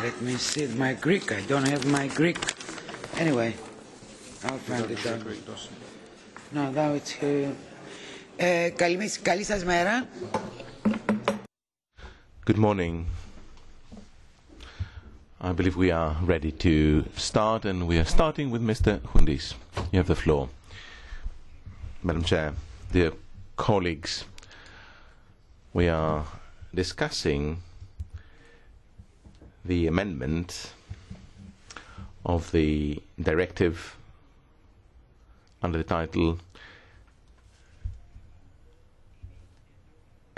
Let me see my Greek. I don't have my Greek. Anyway, I'll find it out. No, now it's here. Καλή σας μέρα. Good morning. I believe we are ready to start, and we are starting with Mr. Hundis. You have the floor. Madam Chair, dear colleagues, we are discussing the amendment of the directive under the title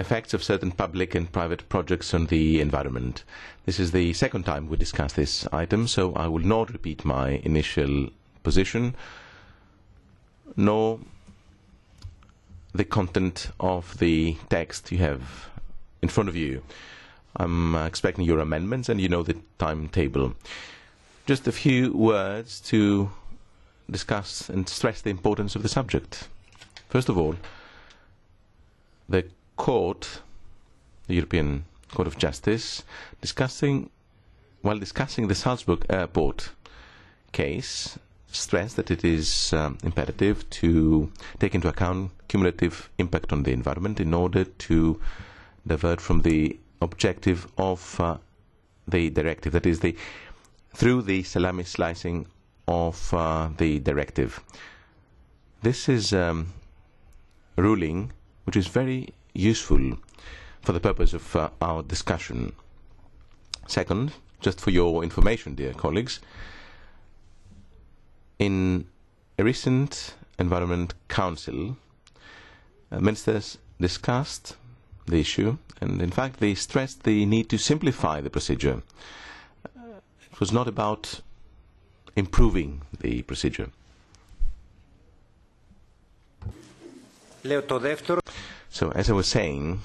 Effects of certain public and private projects on the environment. This is the second time we discuss this item, so I will not repeat my initial position, nor the content of the text you have in front of you. I'm expecting your amendments, and you know the timetable. Just a few words to discuss and stress the importance of the subject. First of all, the Court, the European Court of Justice, while discussing the Salzburg Airport case, stressed that it is imperative to take into account cumulative impact on the environment in order to divert from the objective of the directive, that is, through the salami slicing of the directive. This is a ruling which is very useful for the purpose of our discussion. Second, just for your information, dear colleagues, in a recent Environment Council, ministers discussed the issue, and in fact they stressed the need to simplify the procedure. It was not about improving the procedure. So, as I was saying,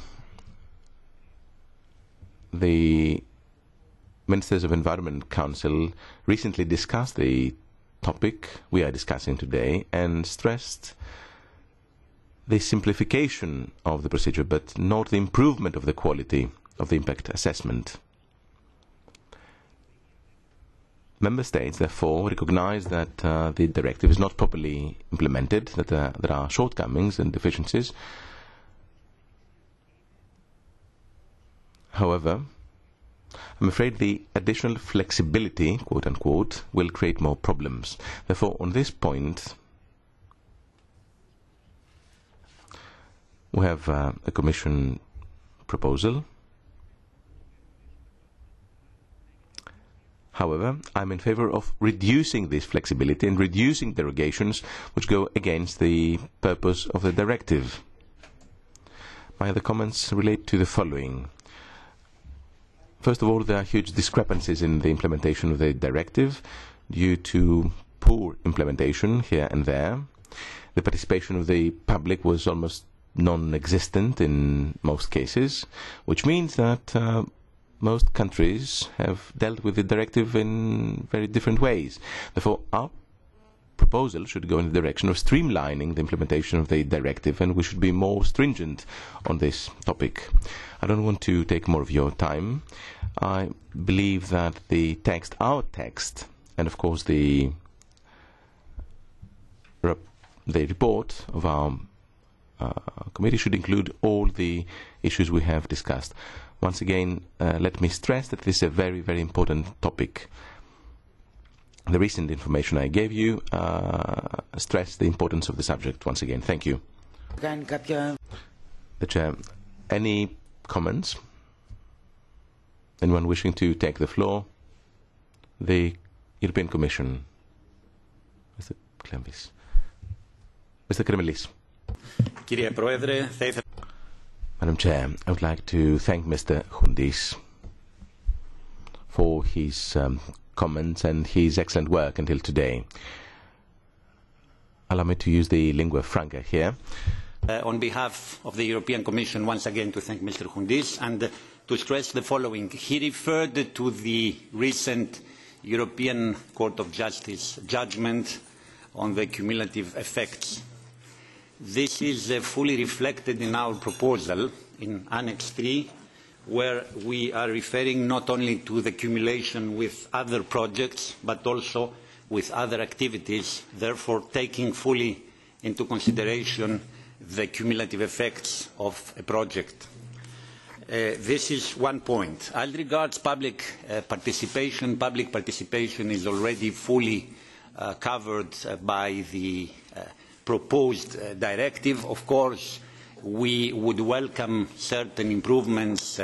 the Ministers of Environment Council recently discussed the topic we are discussing today and stressed the simplification of the procedure, but not the improvement of the quality of the impact assessment. Member States, therefore, recognize that the directive is not properly implemented, that there are shortcomings and deficiencies. However, I'm afraid the additional flexibility, quote unquote, will create more problems. Therefore, on this point, we have a Commission proposal. However, I'm in favor of reducing this flexibility and reducing derogations which go against the purpose of the directive. My other comments relate to the following. First of all, there are huge discrepancies in the implementation of the directive due to poor implementation here and there. The participation of the public was almost non-existent in most cases, which means that most countries have dealt with the directive in very different ways. Therefore, our proposal should go in the direction of streamlining the implementation of the directive, and we should be more stringent on this topic. I don't want to take more of your time. I believe that the text, our text, and of course the report of our committee should include all the issues we have discussed. Once again, let me stress that this is a very, very important topic. The recent information I gave you stressed the importance of the subject once again. Thank you. The Chair, any comments? Anyone wishing to take the floor? The European Commission. Mr. Klemvis. Mr. Kremelis. Madam Chair, I would like to thank Mr. Hundis for his comments and his excellent work until today. Allow me to use the lingua franca here. On behalf of the European Commission, once again to thank Mr. Hundis and to stress the following. He referred to the recent European Court of Justice judgment on the cumulative effects. This is fully reflected in our proposal in Annex 3 where we are referring not only to the cumulation with other projects, but also with other activities, therefore taking fully into consideration the cumulative effects of a project. This is one point. As regards public participation is already fully covered by the proposed directive. Of course, we would welcome certain improvements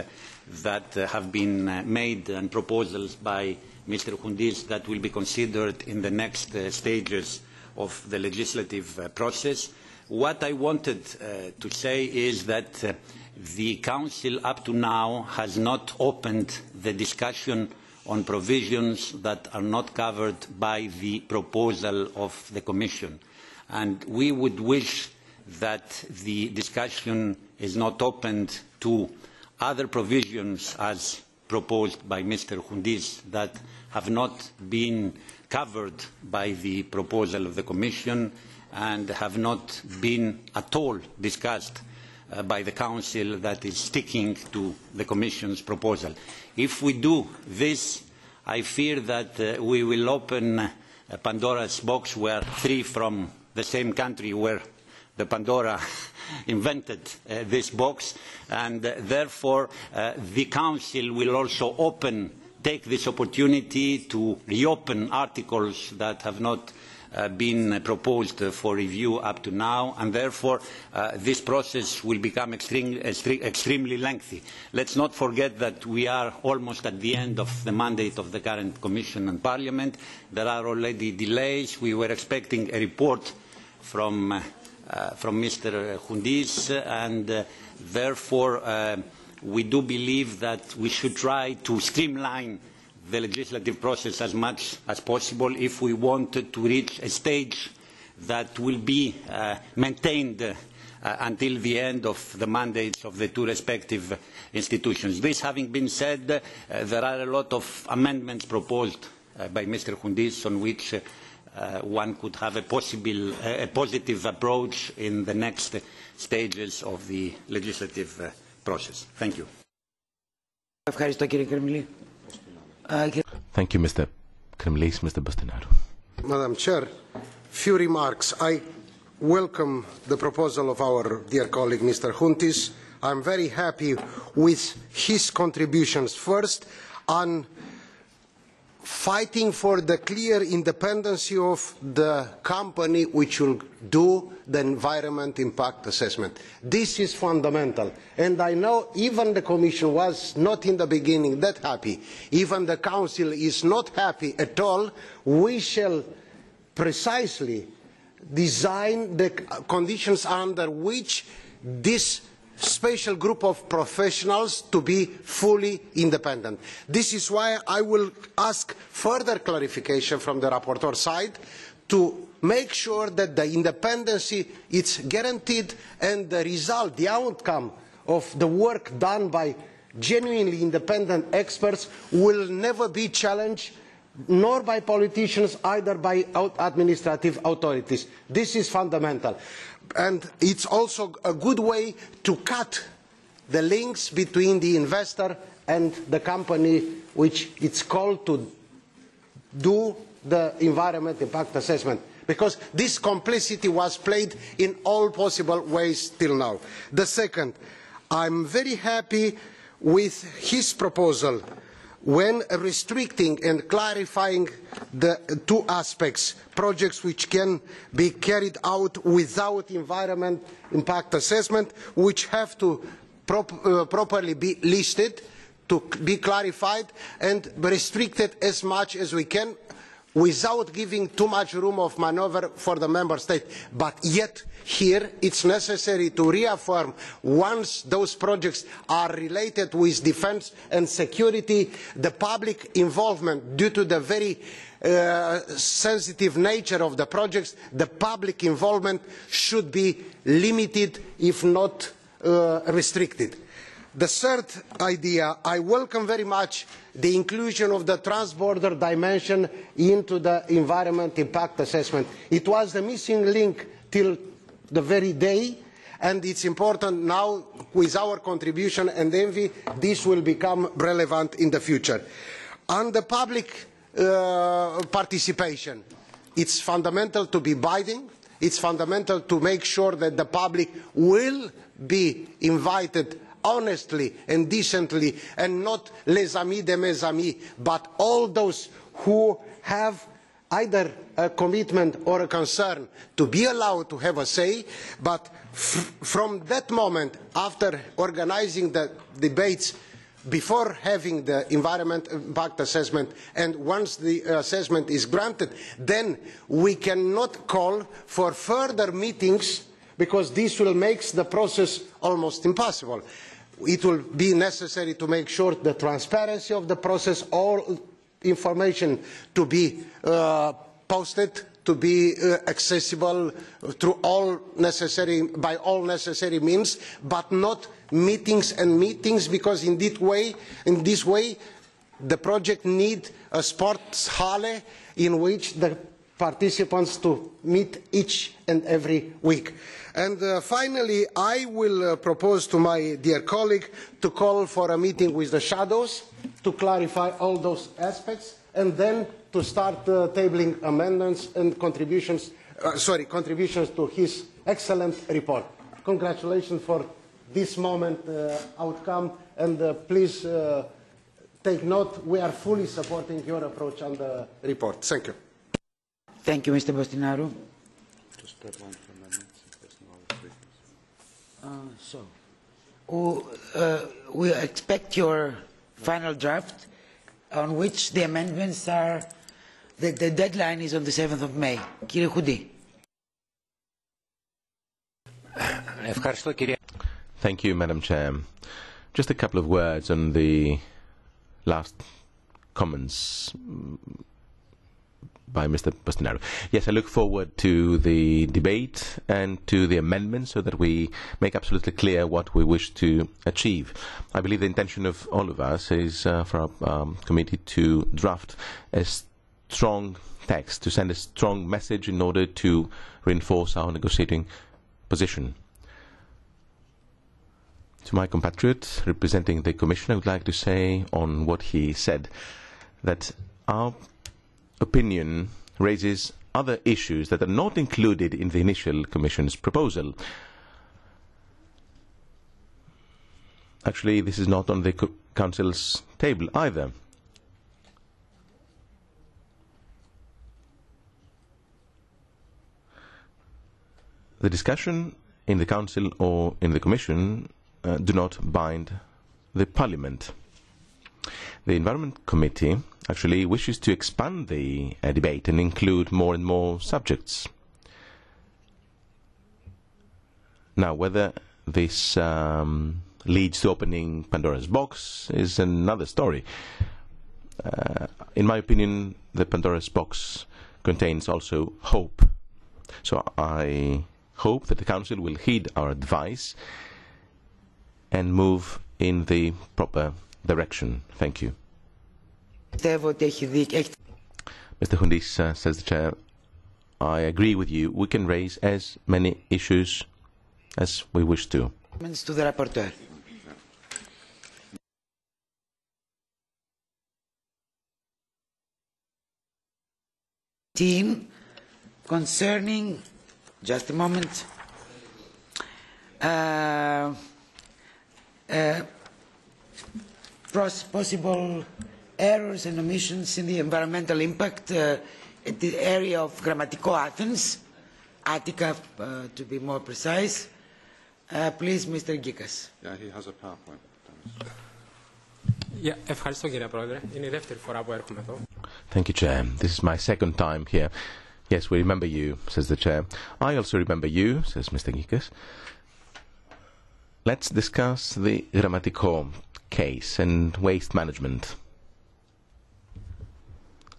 that have been made and proposals by Mr. Chountis that will be considered in the next stages of the legislative process. What I wanted to say is that the Council up to now has not opened the discussion on provisions that are not covered by the proposal of the Commission. And we would wish that the discussion is not opened to other provisions as proposed by Mr. Chountis that have not been covered by the proposal of the Commission and have not been at all discussed by the Council that is sticking to the Commission's proposal. If we do this, I fear that we will open Pandora's box where three from the same country where the Pandora invented this box, and therefore the Council will also take this opportunity to reopen articles that have not been proposed for review up to now, and therefore this process will become extremely lengthy. Let's not forget that we are almost at the end of the mandate of the current Commission and Parliament. There are already delays. We were expecting a report from Mr. Chountis, and therefore we do believe that we should try to streamline the legislative process as much as possible if we want to reach a stage that will be maintained until the end of the mandates of the two respective institutions. This having been said, there are a lot of amendments proposed by Mr. Chountis on which one could have a positive approach in the next stages of the legislative process. Thank you. Thank you, Mr. Kremlis. Mr. Bostinaru. Madam Chair, few remarks. I welcome the proposal of our dear colleague, Mr. Chountis. I am very happy with his contributions. First, on fighting for the clear independence of the company which will do the environment impact assessment. This is fundamental. And I know even the Commission was not in the beginning that happy. Even the Council is not happy at all. We shall precisely design the conditions under which this special group of professionals to be fully independent. This is why I will ask further clarification from the rapporteur side to make sure that the independence is guaranteed and the result, the outcome of the work done by genuinely independent experts will never be challenged, nor by politicians, either by administrative authorities. This is fundamental. And it's also a good way to cut the links between the investor and the company which is called to do the environment impact assessment, because this complicity was played in all possible ways till now. The second, I'm very happy with his proposal when restricting and clarifying the two aspects, projects which can be carried out without environment impact assessment, which have to properly be listed, to be clarified and restricted as much as we can without giving too much room of manoeuvre for the member state. But yet here it's necessary to reaffirm, once those projects are related with defence and security, the public involvement, due to the very sensitive nature of the projects, the public involvement should be limited, if not restricted. The third idea, I welcome very much the inclusion of the transborder dimension into the environment impact assessment. It was the missing link till the very day, and it's important now with our contribution and envy this will become relevant in the future. On the public participation, it's fundamental to be binding. It's fundamental to make sure that the public will be invited honestly and decently, and not les amis de mes amis, but all those who have either a commitment or a concern to be allowed to have a say. But from that moment, after organising the debates, before having the environmental impact assessment, and once the assessment is granted, then we cannot call for further meetings, because this will make the process almost impossible. It will be necessary to make sure the transparency of the process, all information to be posted, to be accessible through by all necessary means, but not meetings and meetings, because in this way the project needs a sports hall in which the participants to meet each and every week. And finally, I will propose to my dear colleague to call for a meeting with the shadows to clarify all those aspects, and then to start tabling amendments and contributions to his excellent report. Congratulations for this moment outcome, and please take note, we are fully supporting your approach on the report. Thank you. Thank you, Mr. Bostinaru. We expect your final draft, on which the amendments are, the deadline is on the 7th of May. Κύριε Χουντή. Thank you, Madam Chair. Just a couple of words on the last comments by Mr. Bostinaru. Yes, I look forward to the debate and to the amendments so that we make absolutely clear what we wish to achieve. I believe the intention of all of us is for our committee to draft a strong text, to send a strong message in order to reinforce our negotiating position. To my compatriot representing the Commission, I would like to say on what he said, that our opinion raises other issues that are not included in the initial Commission's proposal. Actually, this is not on the Council's table either. The discussion in the Council or in the Commission do not bind the Parliament. The Environment Committee actually wishes to expand the debate and include more and more subjects. Now, whether this leads to opening Pandora's box is another story. In my opinion, the Pandora's box contains also hope. So I hope that the Council will heed our advice and move in the proper direction. Thank you. Mr. Hundis, says the Chair, I agree with you. We can raise as many issues as we wish to. To the rapporteur. Concerning, just a moment, possible errors and omissions in the environmental impact at the area of Grammatiko, Athens, Attica, to be more precise. Please, Mr. Γκίκας. Yeah, he has a PowerPoint. Yeah, ευχαριστώ κύριε Πρόεδρε. Είναι η δεύτερη φορά που έρχομαι εδώ. Thank you, Chair. This is my second time here. Yes, we remember you, says the Chair. I also remember you, says Mr. Γκίκας. Let's discuss the Grammatiko case and waste management.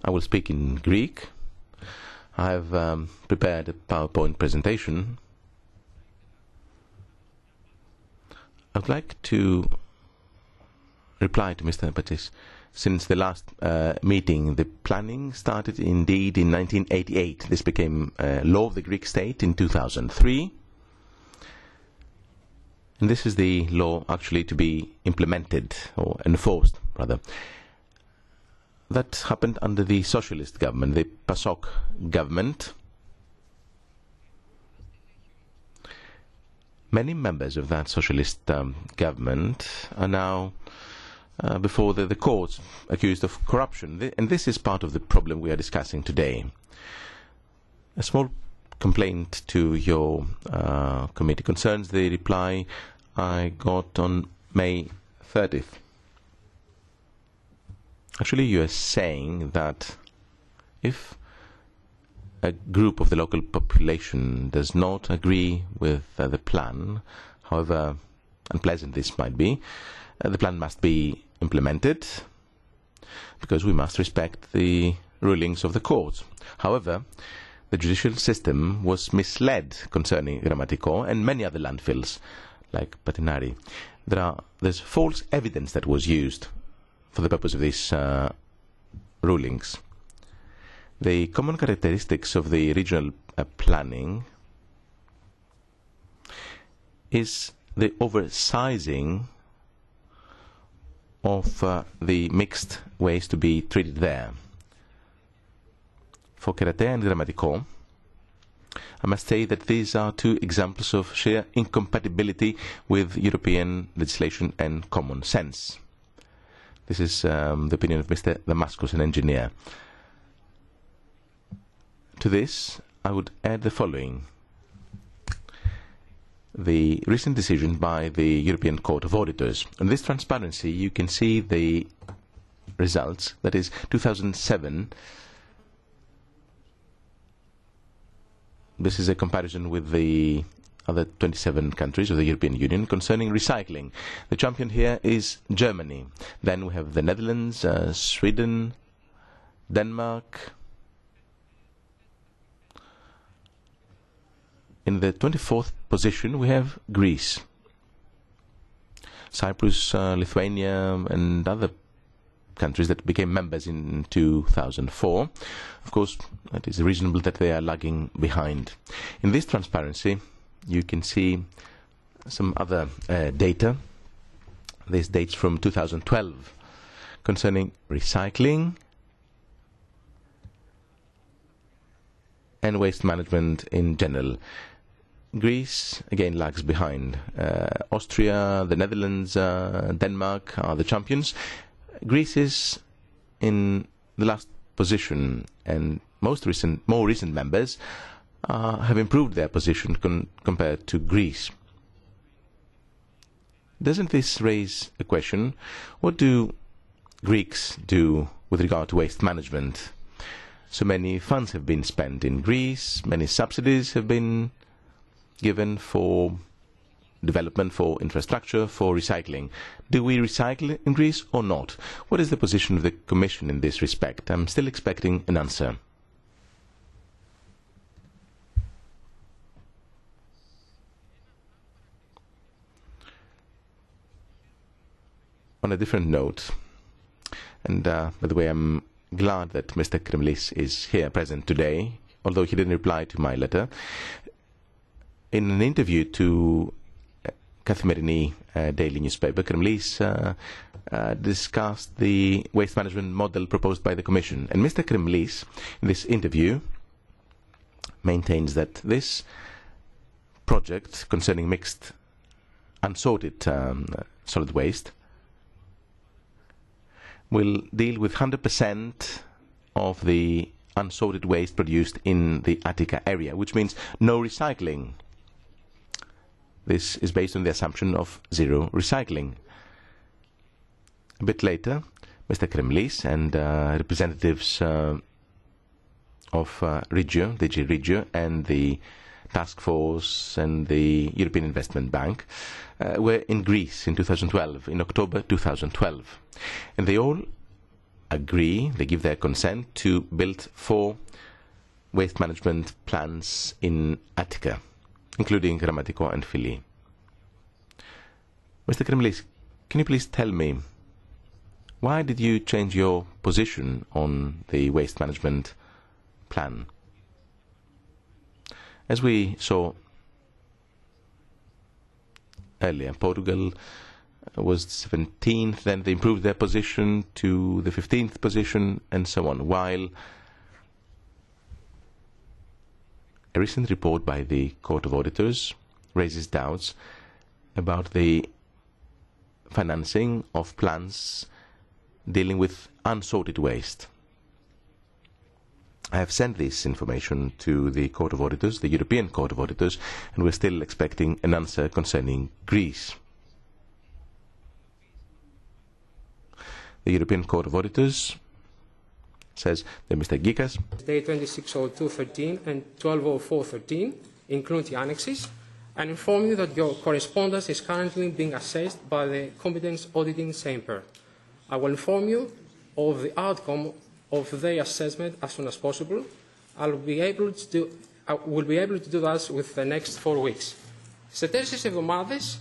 I will speak in Greek. I have prepared a PowerPoint presentation. I would like to reply to Mr. Patis. Since the last meeting, the planning started indeed in 1988. This became law of the Greek state in 2003. And this is the law actually to be implemented, or enforced, rather. That happened under the socialist government, the PASOK government. Many members of that socialist government are now before the courts, accused of corruption. And this is part of the problem we are discussing today. A small complaint to your committee concerns the reply I got on May 30th. Actually, you are saying that if a group of the local population does not agree with the plan, however unpleasant this might be, the plan must be implemented because we must respect the rulings of the courts. However, the judicial system was misled concerning Grammatiko and many other landfills, like Patinari. There's false evidence that was used for the purpose of these rulings. The common characteristics of the regional planning is the oversizing of the mixed waste to be treated there. For Keratea and Grammatiko, I must say that these are two examples of sheer incompatibility with European legislation and common sense. This is the opinion of Mr. Damascus, an engineer. To this, I would add the following. The recent decision by the European Court of Auditors. In this transparency, you can see the results. That is, 2007. This is a comparison with the other 27 countries of the European Union concerning recycling. The champion here is Germany. Then we have the Netherlands, Sweden, Denmark. In the 24th position, we have Greece, Cyprus, Lithuania, and other countries that became members in 2004. Of course, it is reasonable that they are lagging behind. In this transparency, you can see some other data. This dates from 2012 concerning recycling and waste management in general. Greece, again, lags behind. Austria, the Netherlands, Denmark are the champions. Greece is in the last position, and more recent members have improved their position compared to Greece. Doesn't this raise a question? What do Greeks do with regard to waste management? So many funds have been spent in Greece, many subsidies have been given for development, for infrastructure, for recycling. Do we recycle in Greece or not? What is the position of the Commission in this respect? I'm still expecting an answer. On a different note, and by the way, I'm glad that Mr. Kremlis is here present today, although he didn't reply to my letter. In an interview to Kathimerini daily newspaper, Kremlis discussed the waste management model proposed by the Commission. And Mr. Kremlis, in this interview, maintains that this project concerning mixed unsorted solid waste will deal with 100% of the unsorted waste produced in the Attica area, which means no recycling. This is based on the assumption of zero recycling. A bit later, Mr. Kremlis and representatives of Regio, DG Regio, and the Task Force and the European Investment Bank were in Greece in 2012, in October 2012. And they all agree, they give their consent to build 4 waste management plants in Attica, including Grammatiko and Philly. Mr. Kremlis, can you please tell me, why did you change your position on the waste management plan? As we saw earlier. Portugal was 17th, then they improved their position to the 15th position, and so on. While a recent report by the Court of Auditors raises doubts about the financing of plans dealing with unsorted waste. I have sent this information to the Court of Auditors, the European Court of Auditors, and we're still expecting an answer concerning Greece. The European Court of Auditors says that Mr. Γκίκας, Day 260213 and 120413 include the annexes, and inform you that your correspondence is currently being assessed by the Competence Auditing Chamber. I will inform you of the outcome of their assessment as soon as possible. I will be able to do that with the next 4 weeks. Σε 4 εβδομάδες.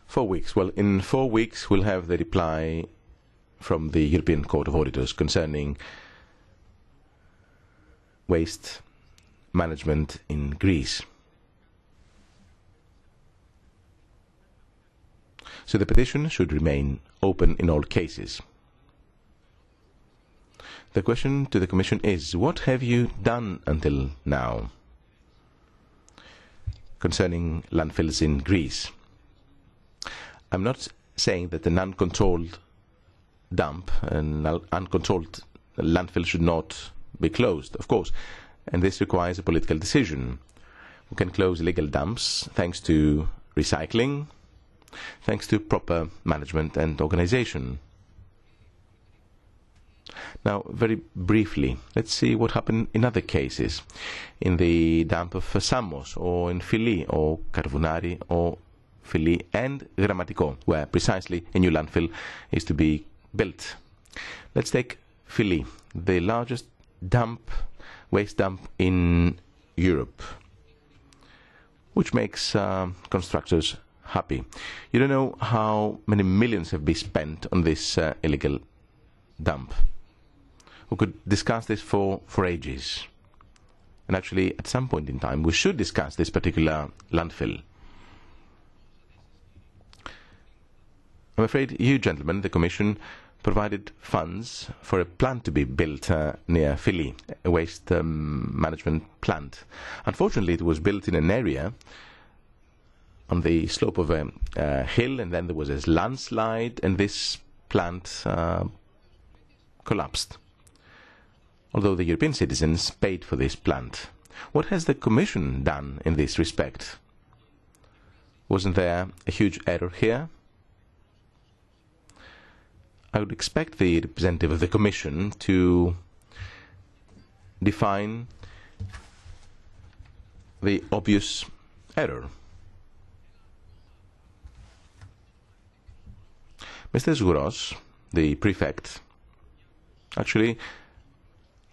4 weeks. Well, in 4 weeks we'll have the reply from the European Court of Auditors concerning waste management in Greece. So the petition should remain open in all cases. The question to the Commission is, what have you done until now concerning landfills in Greece? I'm not saying that an uncontrolled dump, an uncontrolled landfill should not be closed, of course, and this requires a political decision. We can close illegal dumps thanks to recycling, thanks to proper management and organization. Now, very briefly, let's see what happened in other cases. In the dump of Samos, or in Philly, or Karvounari, or Philly and Grammatiko, where precisely a new landfill is to be built. Let's take Philly, the largest waste dump in Europe, which makes constructors happy. You don't know how many millions have been spent on this illegal dump. We could discuss this for ages. And actually, at some point in time, we should discuss this particular landfill. I'm afraid you, gentlemen, the Commission, provided funds for a plant to be built near Philly, a waste management plant. Unfortunately, it was built in an area on the slope of a hill, and then there was a landslide, and this plant collapsed. Although the European citizens paid for this plant. What has the Commission done in this respect? Wasn't there a huge error here? I would expect the representative of the Commission to define the obvious error. Mr. Zgouros, the prefect, actually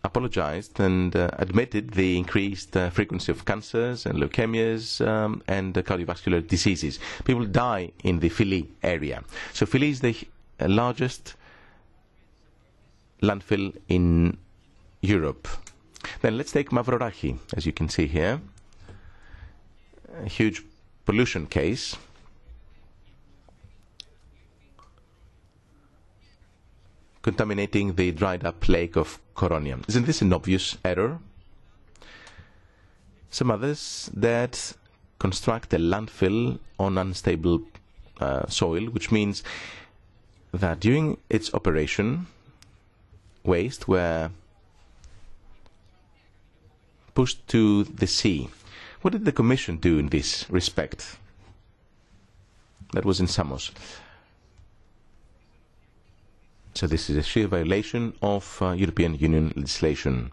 apologized and admitted the increased frequency of cancers and leukemias and cardiovascular diseases. People die in the Philly area. So Philly is the largest landfill in Europe. Then let's take Mavrorachi, as you can see here. A huge pollution case. Contaminating the dried up lake of Koronia. Isn't this an obvious error? Some others that construct a landfill on unstable soil, which means that during its operation, waste were pushed to the sea. What did the Commission do in this respect? That was in Samos. So this is a sheer violation of European Union legislation.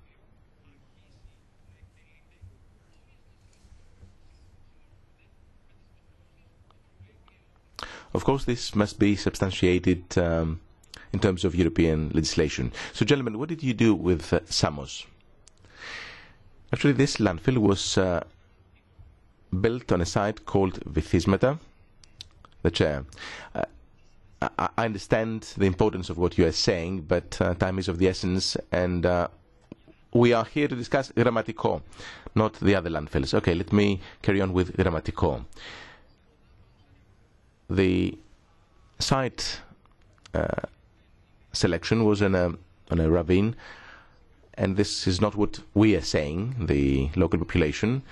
Of course, this must be substantiated in terms of European legislation. So, gentlemen, what did you do with Samos? Actually, this landfill was built on a site called Vithysmata. The chair. I understand the importance of what you are saying, but time is of the essence, and we are here to discuss Grammatiko, not the other landfills. Okay, let me carry on with Grammatiko. The site selection was on a ravine, and this is not what we are saying, the local population.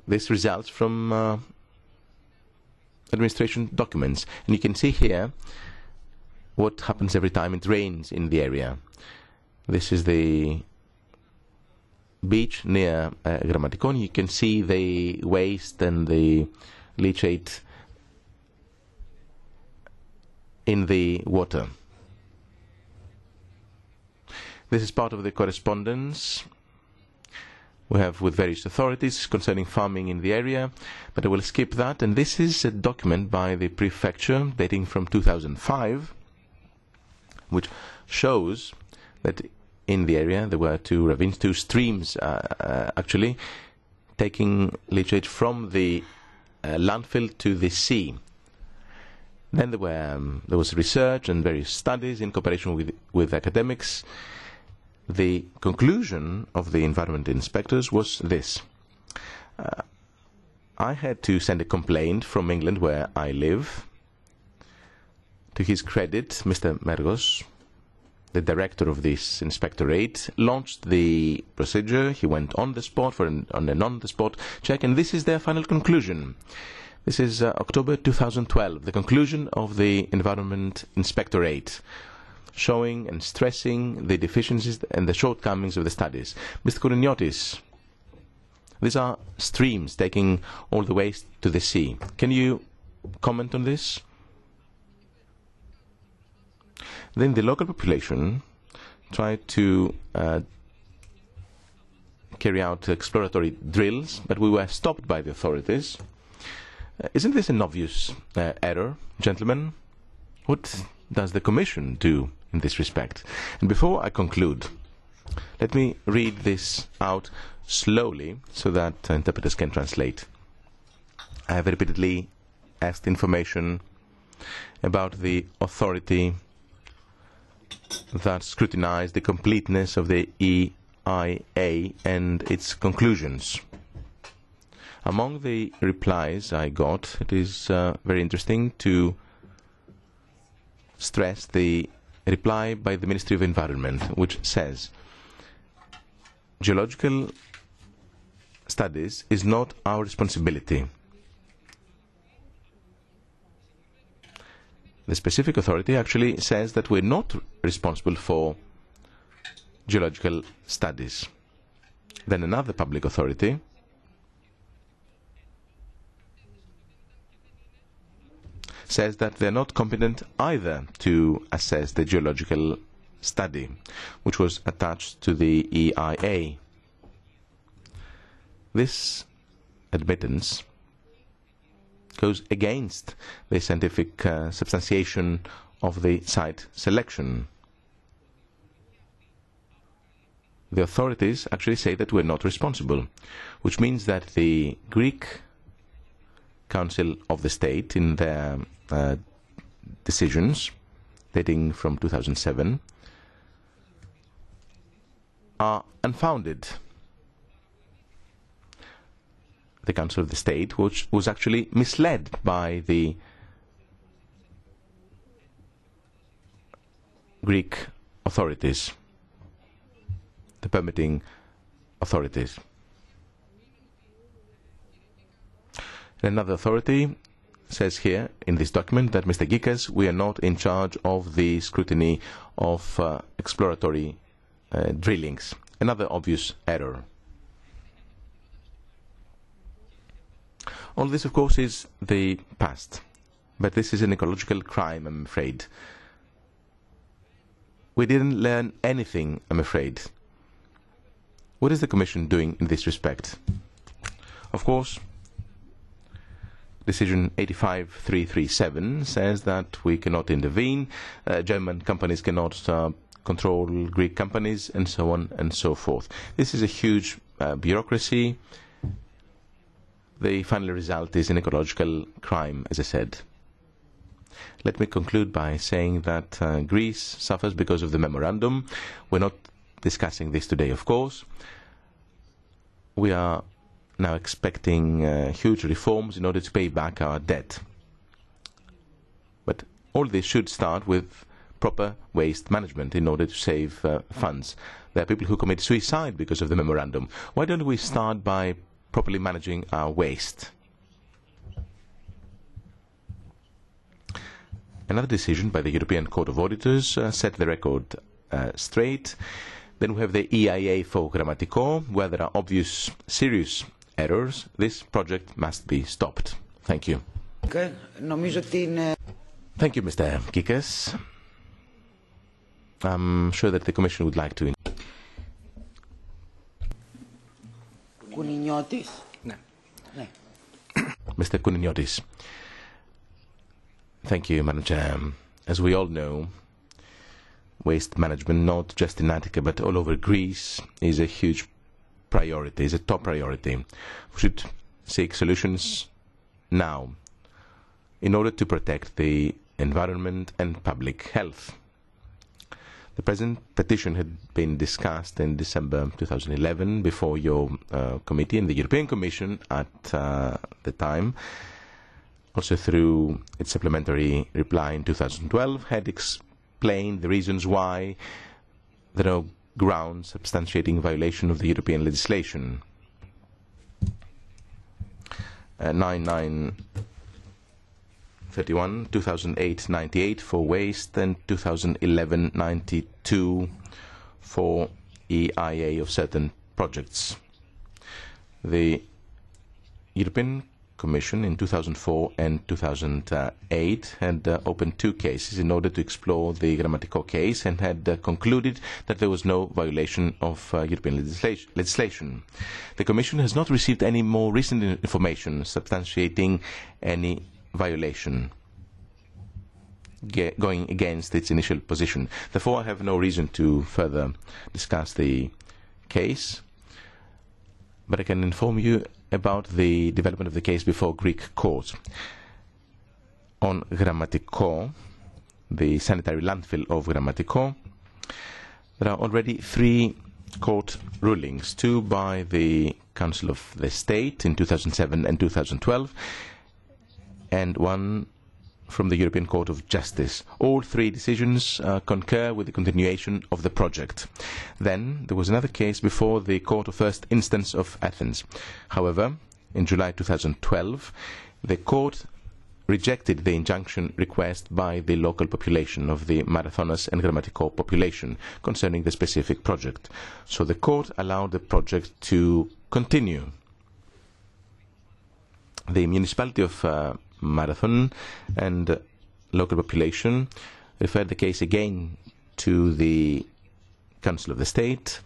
This results from administration documents. And you can see here what happens every time it rains in the area. This is the beach near Grammaticon. You can see the waste and the leachate in the water. This is part of the correspondence we have with various authorities concerning farming in the area, but I will skip that. And this is a document by the prefecture dating from 2005, which shows that in the area there were two ravines, two streams actually, taking leachate from the landfill to the sea. Then there was research and various studies in cooperation with academics. The conclusion of the environment inspectors was this. I had to send a complaint from England, where I live. To his credit, Mr. Mergos, the director of this inspectorate, launched the procedure. He went on the spot on an on-the-spot check, and this is their final conclusion. This is October 2012, the conclusion of the Environment Inspectorate, showing and stressing the deficiencies and the shortcomings of the studies. Mr. Kouriotis, these are streams taking all the waste to the sea. Can you comment on this? Then the local population tried to carry out exploratory drills, but we were stopped by the authorities. Isn't this an obvious error, gentlemen? What does the Commission do in this respect? And before I conclude, let me read this out slowly so that interpreters can translate. I have repeatedly asked information about the authority that scrutinized the completeness of the EIA and its conclusions. Among the replies I got, it is very interesting to stress the reply by the Ministry of Environment, which says, geological studies is not our responsibility. The specific authority actually says that we're not responsible for geological studies. Then another public authority says that they're not competent either to assess the geological study, which was attached to the EIA. This admittance goes against the scientific substantiation of the site selection. The authorities actually say that we're not responsible, which means that the Greek Council of the State, in their decisions dating from 2007, are unfounded. The Council of the State, which was actually misled by the Greek authorities, the permitting authorities. Another authority says here in this document that Mr. Γκίκας, we are not in charge of the scrutiny of exploratory drillings. Another obvious error. All this, of course, is the past, but this is an ecological crime, I'm afraid. We didn't learn anything, I'm afraid. What is the Commission doing in this respect? Of course, Decision 85337 says that we cannot intervene, German companies cannot control Greek companies, and so on and so forth. This is a huge bureaucracy. The final result is an ecological crime, as I said. Let me conclude by saying that Greece suffers because of the memorandum. We're not discussing this today, of course. We are now expecting huge reforms in order to pay back our debt. But all this should start with proper waste management in order to save funds. There are people who commit suicide because of the memorandum. Why don't we start by properly managing our waste? Another decision by the European Court of Auditors set the record straight. Then we have the EIA for Grammatiko, where there are obvious, serious errors. This project must be stopped. Thank you. Okay. Thank you, Mr. Γκίκας. I'm sure that the Commission would like to. Mr. Kouniotis. Thank you, Madam Chair. As we all know, waste management, not just in Attica but all over Greece, is a huge priority, is a top priority. We should seek solutions now in order to protect the environment and public health. The present petition had been discussed in December 2011 before your committee and the European Commission at the time, also through its supplementary reply in 2012, had explained the reasons why there are no grounds substantiating violation of the European legislation. 9931, 2008-98 for waste, and 2011-92 for EIA of certain projects. The European Commission in 2004 and 2008 had opened two cases in order to explore the Grammatiko case and had concluded that there was no violation of European legislation. The Commission has not received any more recent information substantiating any violation going against its initial position. Therefore, I have no reason to further discuss the case, but I can inform you about the development of the case before Greek courts. On Grammatiko, the sanitary landfill of Grammatiko, there are already 3 court rulings, 2 by the Council of the State in 2007 and 2012, and 1 from the European Court of Justice. All 3 decisions concur with the continuation of the project. Then there was another case before the Court of First Instance of Athens. However, in July 2012, the court rejected the injunction request by the local population of the Marathonas and Grammatiko population concerning the specific project. So the court allowed the project to continue. The municipality of Marathon and local population referred the case again to the Council of the State,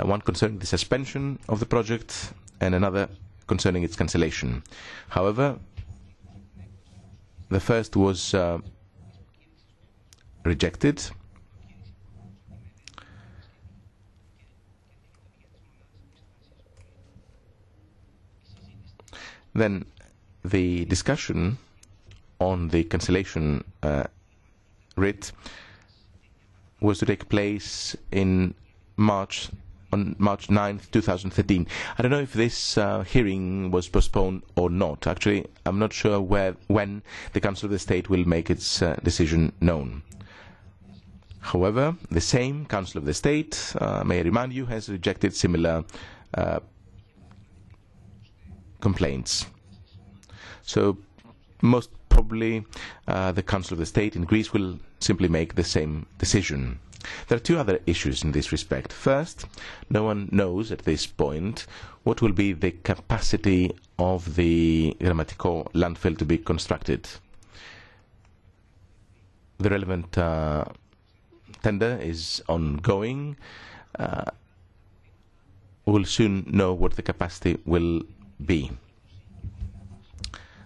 one concerning the suspension of the project and another concerning its cancellation. However, the first was rejected. Then the discussion on the cancellation writ was to take place on March 9th, 2013. I don't know if this hearing was postponed or not. Actually, I'm not sure when the Council of the State will make its decision known. However, the same Council of the State, may I remind you, has rejected similar complaints. So most probably the Council of the State in Greece will simply make the same decision. There are 2 other issues in this respect. First, no one knows at this point what will be the capacity of the Grammatiko landfill to be constructed. The relevant tender is ongoing. We'll soon know what the capacity will be.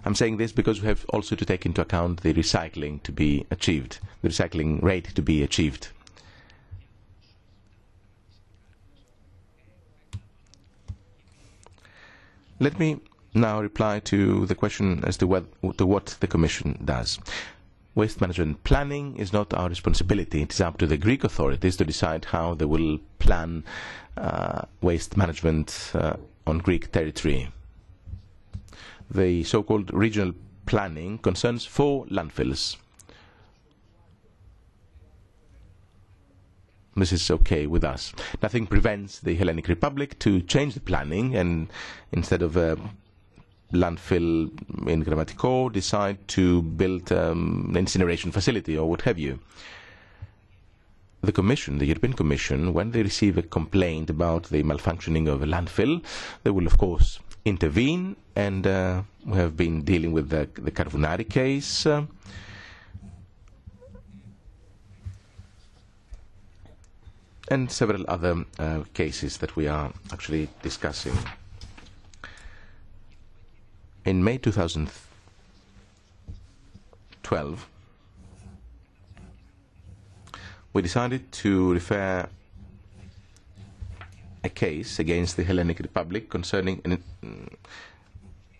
I'm saying this because we have also to take into account the recycling to be achieved, the recycling rate to be achieved. Let me now reply to the question as to what the Commission does. Waste management planning is not our responsibility. It is up to the Greek authorities to decide how they will plan waste management on Greek territory. The so-called regional planning concerns 4 landfills this is okay with us. Nothing prevents the Hellenic Republic to change the planning and instead of a landfill in Grammatiko decide to build an incineration facility or what have you. The Commission, the European Commission, when they receive a complaint about the malfunctioning of a landfill, they will of course intervene, and we have been dealing with the Carbonari case. And several other cases that we are actually discussing. In May 2012, we decided to refer a case against the Hellenic Republic concerning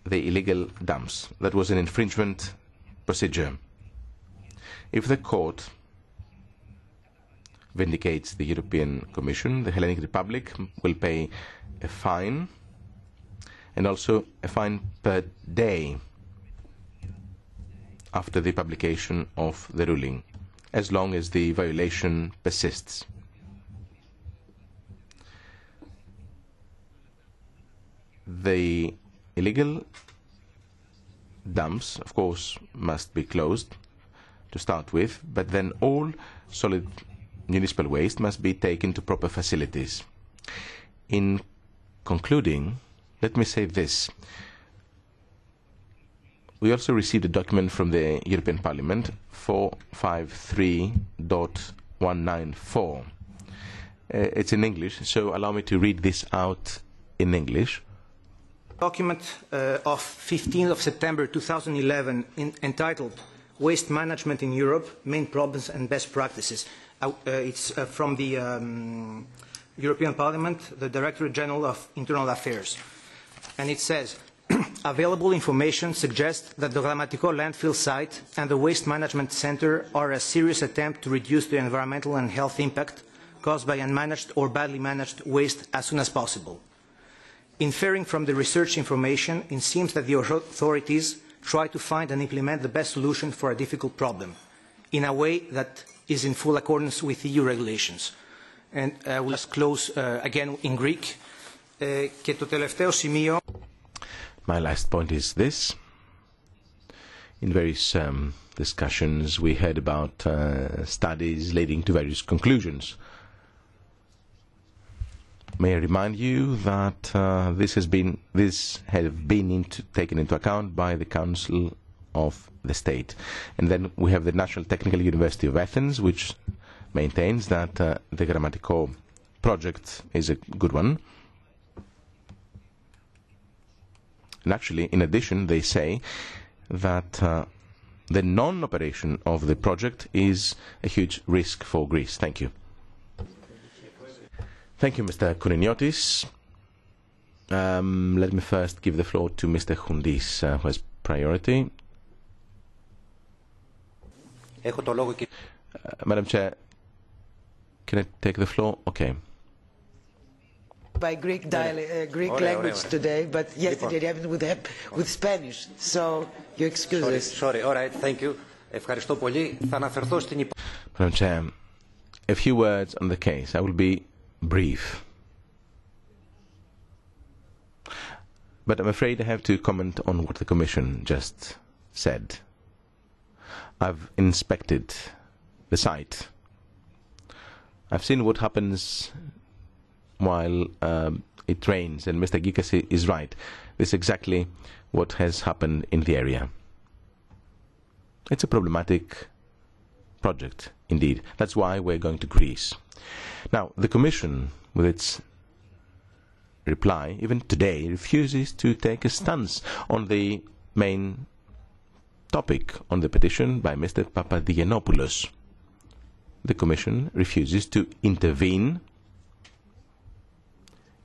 the illegal dumps. That was an infringement procedure. If the court vindicates the European Commission, the Hellenic Republic will pay a fine and also a fine per day after the publication of the ruling, as long as the violation persists. The illegal dumps, of course, must be closed to start with, but then all solid municipal waste must be taken to proper facilities. In concluding, let me say this. We also received a document from the European Parliament, 453.194. It's in English, so allow me to read this out in English. Document of 15th of September 2011 entitled Waste Management in Europe, Main Problems and Best Practices. It's from the European Parliament, the Directorate General of Internal Affairs. And it says, available information suggests that the Grammatiko landfill site and the Waste Management Center are a serious attempt to reduce the environmental and health impact caused by unmanaged or badly managed waste as soon as possible. Inferring from the research information, it seems that the authorities try to find and implement the best solution for a difficult problem in a way that is in full accordance with EU regulations. And we'll just close again in Greek. Και το τελευταίο σημείο. My last point is this. In various discussions we heard about studies leading to various conclusions. May I remind you that this has been taken into account by the Council of the State. And then we have the National Technical University of Athens, which maintains that the Grammatiko project is a good one. And actually, in addition, they say that the non-operation of the project is a huge risk for Greece. Thank you. Thank you, Mr. Koureniottis. Let me first give the floor to Mr. Choundis, who has priority. Madam Chair, can I take the floor? Okay. By Greek language today, but yesterday it happened with Spanish, so you excuse us. Sorry, all right, thank you. Ευχαριστώ πολύ. Θα αναφερθώ στην Madam Chair, a few words on the case. I will be brief. But I'm afraid I have to comment on what the Commission just said. I've inspected the site. I've seen what happens while it rains, and Mr. Γκίκας is right. This is exactly what has happened in the area. It's a problematic project, indeed. That's why we're going to Greece. Now, the Commission, with its reply, even today, refuses to take a stance on the main topic, on the petition by Mr. Papadigiannopoulos. The Commission refuses to intervene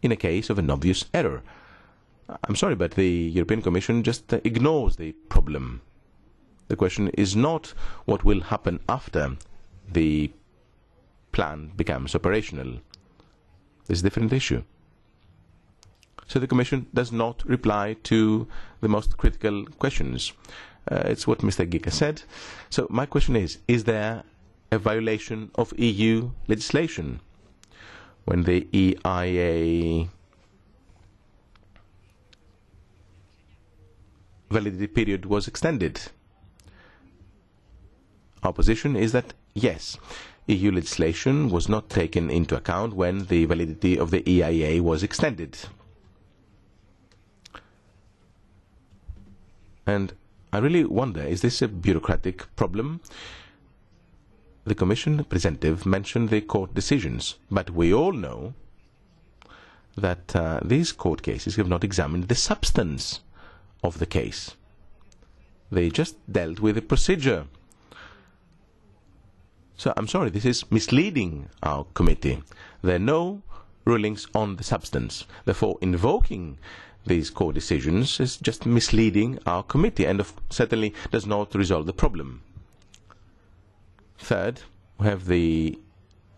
in a case of an obvious error. I'm sorry, but the European Commission just ignores the problem. The question is not what will happen after the plan becomes operational. This is a different issue. So the Commission does not reply to the most critical questions. It's what Mr. Γκίκα said. So my question is there a violation of EU legislation when the EIA validity period was extended. Our position is that, yes, EU legislation was not taken into account when the validity of the EIA was extended. And I really wonder, is this a bureaucratic problem? The Commission representative mentioned the court decisions, but we all know that these court cases have not examined the substance of the case. They just dealt with the procedure. So I'm sorry, this is misleading our committee. There are no rulings on the substance. Therefore, invoking these court decisions is just misleading our committee and certainly does not resolve the problem. Third, we have the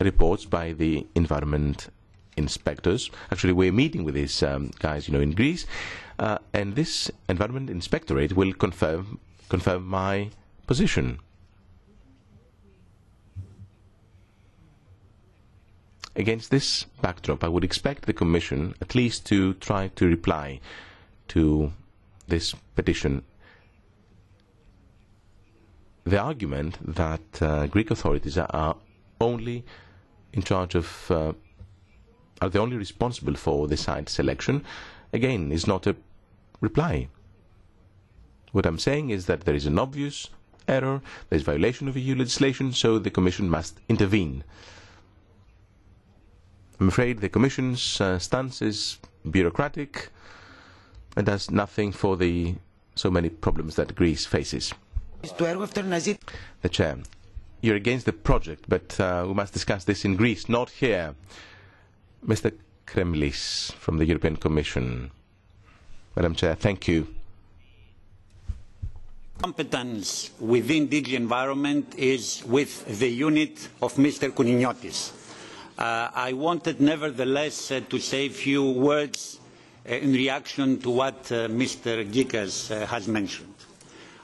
reports by the environment inspectors. Actually, we're meeting with these guys, in Greece, and this environment inspectorate will confirm my position. Against this backdrop, I would expect the Commission at least to try to reply to this petition. The argument that Greek authorities are only in charge of, are the only responsible for the site selection, again, is not a reply. What I'm saying is that there is an obvious error, there is violation of EU legislation, so the Commission must intervene. I'm afraid the Commission's stance is bureaucratic and does nothing for the so many problems that Greece faces. The Chair, you're against the project, but we must discuss this in Greece, not here. Mr. Kremlis from the European Commission. Madam Chair, thank you. Competence within DG Environment is with the unit of Mr. Kouninotis. I wanted nevertheless to say a few words in reaction to what Mr. Γκίκας has mentioned.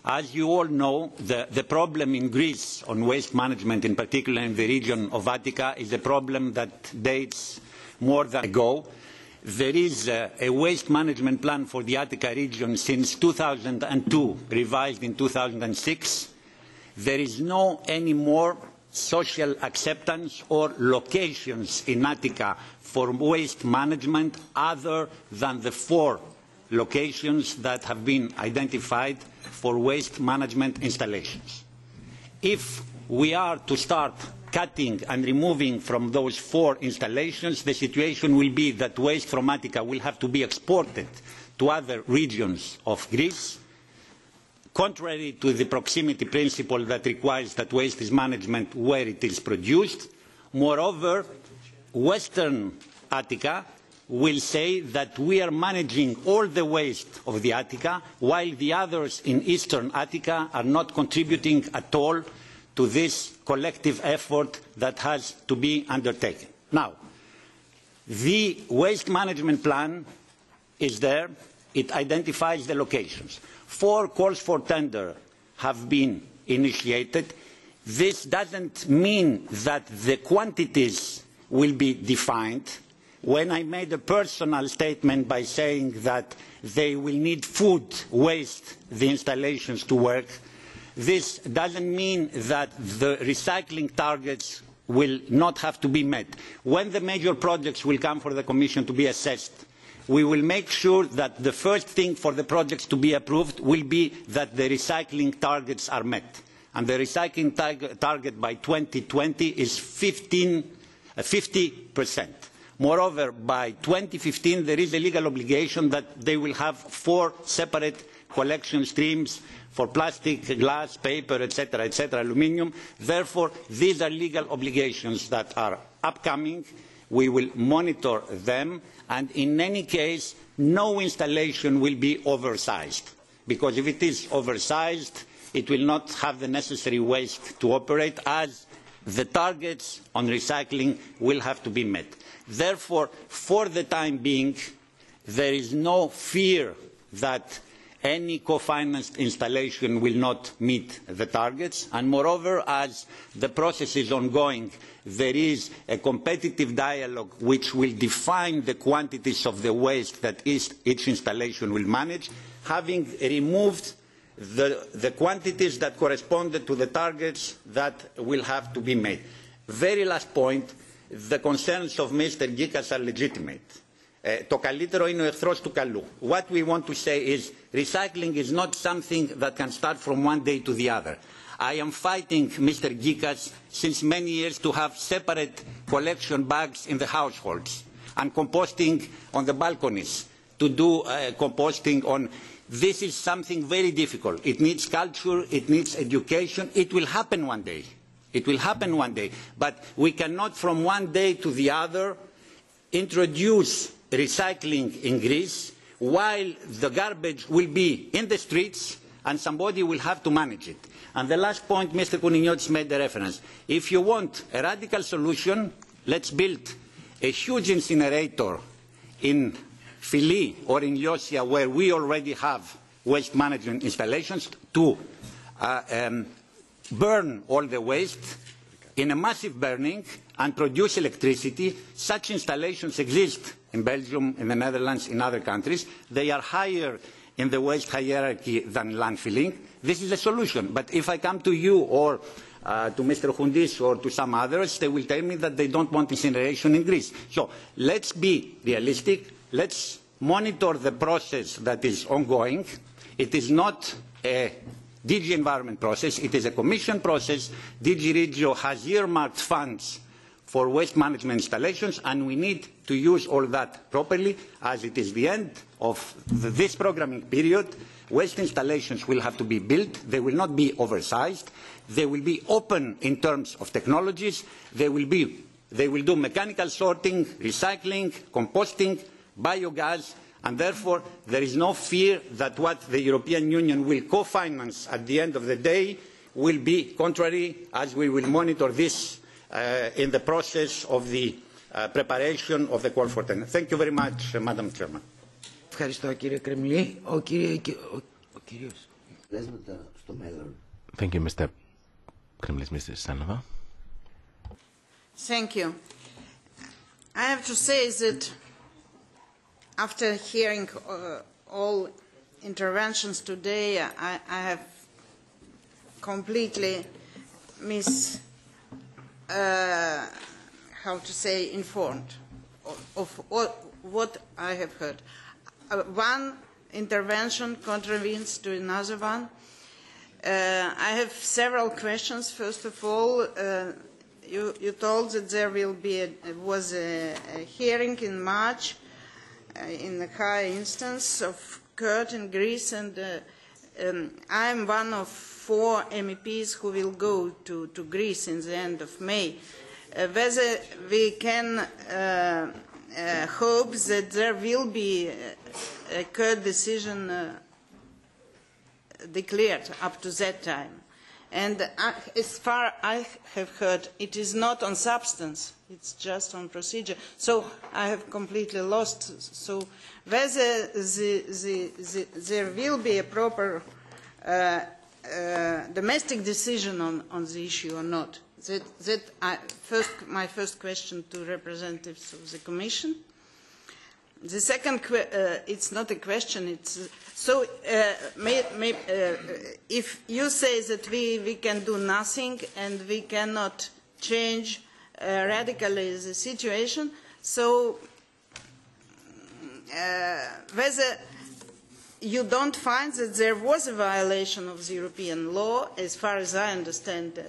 As you all know, the problem in Greece on waste management, in particular in the region of Attica, is a problem that dates more than ago. There is a waste management plan for the Attica region since 2002, revised in 2006. There is no any more social acceptance or locations in Attica for waste management other than the 4 locations that have been identified for waste management installations. If we are to start cutting and removing from those 4 installations, the situation will be that waste from Attica will have to be exported to other regions of Greece, contrary to the proximity principle that requires that waste is management where it is produced. Moreover, Western Attica will say that we are managing all the waste of the Attica, while the others in Eastern Attica are not contributing at all to this collective effort that has to be undertaken. Now, the waste management plan is there. It identifies the locations. 4 calls for tender have been initiated. This doesn't mean that the quantities will be defined. When I made a personal statement by saying that they will need food waste, the installations to work, this doesn't mean that the recycling targets will not have to be met. When the major projects will come for the Commission to be assessed, we will make sure that the first thing for the projects to be approved will be that the recycling targets are met. And the recycling target by 2020 is 50%. Moreover, by 2015 there is a legal obligation that they will have 4 separate collection streams for plastic, glass, paper, etc., aluminium. Therefore, these are legal obligations that are upcoming. We will monitor them, and in any case, no installation will be oversized, because if it is oversized, it will not have the necessary waste to operate, as the targets on recycling will have to be met. Therefore, for the time being, there is no fear that any co-financed installation will not meet the targets, and moreover, as the process is ongoing, there is a competitive dialogue which will define the quantities of the waste that each installation will manage, having removed the quantities that corresponded to the targets that will have to be made. Very last point, the concerns of Mr. Γκίκας are legitimate. Το καλύτερο είναι ο εχθρός του καλού. What we want to say is recycling is not something that can start from one day to the other. I am fighting Mr. Γκίκας since many years to have separate collection bags in the households and composting on the balconies, to do composting on. This is something very difficult. It needs culture, it needs education. It will happen one day. It will happen one day. But we cannot from one day to the other introduce recycling in Greece while the garbage will be in the streets and somebody will have to manage it. And the last point, Mr. Kounignotis made a reference. If you want a radical solution, let's build a huge incinerator in Philly or in Lyosia, where we already have waste management installations, to burn all the waste in a massive burning and produce electricity. Such installations exist in Belgium, in the Netherlands, in other countries. They are higher in the waste hierarchy than landfilling. This is a solution. But if I come to you or to Mr. Chountis or to some others, they will tell me that they don't want incineration in Greece. So let's be realistic. Let's monitor the process that is ongoing. It is not a DG Environment process. It is a Commission process. DG Regio has earmarked funds for waste management installations, and we need to use all that properly, as it is the end of this programming period. Waste installations will have to be built. They will not be oversized. They will be open in terms of technologies. They will do mechanical sorting, recycling, composting, biogas, and therefore there is no fear that what the European Union will co-finance at the end of the day will be contrary, as we will monitor this in the process of the preparation of the call for tender. Thank you very much, Madam Chairman. Ευχαριστώ κύριε Κρεμλή. Ο κύριος. Thank you, Mr. Kremlis, Mr. Sanova. Thank you. I have to say that after hearing all interventions today, I have completely informed of what I have heard. One intervention contravenes to another one. I have several questions. First of all, you told that there was a hearing in March in the high instance of Kurt in Greece, and I am one of 4 MEPs who will go to Greece in the end of May. Whether we can hope that there will be a Kurt decision declared up to that time. And as far as I have heard, it is not on substance, it's just on procedure. So I have completely lost. So whether there will be a proper domestic decision on the issue or not, my first question to representatives of the Commission. The second, it's not a question. It's so. If you say that we can do nothing and we cannot change radically the situation, so whether you don't find that there was a violation of the European law, as far as I understand,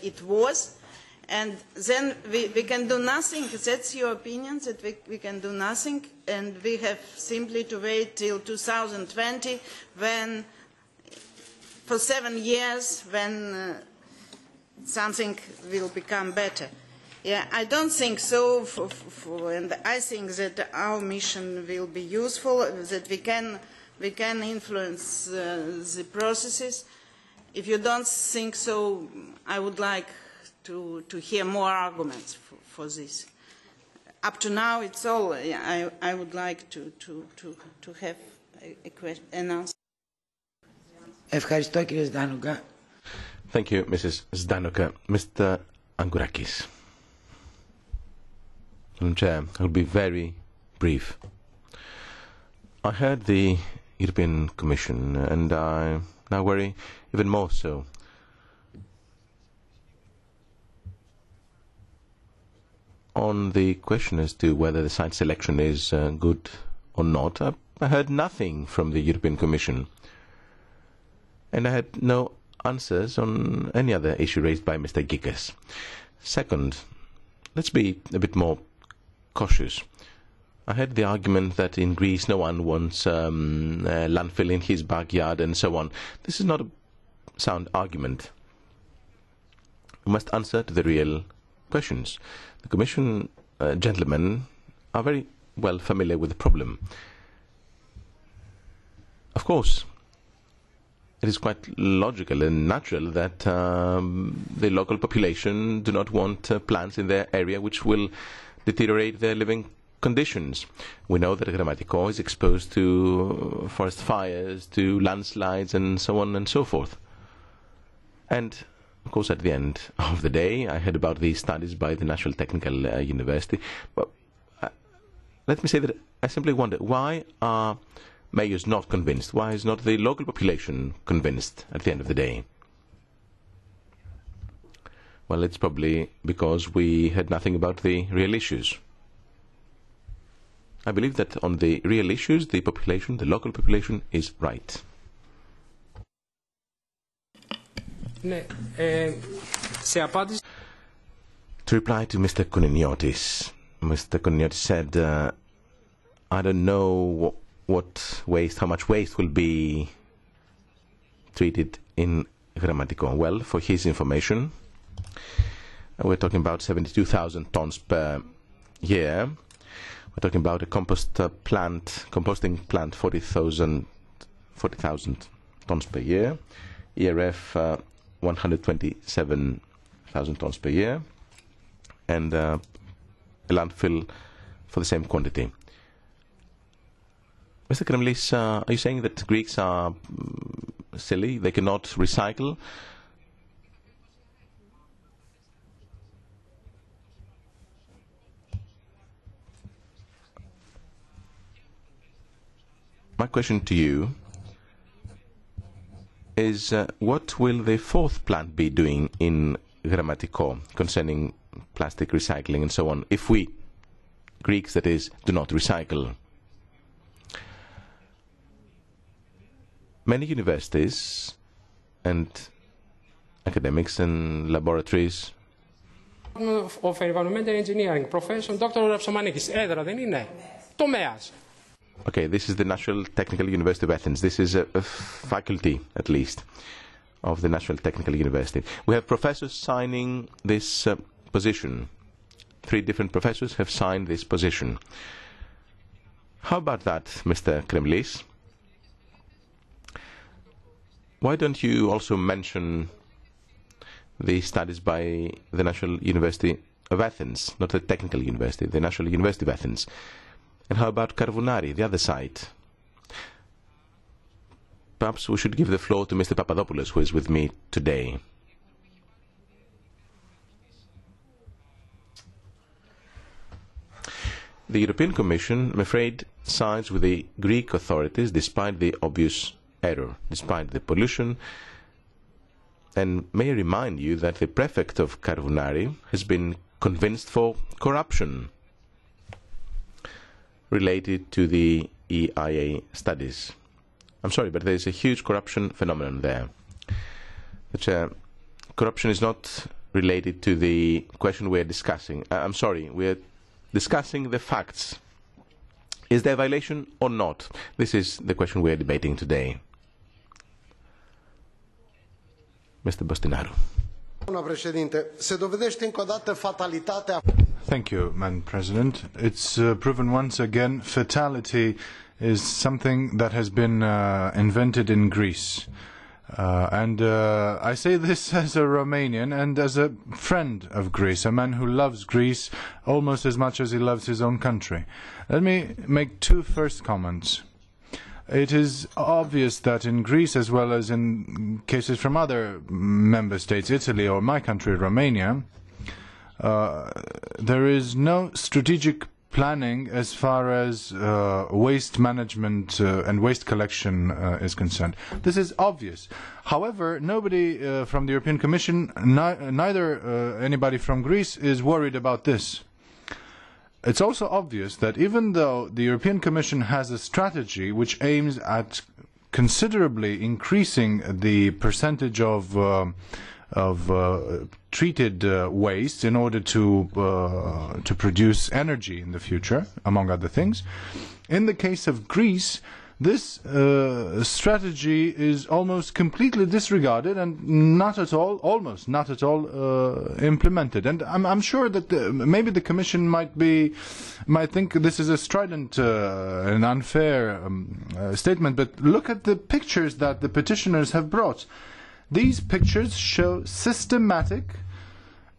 it was. And then we can do nothing. That's your opinion, that we can do nothing, and we have simply to wait till 2020, when, for 7 years, when something will become better. Yeah, I don't think so, and I think that our mission will be useful, that we can influence the processes. If you don't think so, I would like to hear more arguments for this. Up to now, it's all. I would like to have an answer. Ευχαριστώ κύριε Σντάνουκα. Thank you, Mrs. Zdanoka. Mr. Angourakis. Madam Chair, I will be very brief. I heard the European Commission, and I now worry even more so. On the question as to whether the site selection is good or not, I heard nothing from the European Commission. And I had no answers on any other issue raised by Mr. Γκίκας. Second, let's be a bit more cautious. I heard the argument that in Greece no one wants landfill in his backyard and so on. This is not a sound argument. We must answer to the real questions. The Commission gentlemen are very well familiar with the problem. Of course, it is quite logical and natural that the local population do not want plants in their area which will deteriorate their living conditions. We know that Grammatiko is exposed to forest fires, to landslides and so on and so forth. And of course at the end of the day I heard about these studies by the National Technical University. But let me say that I simply wonder, why are mayors not convinced? Why is not the local population convinced at the end of the day? Well, it's probably because we heard nothing about the real issues. I believe that on the real issues, the population, the local population, is right. To reply to Mr. Kouneniotis, Mr. Kouneniotis said, I don't know what waste, how much waste will be treated in Grammatiko. Well, for his information, we're talking about 72,000 tons per year. We're talking about a composting plant, 40,000 tons per year. ERF, 127,000 tons per year. And a landfill for the same quantity. Mr. Kremlis, are you saying that Greeks are silly? They cannot recycle? My question to you is, what will the fourth plant be doing in Grammatiko concerning plastic recycling and so on, if we, Greeks that is, do not recycle? Many universities and academics and laboratories. Of Environmental Engineering, Professor Dr. Rapsomanikis, έδρα δεν είναι, τομέας. Okay, this is the National Technical University of Athens. This is a faculty, at least, of the National Technical University. We have professors signing this position. 3 different professors have signed this position. How about that, Mr. Kremlis? Why don't you also mention the studies by the National University of Athens, not the Technical University, the National University of Athens? And how about Karvounari, the other side? Perhaps we should give the floor to Mr. Papadopoulos, who is with me today. The European Commission, I'm afraid, sides with the Greek authorities despite the obvious error, despite the pollution. And may I remind you that the prefect of Karvounari has been convinced for corruption related to the EIA studies. I'm sorry, but there is a huge corruption phenomenon there. Corruption is not related to the question we are discussing. I'm sorry, we are discussing the facts. Is there a violation or not? This is the question we are debating today. Mr. Bostinaru. Thank you, Madam President. It's proven once again fatality is something that has been invented in Greece. And I say this as a Romanian and as a friend of Greece, a man who loves Greece almost as much as he loves his own country. Let me make 2 first comments. It is obvious that in Greece, as well as in cases from other member states, Italy or my country, Romania, there is no strategic planning as far as waste management and waste collection is concerned. This is obvious. However, nobody from the European Commission, neither anybody from Greece, is worried about this. It's also obvious that even though the European Commission has a strategy which aims at considerably increasing the percentage of treated waste in order to produce energy in the future, among other things, in the case of Greece, this strategy is almost completely disregarded and not at all, almost not at all, implemented. And I'm sure that maybe the Commission might think this is a strident and unfair statement, but look at the pictures that the petitioners have brought. These pictures show systematic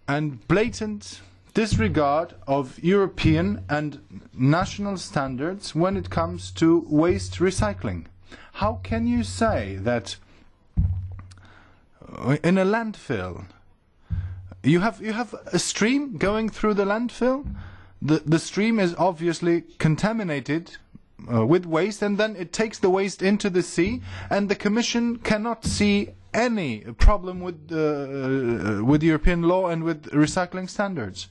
and blatant disregard of European and national standards when it comes to waste recycling. How can you say that in a landfill you have a stream going through the landfill? The stream is obviously contaminated with waste, and then it takes the waste into the sea, and the Commission cannot see any problem with European law and with recycling standards.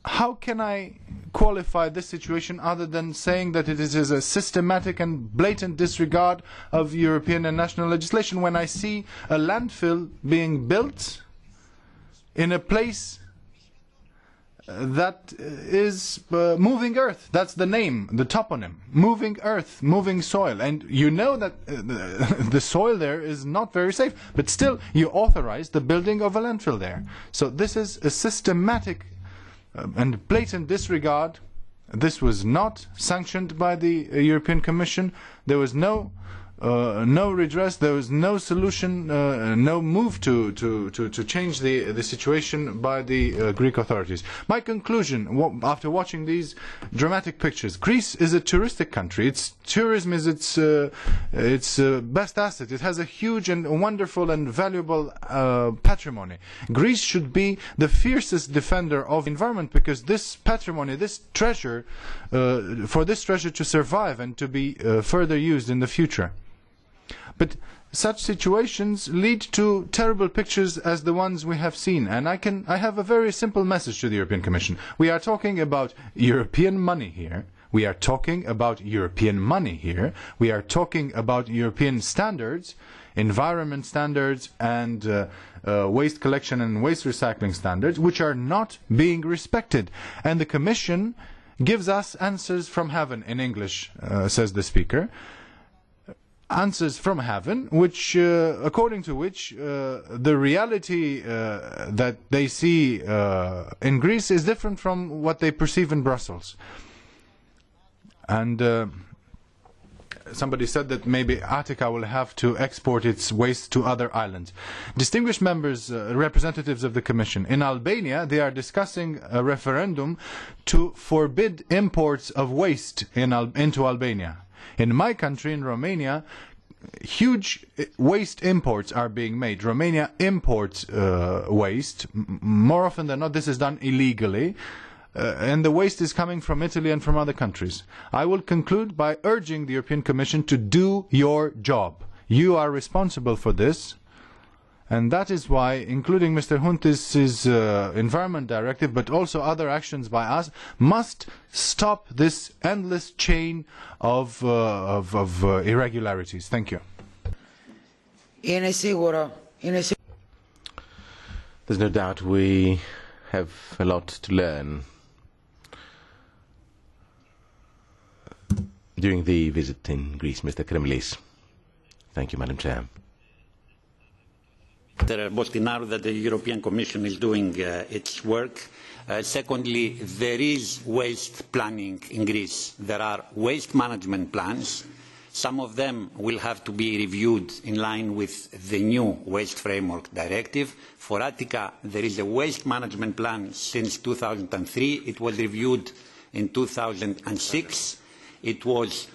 How can I qualify this situation other than saying that it is a systematic and blatant disregard of European and national legislation when I see a landfill being built in a place that is moving earth? That's the name, the toponym. Moving earth, moving soil. And you know that the soil there is not very safe, but still you authorize the building of a landfill there. So this is a systematic and blatant disregard. This was not sanctioned by the European Commission. There was no redress. There was no solution, no move to change the situation by the Greek authorities. My conclusion, after watching these dramatic pictures: Greece is a touristic country. Its tourism is its best asset. It has a huge and wonderful and valuable patrimony. Greece should be the fiercest defender of the environment, because this patrimony, this treasure, for this treasure to survive and to be further used in the future. But such situations lead to terrible pictures as the ones we have seen. And I have a very simple message to the European Commission. We are talking about European money here. We are talking about European money here. We are talking about European standards, environment standards and waste collection and waste recycling standards, which are not being respected. And the Commission gives us answers from heaven, in English, says the speaker. Answers from heaven, which, according to which, the reality that they see in Greece is different from what they perceive in Brussels. And somebody said that maybe Attica will have to export its waste to other islands. Distinguished members, representatives of the Commission, in Albania they are discussing a referendum to forbid imports of waste into Albania. In my country, in Romania, huge waste imports are being made. Romania imports waste. More often than not, this is done illegally. And the waste is coming from Italy and from other countries. I will conclude by urging the European Commission to do your job. You are responsible for this. And that is why, including Mr. Huntis' Environment Directive, but also other actions by us, must stop this endless chain of irregularities. Thank you. There's no doubt we have a lot to learn during the visit in Greece, Mr. Kremlis. Thank you, Madam Chair. Mr. Bostinaru, that the European Commission is doing its work. Secondly, there is waste planning in Greece. There are waste management plans. Some of them will have to be reviewed in line with the new Waste Framework Directive. For Attica, there is a waste management plan since 2003. It was reviewed in 2006. It was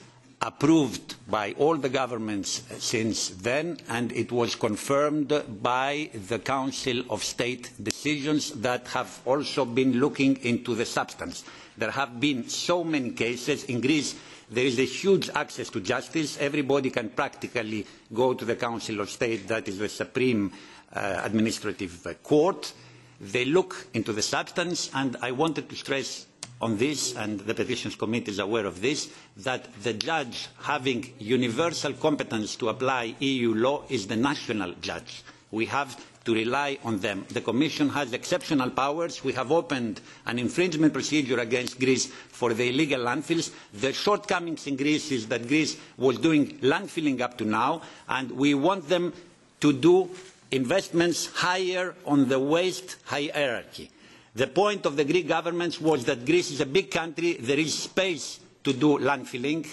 approved by all the governments since then, and it was confirmed by the Council of State decisions that have also been looking into the substance. There have been so many cases. In Greece, there is a huge access to justice. Everybody can practically go to the Council of State, that is the supreme administrative court. They look into the substance, and I wanted to stress on this, and the Petitions Committee is aware of this, that the judge having universal competence to apply EU law is the national judge. We have to rely on them. The Commission has exceptional powers. We have opened an infringement procedure against Greece for the illegal landfills. The shortcomings in Greece is that Greece was doing landfilling up to now, and we want them to do investments higher on the waste hierarchy. The point of the Greek government was that Greece is a big country, there is space to do landfilling,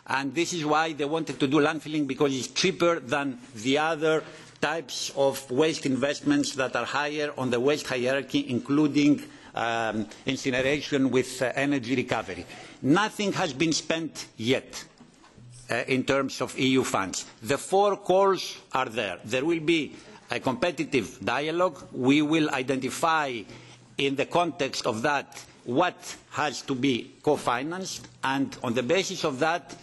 and this is why they wanted to do landfilling, because it's cheaper than the other types of waste investments that are higher on the waste hierarchy, including incineration with energy recovery. Nothing has been spent yet in terms of EU funds. The 4 calls are there. There will be a competitive dialogue. We will identify in the context of that what has to be co-financed, and on the basis of that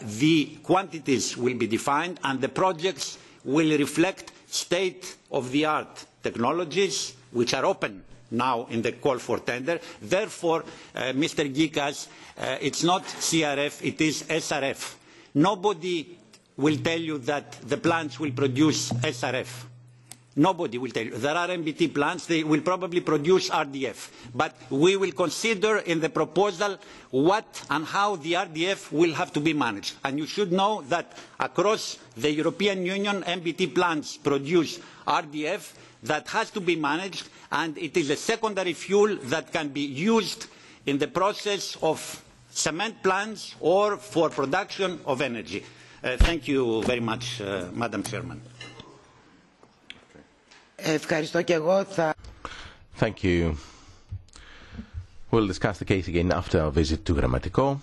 the quantities will be defined and the projects will reflect state-of-the-art technologies which are open now in the call for tender. Therefore, Mr. Γκίκας, it's not CRF, it is SRF. Nobody will tell you that the plants will produce SRF. Nobody will tell you. There are MBT plants, they will probably produce RDF. But we will consider in the proposal what and how the RDF will have to be managed. And you should know that across the European Union, MBT plants produce RDF that has to be managed, and it is a secondary fuel that can be used in the process of cement plants or for production of energy. Thank you very much, Madam Chairman. Thank you. We'll discuss the case again after our visit to Γραμματικό.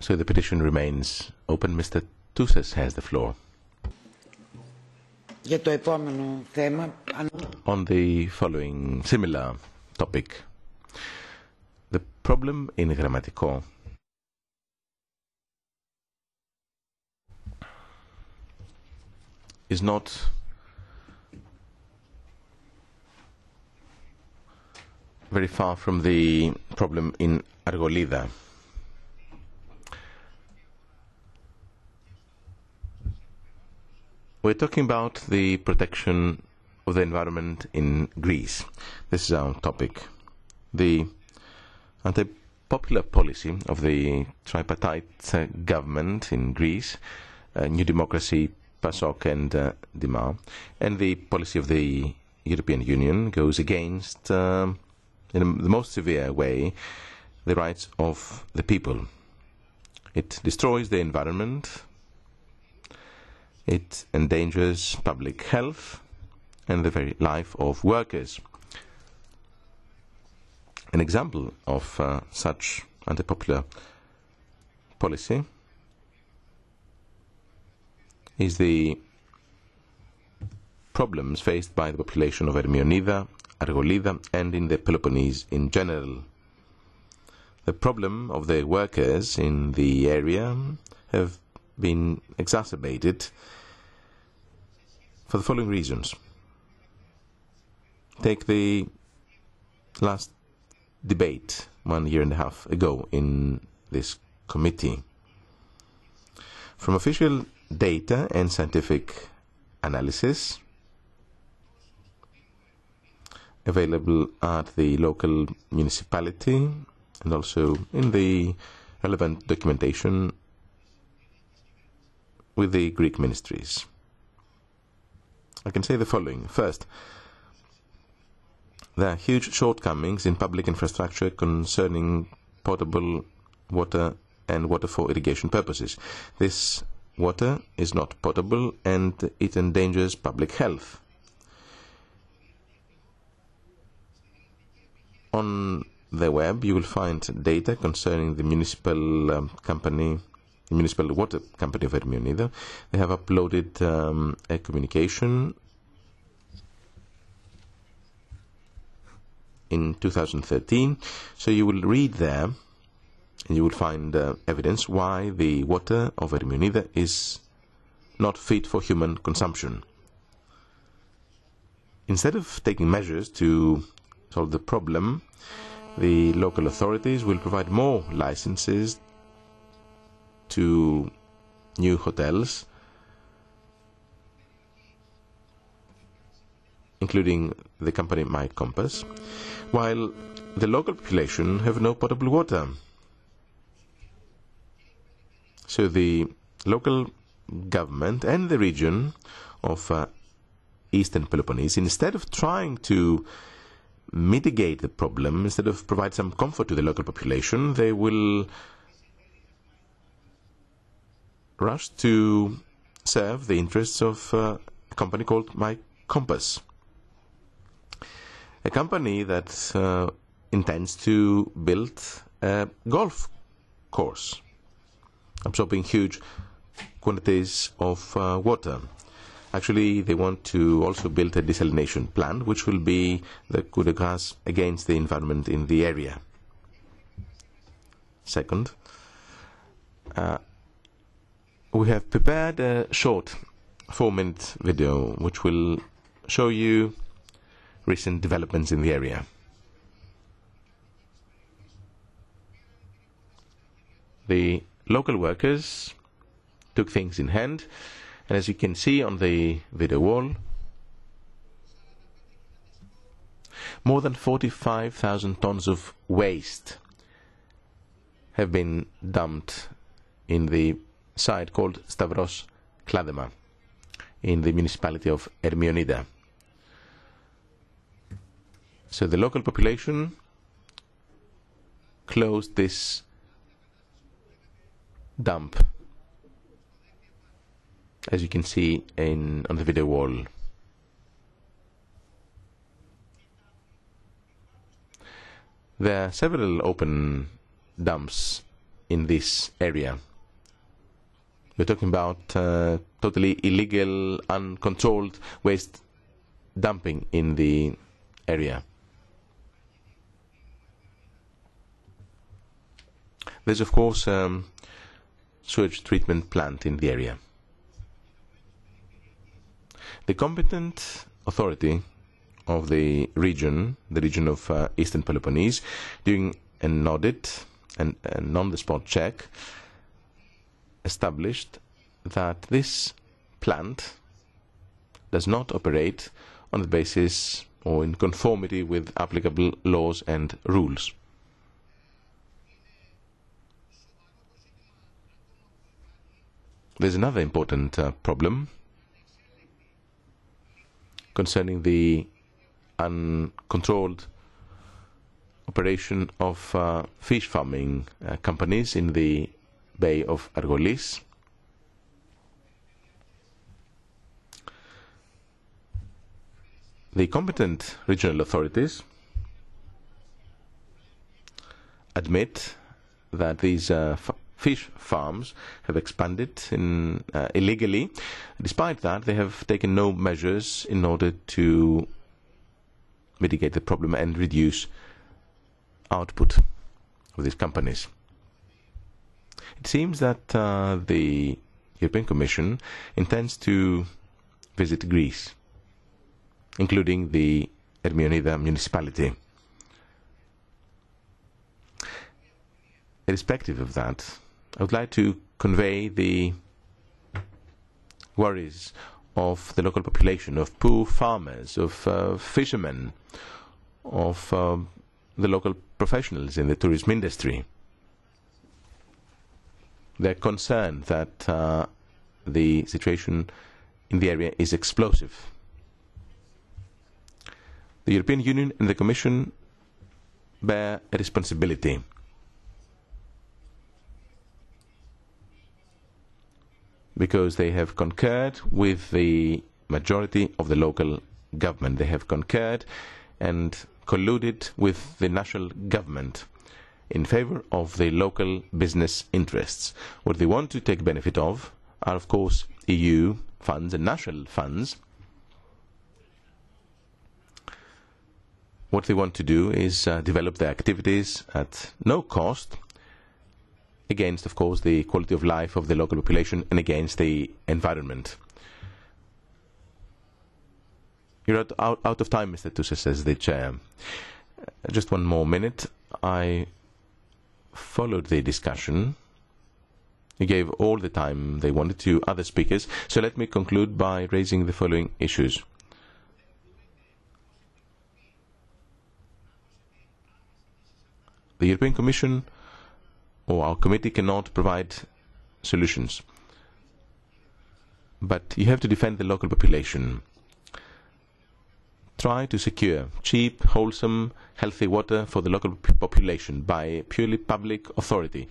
So the petition remains open. Mr. Tousas has the floor. On the following similar topic, the problem in Γραμματικό is not very far from the problem in Argolida. We're talking about the protection of the environment in Greece. This is our topic. The anti-popular policy of the tripartite government in Greece, New Democracy, PASOK and DIMA, and the policy of the European Union goes against, in the most severe way, the rights of the people. It destroys the environment, it endangers public health and the very life of workers. An example of such anti-popular policy is the problems faced by the population of Hermionida, Argolida, and in the Peloponnese in general. The problem of the workers in the area have been exacerbated for the following reasons. Take the last debate 1.5 years ago in this committee. From official data and scientific analysis available at the local municipality and also in the relevant documentation with the Greek ministries, I can say the following. First, there are huge shortcomings in public infrastructure concerning potable water and water for irrigation purposes. This water is not potable and it endangers public health. On the web, you will find data concerning the municipal company, the municipal water company of Hermionida. They have uploaded a communication in 2013. So you will read there, and you will find evidence why the water of Hermionida is not fit for human consumption. Instead of taking measures to solve the problem, the local authorities will provide more licenses to new hotels, including the company My Compass, while the local population have no potable water. So the local government and the region of Eastern Peloponnese, instead of trying to mitigate the problem, instead of provide some comfort to the local population, they will rush to serve the interests of a company called My Compass. A company that intends to build a golf course, absorbing huge quantities of water. Actually, they want to also build a desalination plant, which will be the coup de grace against the environment in the area. Second, we have prepared a short 4-minute video which will show you recent developments in the area. The local workers took things in hand, and as you can see on the video wall, more than 45,000 tons of waste have been dumped in the site called Stavros Kladema in the municipality of Hermionida. So the local population closed this dump, as you can see on the video wall. There are several open dumps in this area. We're talking about totally illegal, uncontrolled waste dumping in the area. There's, of course, sewage treatment plant in the area. The competent authority of the region of Eastern Peloponnese, doing an audit and an on-the-spot check, established that this plant does not operate on the basis or in conformity with applicable laws and rules. There's another important problem concerning the uncontrolled operation of fish farming companies in the Bay of Argolis. The competent regional authorities admit that these fish farms have expanded illegally. Despite that, they have taken no measures in order to mitigate the problem and reduce output of these companies. It seems that the European Commission intends to visit Greece, including the Hermionida municipality. Irrespective of that, I would like to convey the worries of the local population, of poor farmers, of fishermen, of the local professionals in the tourism industry. They're concerned that the situation in the area is explosive. The European Union and the Commission bear a responsibility. Because they have concurred with the majority of the local government. They have concurred and colluded with the national government in favor of the local business interests. What they want to take benefit of are, of course, EU funds and national funds. What they want to do is develop their activities at no cost, against, of course, the quality of life of the local population and against the environment. You're out of time, Mr. Tusa, says the chair. Just one more minute. I followed the discussion. You gave all the time they wanted to other speakers. So let me conclude by raising the following issues. The European Commission or our committee cannot provide solutions. But you have to defend the local population. Try to secure cheap, wholesome, healthy water for the local population by purely public authority,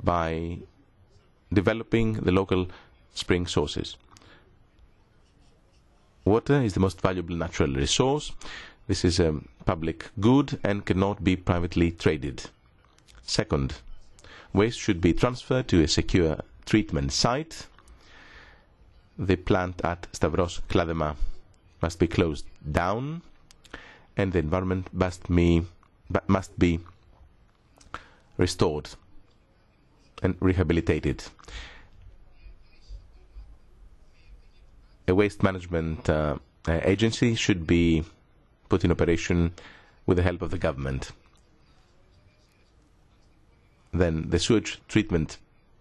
by developing the local spring sources. Water is the most valuable natural resource. This is a public good and cannot be privately traded. Second, waste should be transferred to a secure treatment site. The plant at Stavros Kladema must be closed down, and the environment must be restored and rehabilitated. A waste management agency should be put in operation with the help of the government. Then the sewage treatment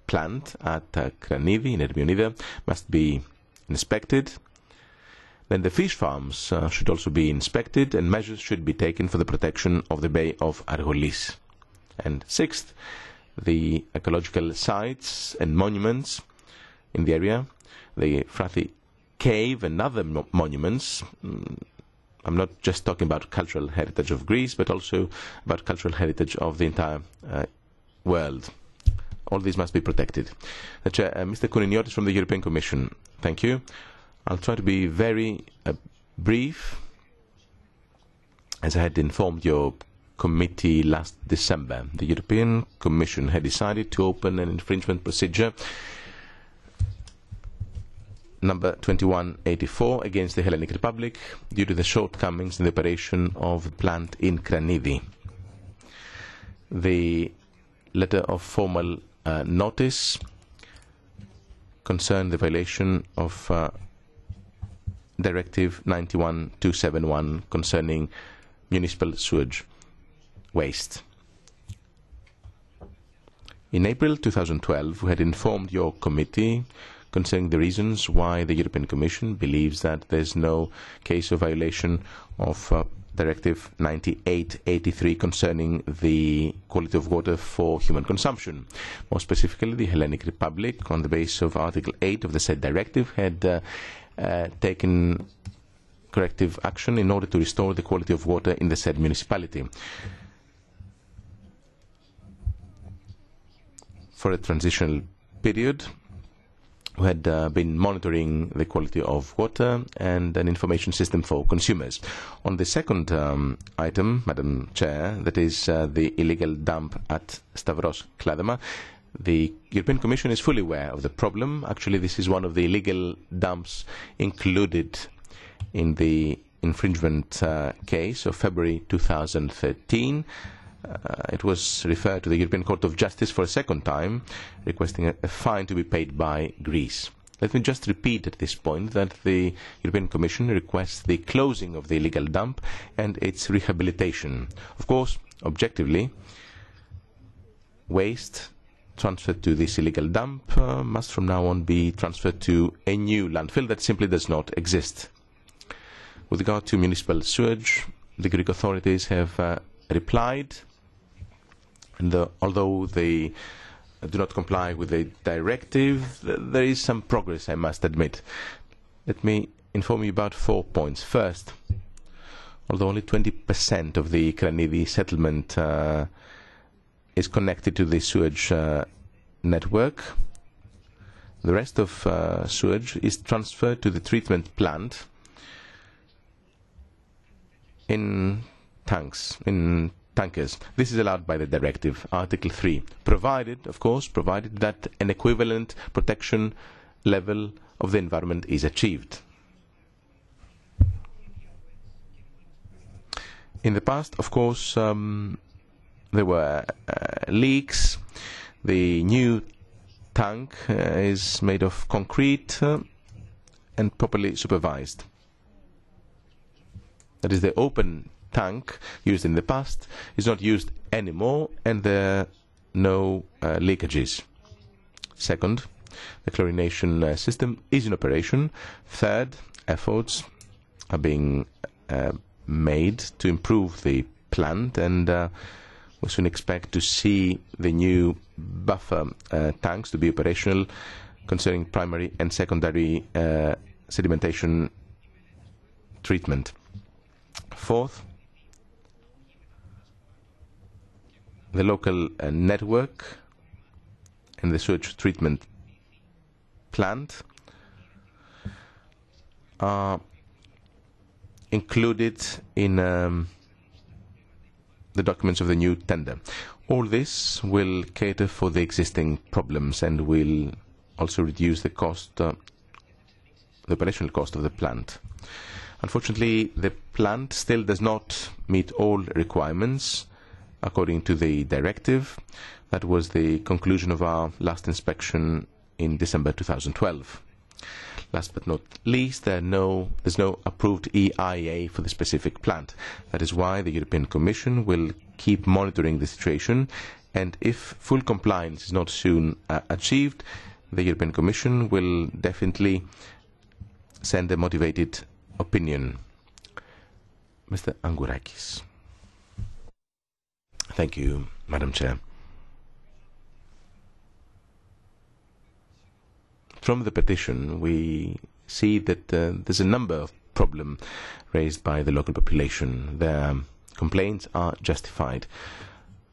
plant at Kranidi in Ermionida must be inspected. Then the fish farms should also be inspected, and measures should be taken for the protection of the Bay of Argolis. And sixth, the ecological sites and monuments in the area, the Frathi Cave and other monuments. I'm not just talking about cultural heritage of Greece, but also about cultural heritage of the entire world. All these must be protected. Mr. Kouniniottis from the European Commission. Thank you. I'll try to be very brief. As I had informed your committee last December, the European Commission had decided to open an infringement procedure number 2184 against the Hellenic Republic due to the shortcomings in the operation of the plant in Kranidi. The letter of formal notice concerned the violation of Directive 91/271 concerning municipal sewage waste. In April 2012, we had informed your committee concerning the reasons why the European Commission believes that there is no case of violation of Directive 98/83 concerning the quality of water for human consumption. More specifically, the Hellenic Republic, on the basis of Article 8 of the said directive, had taken corrective action in order to restore the quality of water in the said municipality. For a transitional period, we had been monitoring the quality of water and an information system for consumers. On the second item, Madam Chair, that is the illegal dump at Stavros Kladema, the European Commission is fully aware of the problem. Actually, this is one of the illegal dumps included in the infringement case of February 2013. It was referred to the European Court of Justice for a second time, requesting a fine to be paid by Greece. Let me just repeat at this point that the European Commission requests the closing of the illegal dump and its rehabilitation. Of course, objectively, waste transferred to this illegal dump must from now on be transferred to a new landfill that simply does not exist. With regard to municipal sewage, the Greek authorities have replied, and although they do not comply with the directive, there is some progress, I must admit. Let me inform you about 4 points. First, although only 20% of the Kranidi settlement is connected to the sewage network, the rest of sewage is transferred to the treatment plant in tanks, in tankers. This is allowed by the directive, Article 3, provided, of course, provided that an equivalent protection level of the environment is achieved. In the past, of course, there were leaks. The new tank is made of concrete and properly supervised. That is, the open tank used in the past is not used anymore, and there are no leakages. Second, the chlorination system is in operation. Third, efforts are being made to improve the plant, and we soon expect to see the new buffer tanks to be operational concerning primary and secondary sedimentation treatment. Fourth, the local network and the sewage treatment plant are included in the documents of the new tender. All this will cater for the existing problems and will also reduce the cost, the operational cost of the plant. Unfortunately, the plant still does not meet all requirements according to the directive. That was the conclusion of our last inspection in December 2012. Last but not least, there's no approved EIA for the specific plant. That is why the European Commission will keep monitoring the situation, and if full compliance is not soon achieved, the European Commission will definitely send a motivated opinion. Mr. Angourakis. Thank you, Madam Chair. From the petition, we see that there's a number of problems raised by the local population. Their complaints are justified.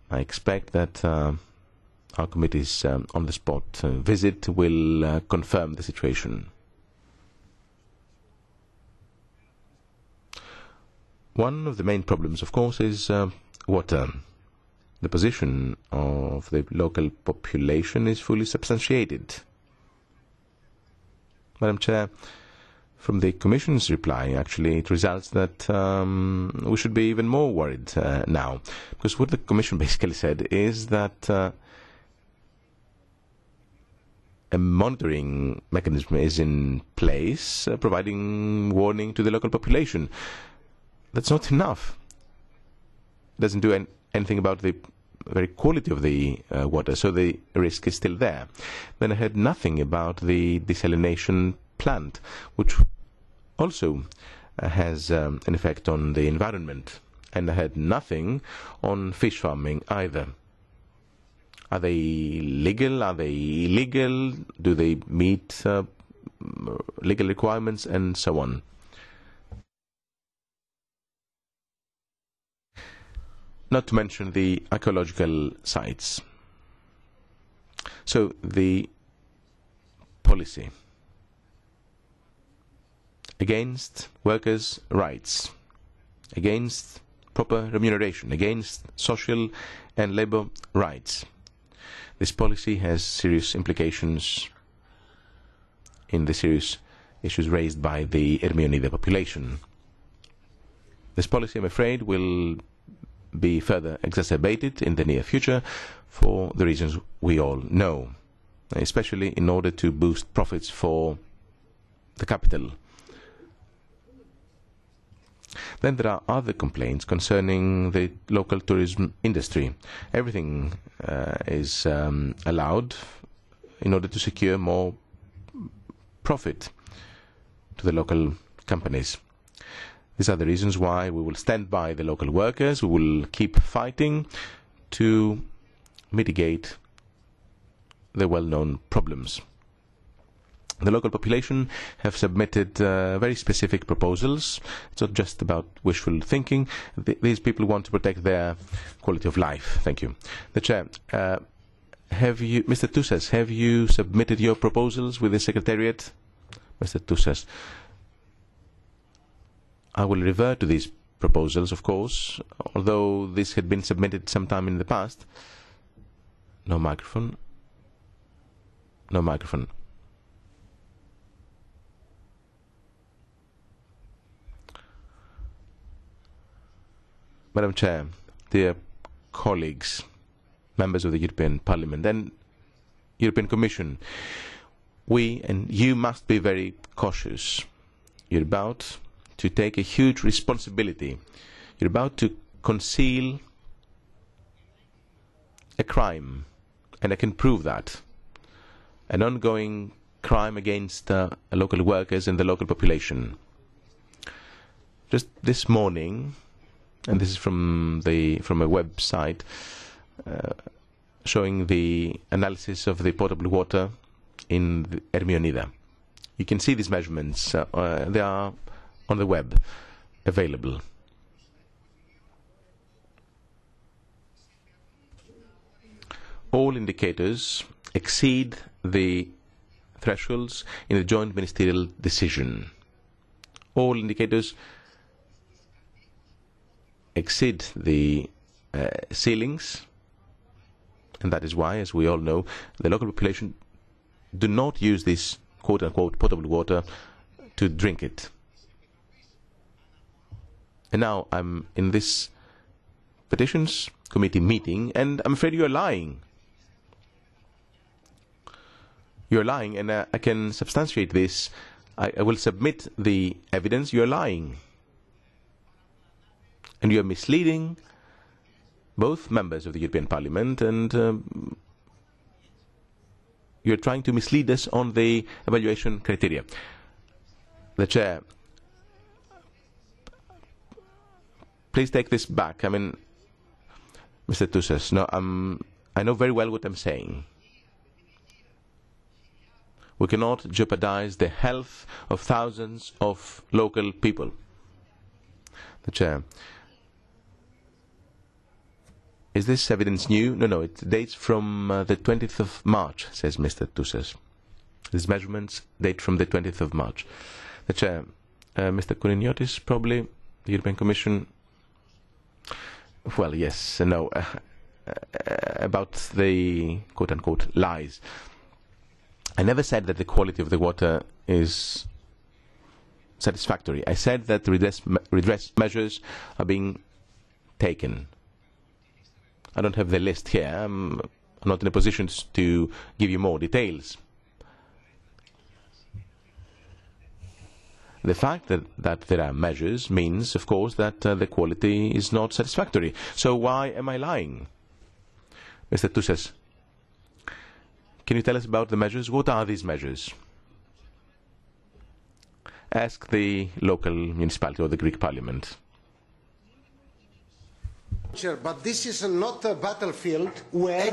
I expect that our committee's on-the-spot visit will confirm the situation. One of the main problems, of course, is water. The position of the local population is fully substantiated. Madam Chair, from the Commission's reply, actually, it results that we should be even more worried now. Because what the Commission basically said is that a monitoring mechanism is in place, providing warning to the local population. That's not enough. It doesn't do anything about the very quality of the water, so the risk is still there. Then I heard nothing about the desalination plant, which also has an effect on the environment. And I heard nothing on fish farming either. Are they legal? Are they illegal? Do they meet legal requirements? And so on. Not to mention the archaeological sites. So the policy against workers' rights, against proper remuneration, against social and labour rights. This policy has serious implications in the serious issues raised by the Ermionida population. This policy, I'm afraid, will be further exacerbated in the near future for the reasons we all know, especially in order to boost profits for the capital. Then there are other complaints concerning the local tourism industry. Everything is allowed in order to secure more profit to the local companies. These are the reasons why we will stand by the local workers. We will keep fighting to mitigate the well-known problems. The local population have submitted very specific proposals. It's not just about wishful thinking. These people want to protect their quality of life. Thank you. The Chair, Mr. Toussas, have you submitted your proposals with the Secretariat? Mr. Toussas, I will revert to these proposals, of course, although this had been submitted sometime in the past. No microphone. No microphone. Madam Chair, dear colleagues, members of the European Parliament and European Commission, we and you must be very cautious. You're about to take a huge responsibility. You're about to conceal a crime, and I can prove that. An ongoing crime against local workers and the local population. Just this morning, and this is from a website showing the analysis of the potable water in Hermionida. You can see these measurements. They are on the web, available. All indicators exceed the thresholds in the joint ministerial decision. All indicators exceed the ceilings, and that is why, as we all know, the local population do not use this quote-unquote potable water to drink it. And now I'm in this petitions committee meeting, and I'm afraid you're lying. You're lying, and I can substantiate this. I will submit the evidence. You're lying. And you're misleading both members of the European Parliament, and you're trying to mislead us on the evaluation criteria. The Chair, please take this back. I mean, Mr. Toussas, no, I know very well what I'm saying. We cannot jeopardize the health of thousands of local people. The Chair, is this evidence new? No, it dates from the 20th of March, says Mr. Toussas. These measurements date from the 20th of March. The Chair, Mr. Kouriniotis, probably, the European Commission. Well, yes, no, about the quote-unquote lies. I never said that the quality of the water is satisfactory. I said that redress measures are being taken. I don't have the list here. I'm not in a position to give you more details. The fact that there are measures means, of course, that the quality is not satisfactory. So why am I lying? Mr. Toussas, can you tell us about the measures? What are these measures? Ask the local municipality or the Greek Parliament. Sure, but this is not a battlefield where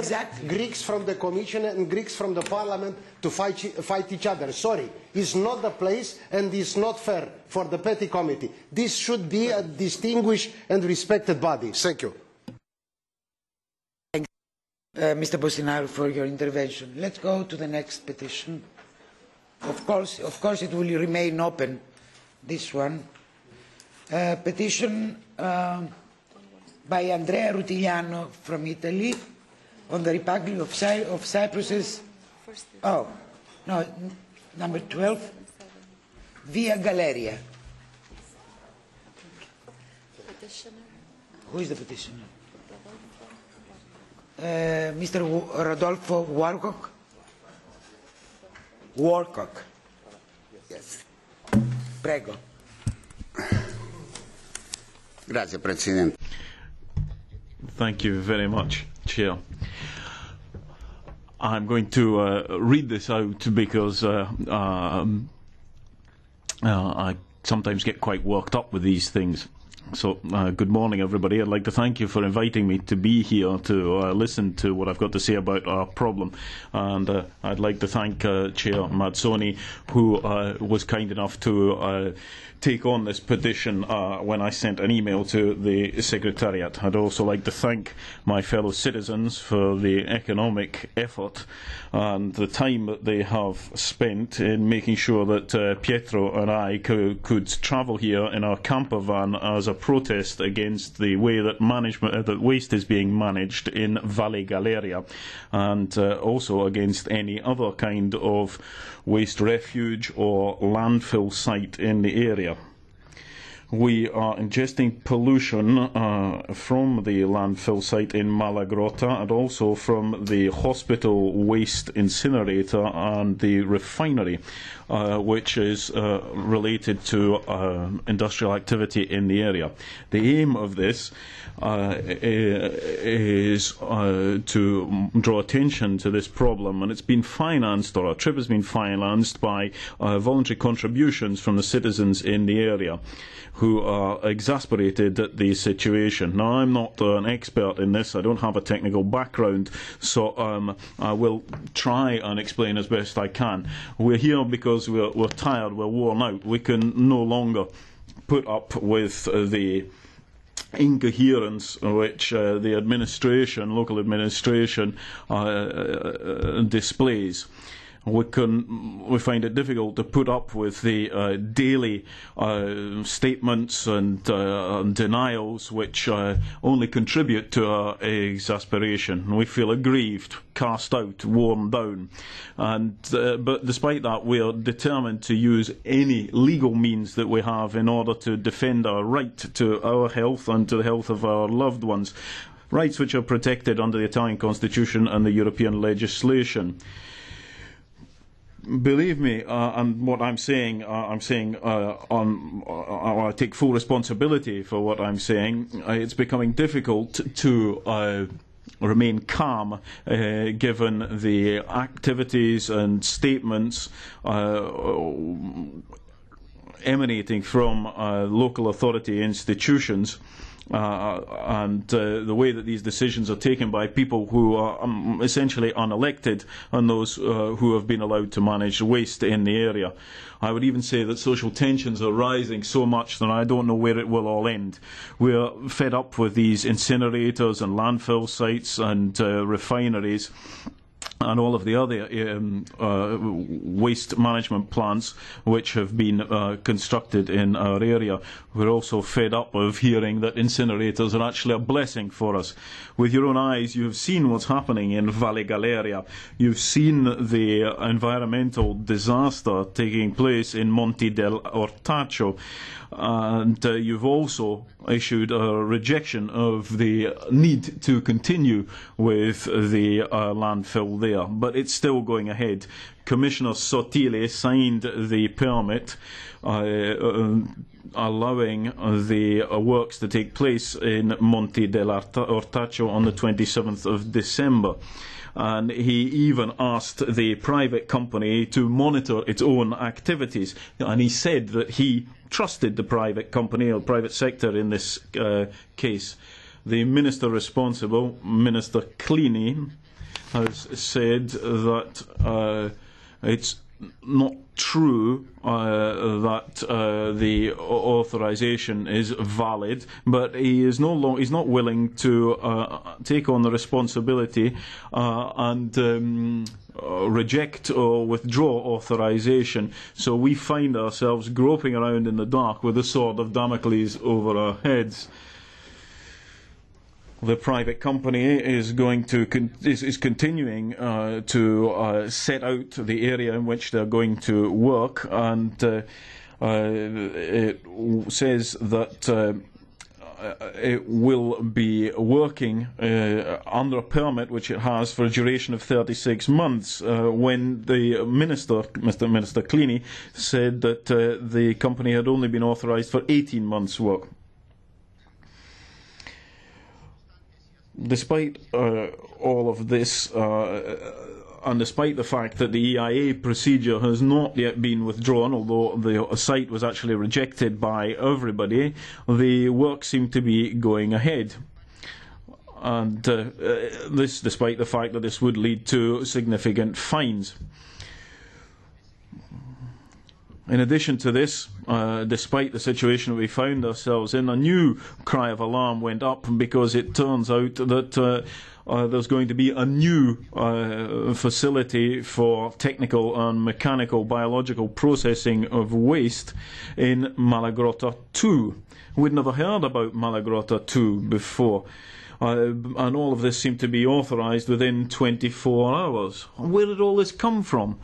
Greeks from the Commission and Greeks from the Parliament to fight each other. Sorry, it's not the place, and it's not fair for the Petty Committee. This should be a distinguished and respected body. Thank you. Thanks, Mr. Bostinaru, for your intervention. Let's go to the next petition. Of course, it will remain open, this one. Petition by Andrea Rutigliano from Italy on the Republic of Cyprus's, oh, no, number 12, Via Galleria. Petitioner. Who is the petitioner? Mr. Rodolfo Warcock? Warcock. Yes. Prego. Grazie, Presidente. Thank you very much, Chair. I'm going to read this out because I sometimes get quite worked up with these things. So, good morning, everybody. I'd like to thank you for inviting me to be here to listen to what I've got to say about our problem. And I'd like to thank Chair Mazzoni, who was kind enough to take on this petition when I sent an email to the Secretariat. I'd also like to thank my fellow citizens for the economic effort and the time that they have spent in making sure that Pietro and I could travel here in our camper van as a protest against the way that that waste is being managed in Valle Galeria, and also against any other kind of waste refuge or landfill site in the area. We are ingesting pollution from the landfill site in Malagrota and also from the hospital waste incinerator and the refinery, which is related to industrial activity in the area. The aim of this is to draw attention to this problem, and it's been financed, or our trip has been financed by voluntary contributions from the citizens in the area, who are exasperated at the situation. Now, I'm not an expert in this. I don't have a technical background, so I will try and explain as best I can. We're here because we're tired, we're worn out. We can no longer put up with the incoherence which the administration, local administration, displays. We find it difficult to put up with the daily statements and denials which only contribute to our exasperation. We feel aggrieved, cast out, worn down. But despite that, we are determined to use any legal means that we have in order to defend our right to our health and to the health of our loved ones, rights which are protected under the Italian Constitution and the European legislation. Believe me, and what I'm saying, I take full responsibility for what I'm saying. It's becoming difficult to remain calm given the activities and statements emanating from local authority institutions. And the way that these decisions are taken by people who are essentially unelected, and those who have been allowed to manage waste in the area. I would even say that social tensions are rising so much that I don't know where it will all end. We are fed up with these incinerators and landfill sites and refineries and all of the other waste management plants which have been constructed in our area. We're also fed up of hearing that incinerators are actually a blessing for us. With your own eyes, you have seen what's happening in Valle Galeria. You've seen the environmental disaster taking place in Monte del Ortaccio. And you've also issued a rejection of the need to continue with the landfill there. But it's still going ahead. Commissioner Sottile signed the permit allowing the works to take place in Monte del Ortaccio on the 27th of December. And he even asked the private company to monitor its own activities. And he said that he trusted the private company or private sector in this case. The minister responsible, Minister Clini, has said that it's not true that the authorization is valid, but he is he's not willing to take on the responsibility and reject or withdraw authorization. So we find ourselves groping around in the dark with the sword of Damocles over our heads. The private company is continuing to set out the area in which they're going to work, and it says that it will be working under a permit which it has for a duration of 36 months, when the Minister Clini, said that the company had only been authorised for 18 months' work. Despite all of this, and despite the fact that the EIA procedure has not yet been withdrawn, although the site was actually rejected by everybody, the work seemed to be going ahead. And this despite the fact that this would lead to significant fines. In addition to this, despite the situation we found ourselves in, a new cry of alarm went up because it turns out that there's going to be a new facility for technical and mechanical biological processing of waste in Malagrotta 2. We'd never heard about Malagrotta 2 before. And all of this seemed to be authorised within 24 hours. Where did all this come from?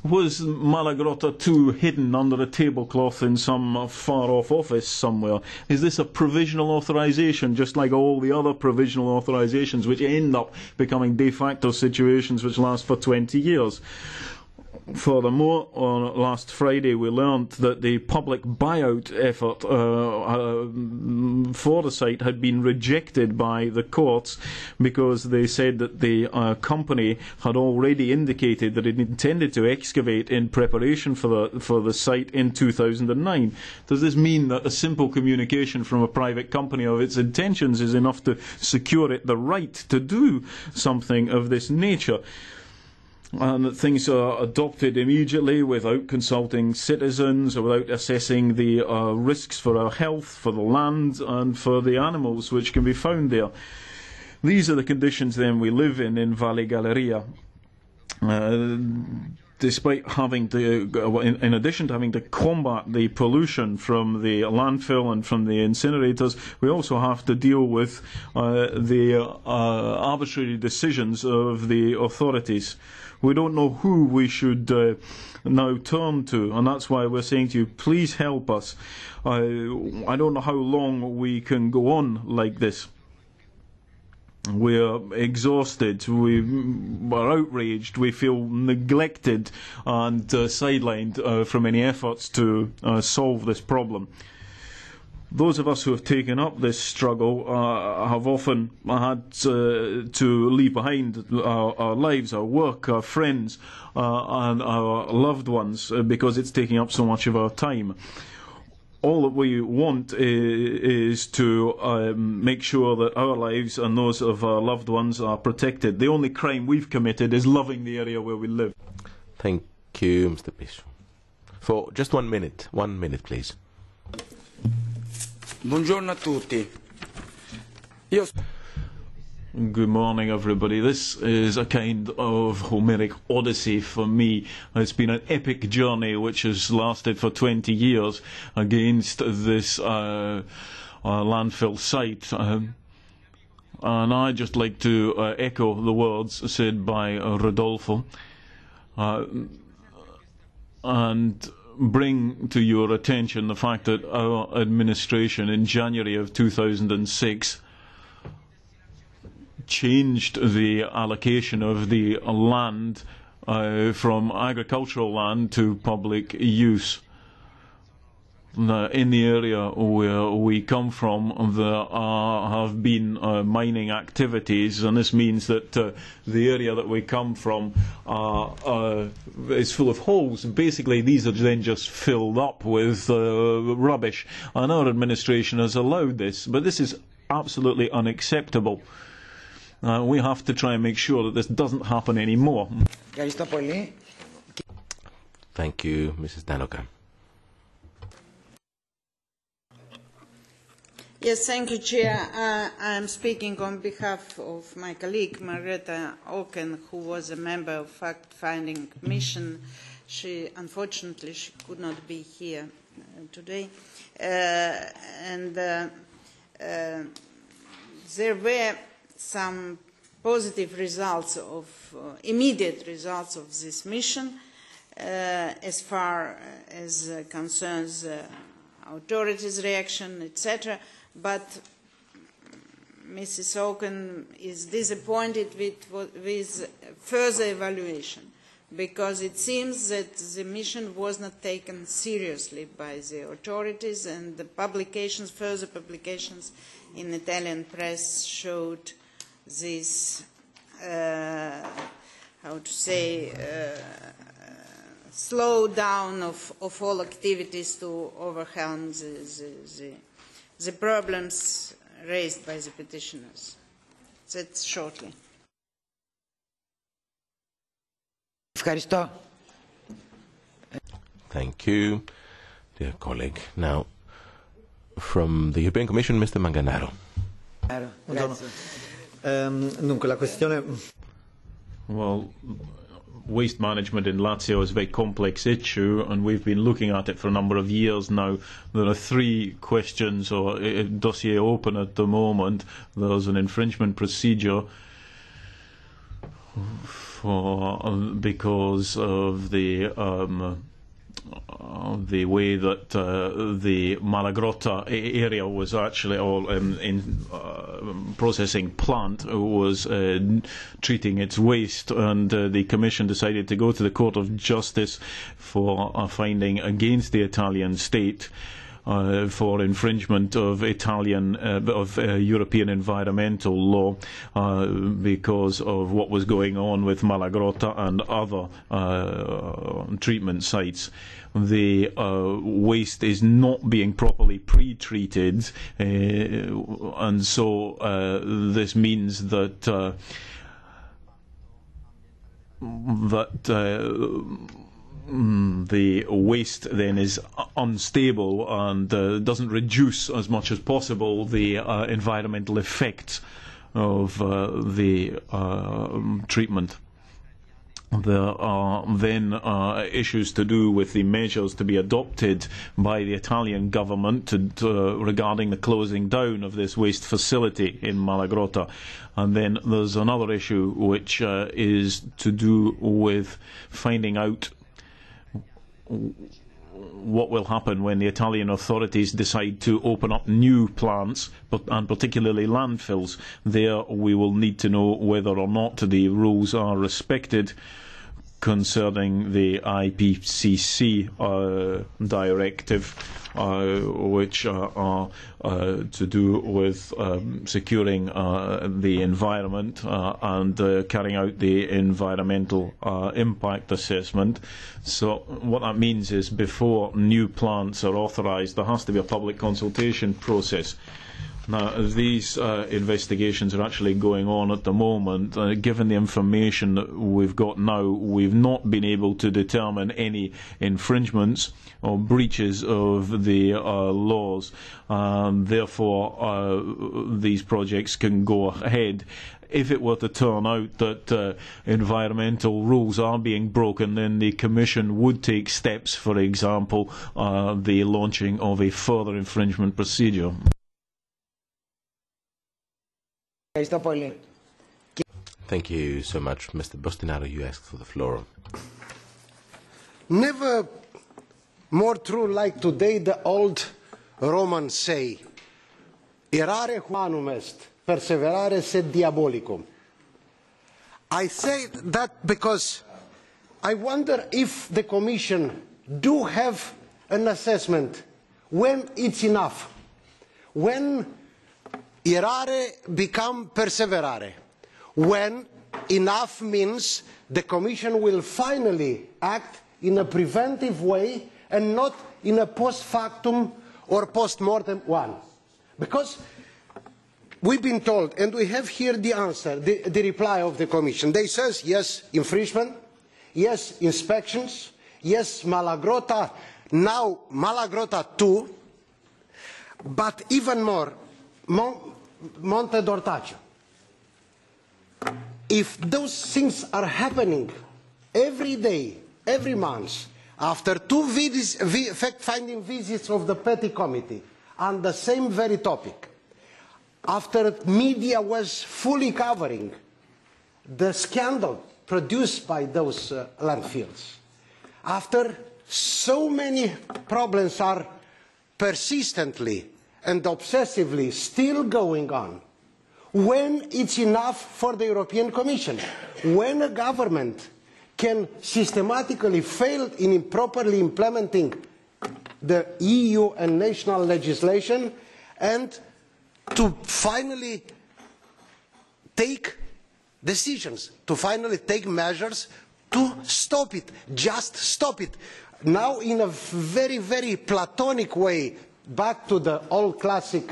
Was Malagrotta 2 hidden under a tablecloth in some far-off office somewhere? Is this a provisional authorisation, just like all the other provisional authorisations, which end up becoming de facto situations which last for 20 years? Furthermore, on last Friday we learned that the public buyout effort for the site had been rejected by the courts because they said that the company had already indicated that it intended to excavate in preparation for the site in 2009. Does this mean that a simple communication from a private company of its intentions is enough to secure it the right to do something of this nature? And that things are adopted immediately without consulting citizens or without assessing the risks for our health, for the land and for the animals which can be found there. These are the conditions then we live in Valle Galleria. Despite having to, in addition to having to combat the pollution from the landfill and from the incinerators, we also have to deal with the arbitrary decisions of the authorities. We don't know who we should now turn to, and that's why we're saying to you, please help us. I don't know how long we can go on like this. We're exhausted, we are outraged, we feel neglected and sidelined from any efforts to solve this problem. Those of us who have taken up this struggle have often had to leave behind our lives, our work, our friends and our loved ones because it's taking up so much of our time. All that we want is to make sure that our lives and those of our loved ones are protected. The only crime we've committed is loving the area where we live. Thank you, Mr. Bishop. For just 1 minute. 1 minute, please. Buongiorno a tutti. Good morning, everybody. This is a kind of Homeric odyssey for me. It's been an epic journey which has lasted for 20 years against this landfill site. And I'd just like to echo the words said by Rodolfo and bring to your attention the fact that our administration in January of 2006 changed the allocation of the land from agricultural land to public use. In the area where we come from, there have been mining activities, and this means that the area that we come from is full of holes, and basically these are then just filled up with rubbish, and our administration has allowed this, but this is absolutely unacceptable. We have to try and make sure that this doesn't happen anymore. Thank you, Mrs. Danoka. Yes, thank you, Chair. I am speaking on behalf of my colleague, Margareta Auken, who was a member of fact-finding mission. Unfortunately, she could not be here today. There were some positive results immediate results of this mission as far as concerns authorities' reaction, etc. But Mrs. Auken is disappointed with further evaluation, because it seems that the mission was not taken seriously by the authorities, and the further publications in Italian press showed this, slow down of all activities to overcome the problems raised by the petitioners. That's shortly. Thank you, dear colleague. Now, from the European Commission, Mr. Manganaro. Dunque, la questione... Well, waste management in Lazio is a very complex issue, and we've been looking at it for a number of years now. There are 3 questions or a dossier open at the moment. There's an infringement procedure because of the way that the Malagrotta area was actually, or in processing plant was treating its waste, and the Commission decided to go to the Court of Justice for a finding against the Italian state for infringement of European environmental law because of what was going on with Malagrotta and other treatment sites. The waste is not being properly pre-treated, and so this means that the waste then is unstable and doesn't reduce as much as possible the environmental effects of the treatment. There are then issues to do with the measures to be adopted by the Italian government regarding the closing down of this waste facility in Malagrotta. And then there's another issue which is to do with finding out what will happen when the Italian authorities decide to open up new plants, and particularly landfills. There we will need to know whether or not the rules are respected concerning the IPCC directive, which are to do with securing the environment and carrying out the environmental impact assessment. So what that means is before new plants are authorised, there has to be a public consultation process. Now, these investigations are actually going on at the moment. Given the information that we've got now, we've not been able to determine any infringements or breaches of the laws. Therefore, these projects can go ahead. If it were to turn out that environmental rules are being broken, then the Commission would take steps, for example, the launching of a further infringement procedure. Thank you so much. Mr. Bostinaro, you asked for the floor. Never more true like today the old Romans say, errare humanum est, perseverare sed diabolicum. I say that because I wonder if the Commission do have an assessment when it's enough, when errare become perseverare, when enough means the Commission will finally act in a preventive way and not in a post factum or post mortem one. Because we've been told, and we have here the answer, the reply of the Commission. They say yes, infringement, yes, inspections, yes, Malagrotta, now Malagrotta 2, but even more, Monte d'Ortaccio. If those things are happening every day, every month, after 2 fact-finding visits of the Petty Committee on the same very topic, after media was fully covering the scandal produced by those landfills, after so many problems are persistently and obsessively still going on, when it's enough for the European Commission, when a government can systematically fail in improperly implementing the EU and national legislation, and to finally take decisions, to finally take measures to stop it, just stop it. Now in a very, very platonic way, back to the old classic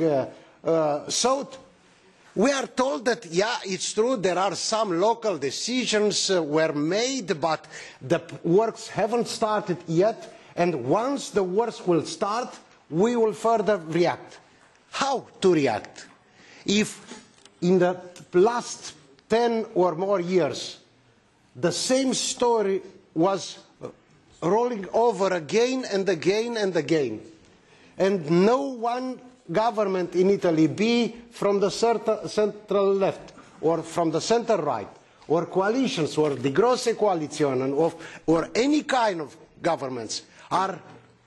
thought, we are told that, yeah, it's true, there are some local decisions were made, but the works haven't started yet, And once the wars will start, we will further react. How to react? If in the last 10 or more years the same story was rolling over again and again and again, and no one government in Italy, be from the central left or from the center right, or coalitions, or the grosse coalition, or any kind of governments, are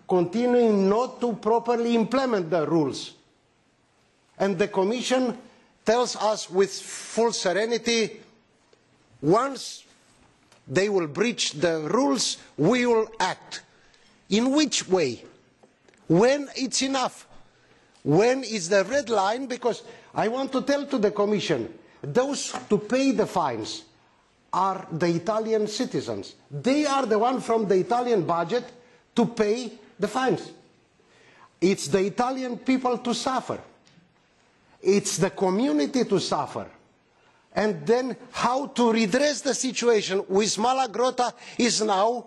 continuing not to properly implement the rules. And the Commission tells us with full serenity, once they will breach the rules, we will act. In which way? When it's enough? When is the red line? Because I want to tell to the Commission, those to pay the fines are the Italian citizens. They are the ones from the Italian budget to pay the fines. It's the Italian people to suffer. It's the community to suffer. And then how to redress the situation with Malagrota is now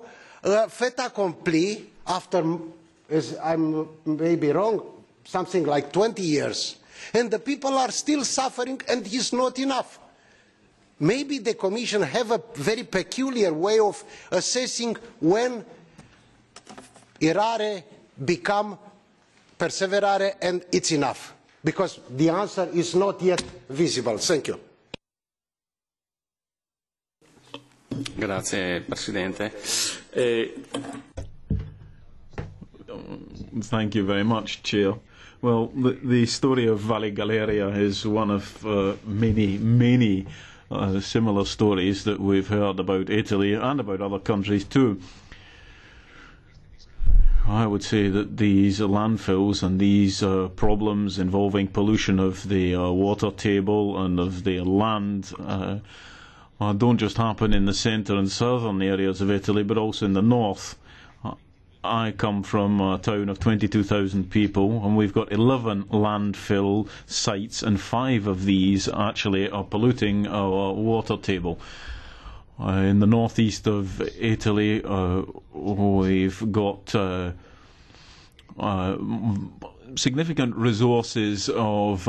fait accompli after, as I'm maybe wrong, something like 20 years. And the people are still suffering, and it's not enough. Maybe the Commission have a very peculiar way of assessing when errare become perseverare and it's enough. Because the answer is not yet visible. Thank you. Grazie Presidente. Thank you very much, Chair. Well, the story of Valle Galeria is one of many similar stories that we've heard about Italy and about other countries too. I would say that these landfills and these problems involving pollution of the water table and of the land don't just happen in the centre and southern areas of Italy, but also in the north. I come from a town of 22,000 people, and we've got 11 landfill sites, and 5 of these actually are polluting our water table. In the northeast of Italy, we've got significant resources of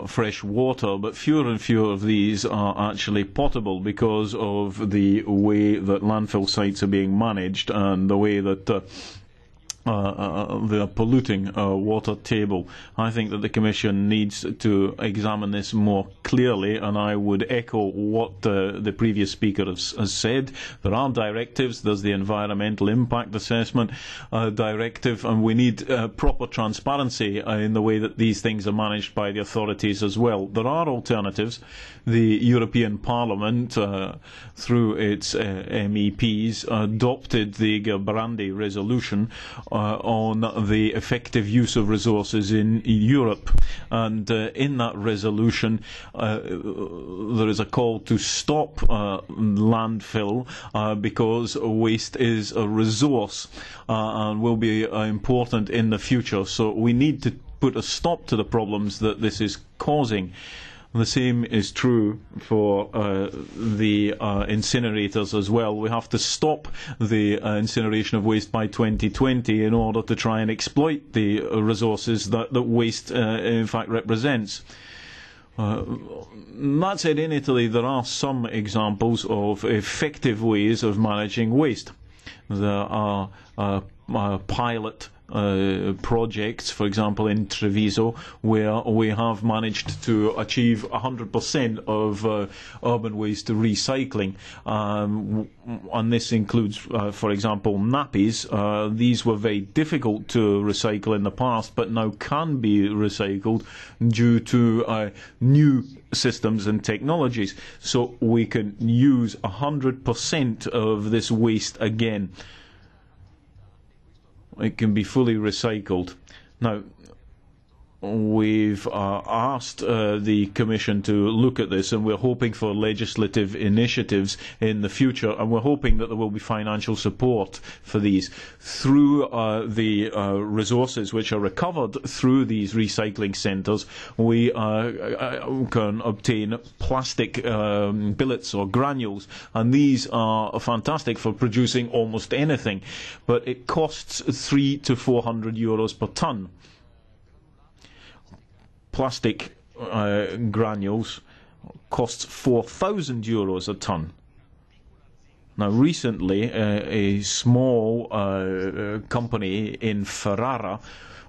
fresh water, but fewer and fewer of these are actually potable because of the way that landfill sites are being managed and the way that they are polluting our water table. I think that the Commission needs to examine this more clearly, and I would echo what the previous speaker has said. There are directives. There's the environmental impact assessment directive, and we need proper transparency in the way that these things are managed by the authorities as well. There are alternatives. The European Parliament, through its MEPs, adopted the Gerbrandi resolution on the effective use of resources in Europe, and in that resolution there is a call to stop landfill because waste is a resource and will be important in the future. So we need to put a stop to the problems that this is causing. The same is true for the incinerators as well. We have to stop the incineration of waste by 2020 in order to try and exploit the resources that waste in fact represents. That said, in Italy there are some examples of effective ways of managing waste. There are pilot projects, for example in Treviso, where we have managed to achieve 100% of urban waste recycling, and this includes, for example, nappies. These were very difficult to recycle in the past, but now can be recycled due to new systems and technologies. So we can use 100% of this waste again. It can be fully recycled. Now, we've asked the Commission to look at this, and we're hoping for legislative initiatives in the future, and we're hoping that there will be financial support for these through the resources which are recovered through these recycling centres. We can obtain plastic billets or granules, and these are fantastic for producing almost anything, but it costs €300 to €400 per tonne. Plastic granules costs €4,000 a tonne. Now, recently, a small company in Ferrara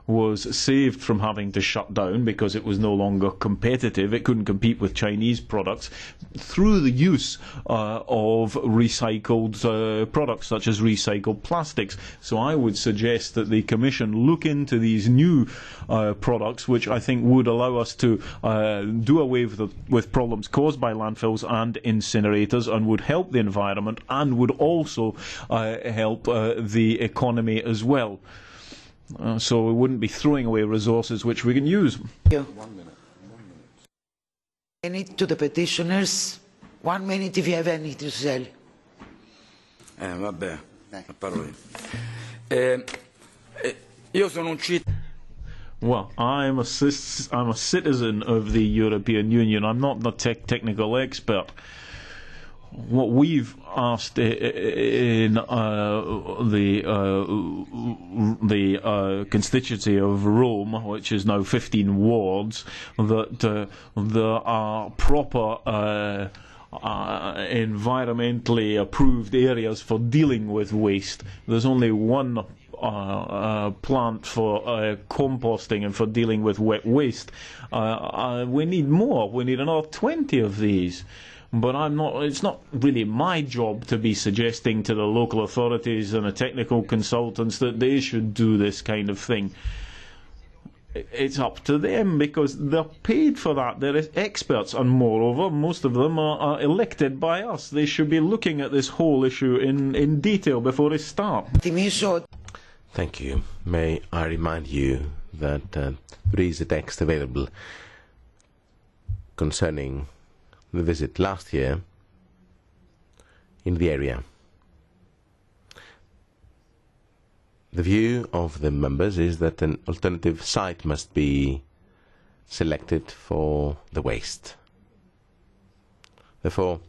was saved from having to shut down because it was no longer competitive. It couldn't compete with Chinese products through the use of recycled products such as recycled plastics. So I would suggest that the Commission look into these new products, which I think would allow us to do away with problems caused by landfills and incinerators, and would help the environment and would also help the economy as well. So we wouldn't be throwing away resources which we can use. Thank you. 1 minute to the petitioners. 1 minute if you have anything to say. Vabbè, parole. Io sono un cittadino. Well, I'm a citizen of the European Union. I'm not the technical expert. What we've asked in the constituency of Rome, which is now 15 wards, that there are proper environmentally approved areas for dealing with waste. There's only one plant for composting and for dealing with wet waste. We need more. We need another 20 of these. But it's not really my job to be suggesting to the local authorities and the technical consultants that they should do this kind of thing. It's up to them, because they're paid for that. They're experts, and moreover, most of them are elected by us. They should be looking at this whole issue in detail before they start. Thank you. May I remind you that there is a text available concerning the visit last year in the area. The view of the members is that an alternative site must be selected for the waste. Therefore,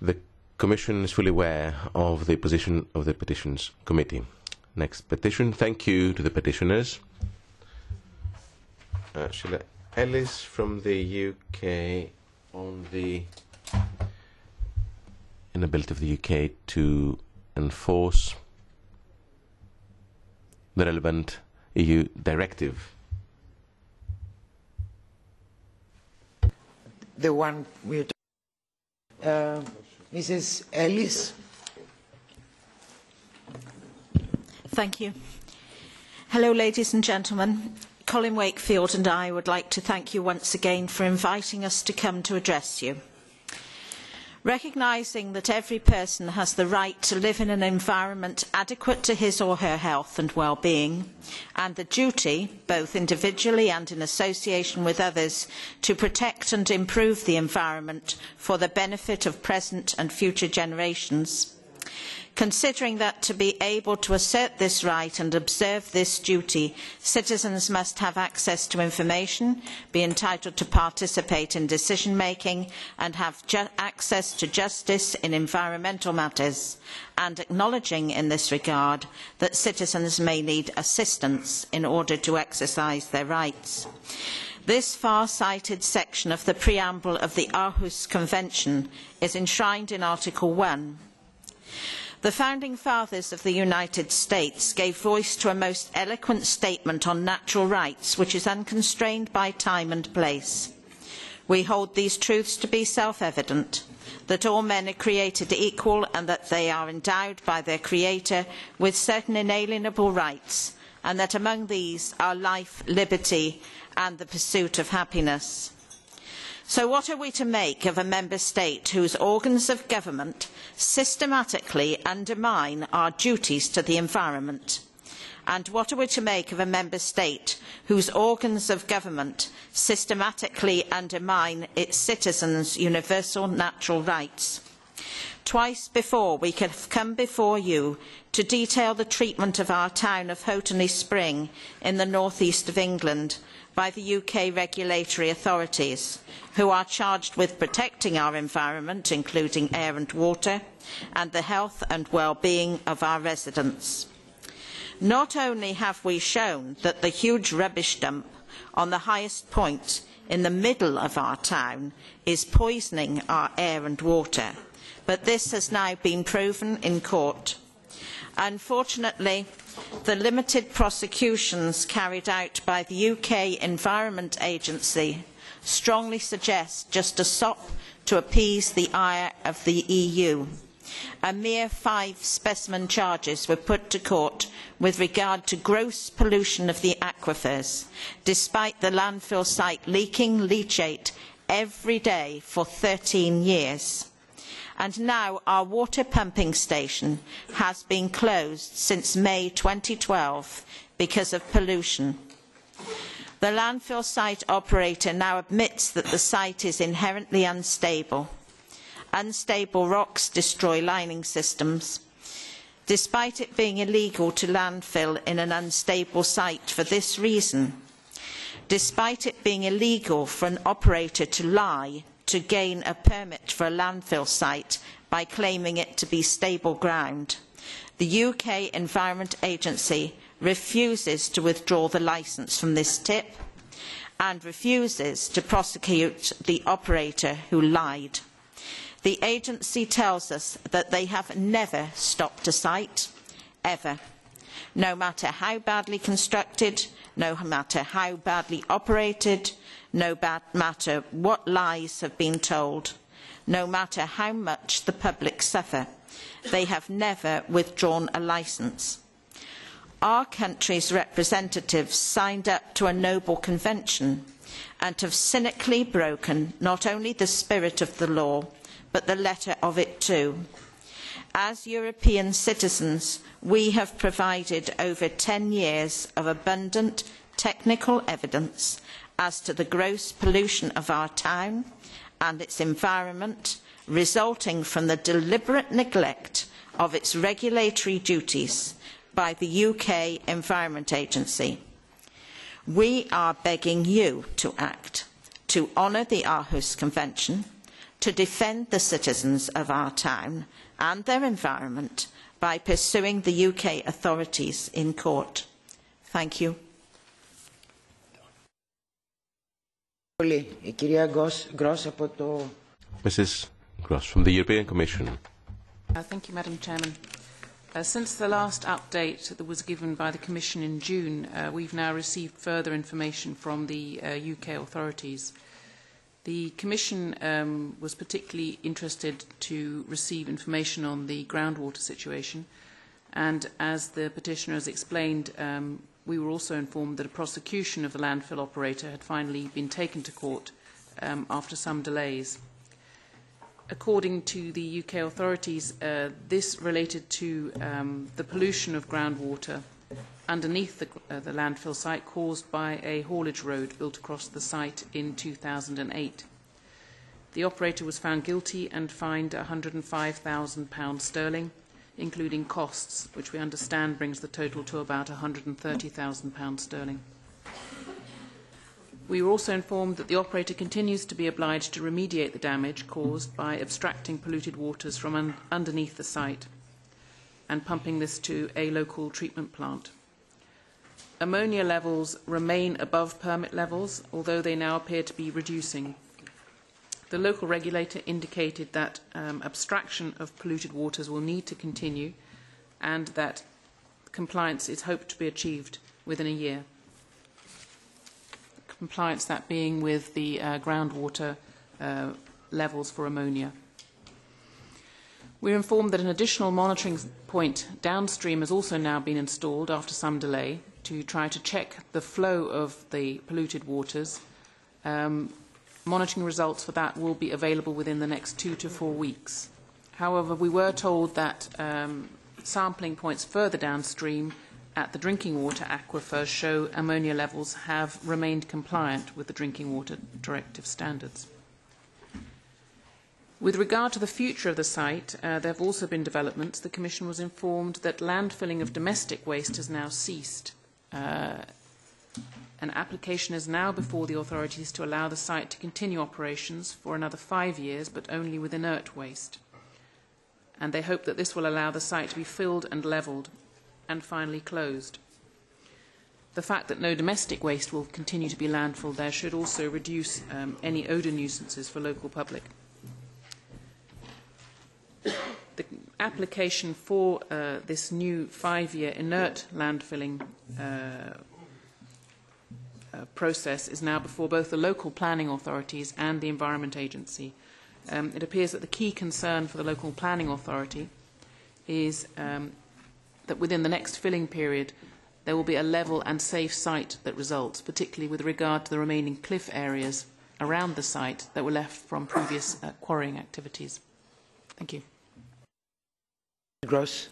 the Commission is fully aware of the position of the Petitions Committee. Next petition. Thank you to the petitioners. Sheila Ellis from the UK on the inability of the UK to enforce the relevant EU directive. The one we're Mrs. Ellis. Thank you. Hello, ladies and gentlemen. Colin Wakefield and I would like to thank you once again for inviting us to come to address you. Recognising that every person has the right to live in an environment adequate to his or her health and well-being, and the duty, both individually and in association with others, to protect and improve the environment for the benefit of present and future generations. Considering that to be able to assert this right and observe this duty, citizens must have access to information, be entitled to participate in decision-making, and have access to justice in environmental matters, and acknowledging in this regard that citizens may need assistance in order to exercise their rights. This far-sighted section of the preamble of the Aarhus Convention is enshrined in Article 1. The Founding Fathers of the United States gave voice to a most eloquent statement on natural rights, which is unconstrained by time and place. We hold these truths to be self-evident, that all men are created equal and that they are endowed by their Creator with certain inalienable rights, and that among these are life, liberty, and the pursuit of happiness. So what are we to make of a member state whose organs of government systematically undermine our duties to the environment, And what are we to make of a member state whose organs of government systematically undermine its citizens' universal natural rights? Twice before we have come before you to detail the treatment of our town of Houghton Spring in the north east of England by the UK regulatory authorities, who are charged with protecting our environment, including air and water, and the health and well-being of our residents. Not only have we shown that the huge rubbish dump on the highest point in the middle of our town is poisoning our air and water, but this has now been proven in court. Unfortunately, the limited prosecutions carried out by the UK Environment Agency strongly suggest just a sop to appease the ire of the EU. A mere 5 specimen charges were put to court with regard to gross pollution of the aquifers, despite the landfill site leaking leachate every day for 13 years. And now our water pumping station has been closed since May 2012 because of pollution. The landfill site operator now admits that the site is inherently unstable. Unstable rocks destroy lining systems. Despite it being illegal to landfill in an unstable site for this reason, despite it being illegal for an operator to lie to gain a permit for a landfill site by claiming it to be stable ground, the UK Environment Agency refuses to withdraw the licence from this tip and refuses to prosecute the operator who lied. The agency tells us that they have never stopped a site, ever. No matter how badly constructed, no matter how badly operated, no matter what lies have been told, no matter how much the public suffer, they have never withdrawn a licence. Our country's representatives signed up to a noble convention and have cynically broken not only the spirit of the law, but the letter of it too. As European citizens, we have provided over 10 years of abundant technical evidence as to the gross pollution of our town and its environment, resulting from the deliberate neglect of its regulatory duties by the UK Environment Agency. We are begging you to act, to honour the Aarhus Convention, to defend the citizens of our town and their environment by pursuing the UK authorities in court. Thank you. Mrs. Gross from the European Commission. Thank you, Madam Chairman. Since the last update that was given by the Commission in June, we've now received further information from the UK authorities. The Commission was particularly interested to receive information on the groundwater situation, and as the petitioner has explained, we were also informed that a prosecution of the landfill operator had finally been taken to court after some delays. According to the UK authorities, this related to the pollution of groundwater underneath the landfill site caused by a haulage road built across the site in 2008. The operator was found guilty and fined £105,000 sterling, including costs, which we understand brings the total to about £130,000 sterling. We were also informed that the operator continues to be obliged to remediate the damage caused by abstracting polluted waters from underneath the site and pumping this to a local treatment plant. Ammonia levels remain above permit levels, although they now appear to be reducing. The local regulator indicated that abstraction of polluted waters will need to continue and that compliance is hoped to be achieved within a year. Compliance, that being with the groundwater levels for ammonia. We're informed that an additional monitoring point downstream has also now been installed after some delay to try to check the flow of the polluted waters. Monitoring results for that will be available within the next 2 to 4 weeks. However, we were told that sampling points further downstream at the drinking water aquifer show ammonia levels have remained compliant with the Drinking Water Directive standards. With regard to the future of the site, there have also been developments. The Commission was informed that landfilling of domestic waste has now ceased. An application is now before the authorities to allow the site to continue operations for another 5 years, but only with inert waste. And they hope that this will allow the site to be filled and levelled and finally closed. The fact that no domestic waste will continue to be landfilled there should also reduce any odour nuisances for local public. The application for this new 5-year inert landfilling process is now before both the local planning authorities and the Environment Agency. It appears that the key concern for the local planning authority is that within the next filling period there will be a level and safe site that results, particularly with regard to the remaining cliff areas around the site that were left from previous quarrying activities. Thank you. Gross.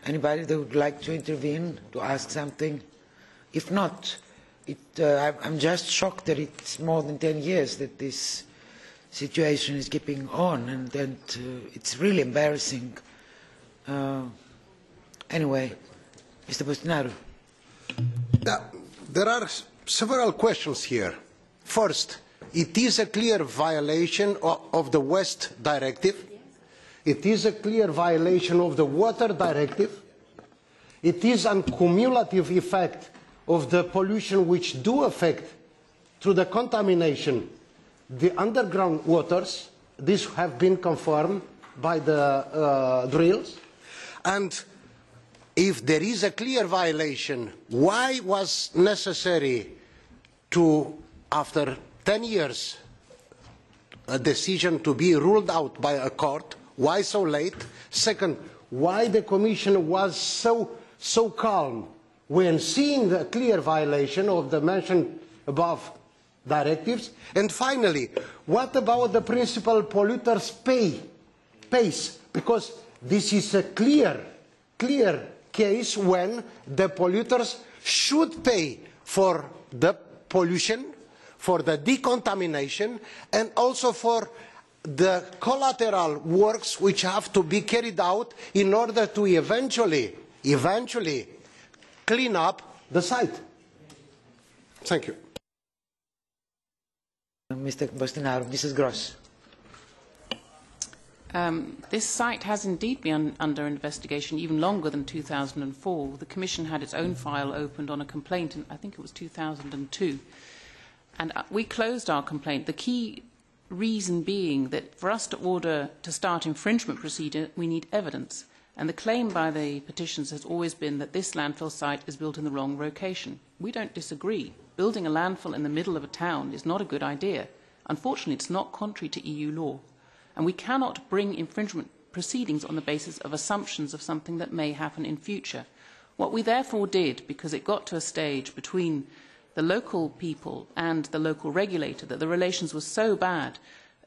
Anybody that would like to intervene, to ask something? If not, I'm just shocked that it's more than 10 years that this situation is keeping on, and it's really embarrassing. Anyway, Mr. Bostinaru. There are several questions here. First, it is a clear violation of the Waste Directive. It is a clear violation of the Water Directive. It is a cumulative effect of the pollution which do affect, through the contamination, the underground waters. These have been confirmed by the drills. And if there is a clear violation, why was necessary to, after 10 years, a decision to be ruled out by a court? Why so late? Second, why the Commission was so calm when seeing the clear violation of the mentioned above directives? And finally, what about the principle polluters pays? Because this is a clear case when the polluters should pay for the pollution, for the decontamination, and also for the collateral works which have to be carried out in order to eventually clean up the site. Thank you. Mr. Bostinaru, Mrs. Gross. This site has indeed been under investigation even longer than 2004. The Commission had its own file opened on a complaint in, I think it was 2002. And we closed our complaint. The key reason being that for us to order to start infringement procedure, we need evidence. And the claim by the petitions has always been that this landfill site is built in the wrong location. We don't disagree. Building a landfill in the middle of a town is not a good idea. Unfortunately, it's not contrary to EU law. And we cannot bring infringement proceedings on the basis of assumptions of something that may happen in future. What we therefore did, because it got to a stage between the local people and the local regulator that the relations were so bad,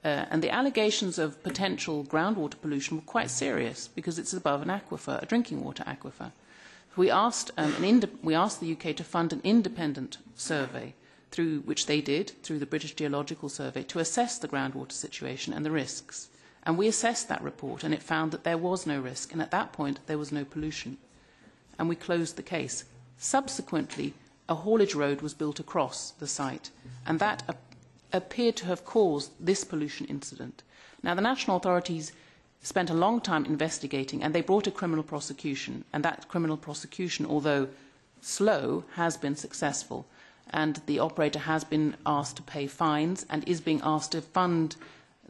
and the allegations of potential groundwater pollution were quite serious because it's above an aquifer, a drinking water aquifer. We asked the UK to fund an independent survey, through which they did, through the British Geological Survey, to assess the groundwater situation and the risks. And we assessed that report, and it found that there was no risk, and at that point there was no pollution. And we closed the case. Subsequently, a haulage road was built across the site, and that appeared to have caused this pollution incident. Now, the national authorities spent a long time investigating, and they brought a criminal prosecution, and that criminal prosecution, although slow, has been successful, and the operator has been asked to pay fines and is being asked to fund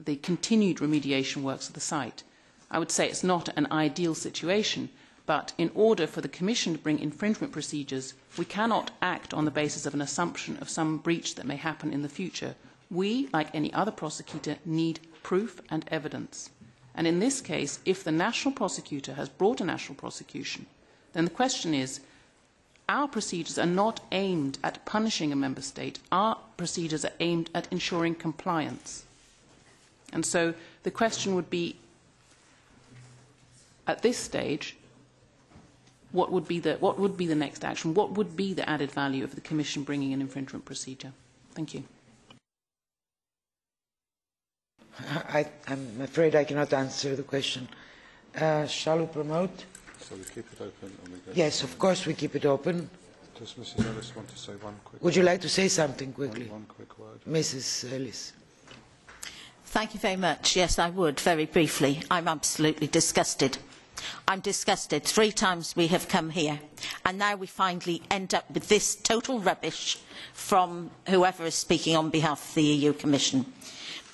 the continued remediation works of the site. I would say it's not an ideal situation, but in order for the Commission to bring infringement procedures, we cannot act on the basis of an assumption of some breach that may happen in the future. We, like any other prosecutor, need proof and evidence. And in this case, if the national prosecutor has brought a national prosecution, then the question is, our procedures are not aimed at punishing a member state. Our procedures are aimed at ensuring compliance. And so the question would be, At this stage, what would be the next action? What would be the added value of the Commission bringing an infringement procedure? Thank you. I'm afraid I cannot answer the question. Shall we promote? So we keep it open? Or we go yes, of course we keep it open. Does Mrs. Ellis want to say one quick Would you like to say something quickly? One quick word. Mrs. Ellis. Thank you very much. Yes, I would, very briefly. I'm absolutely disgusted. I'm disgusted. 3 times we have come here, and now we finally end up with this total rubbish from whoever is speaking on behalf of the EU Commission,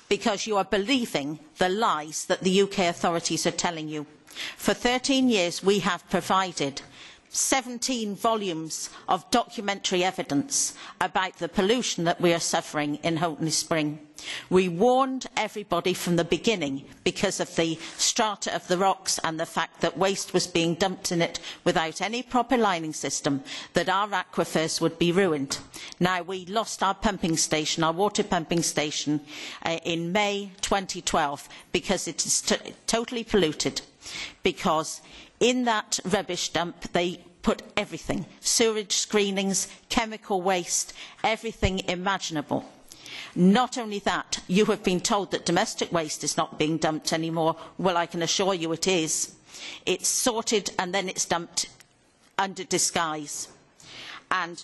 because you are believing the lies that the UK authorities are telling you. For 13 years we have provided 17 volumes of documentary evidence about the pollution that we are suffering in Houghton Spring. We warned everybody from the beginning because of the strata of the rocks and the fact that waste was being dumped in it without any proper lining system, that our aquifers would be ruined. Now, we lost our pumping station, our water pumping station, in May 2012 because it is totally polluted, because in that rubbish dump they put everything, sewage screenings, chemical waste, everything imaginable. Not only that, you have been told that domestic waste is not being dumped anymore. Well, I can assure you it is. It's sorted and then it's dumped under disguise. And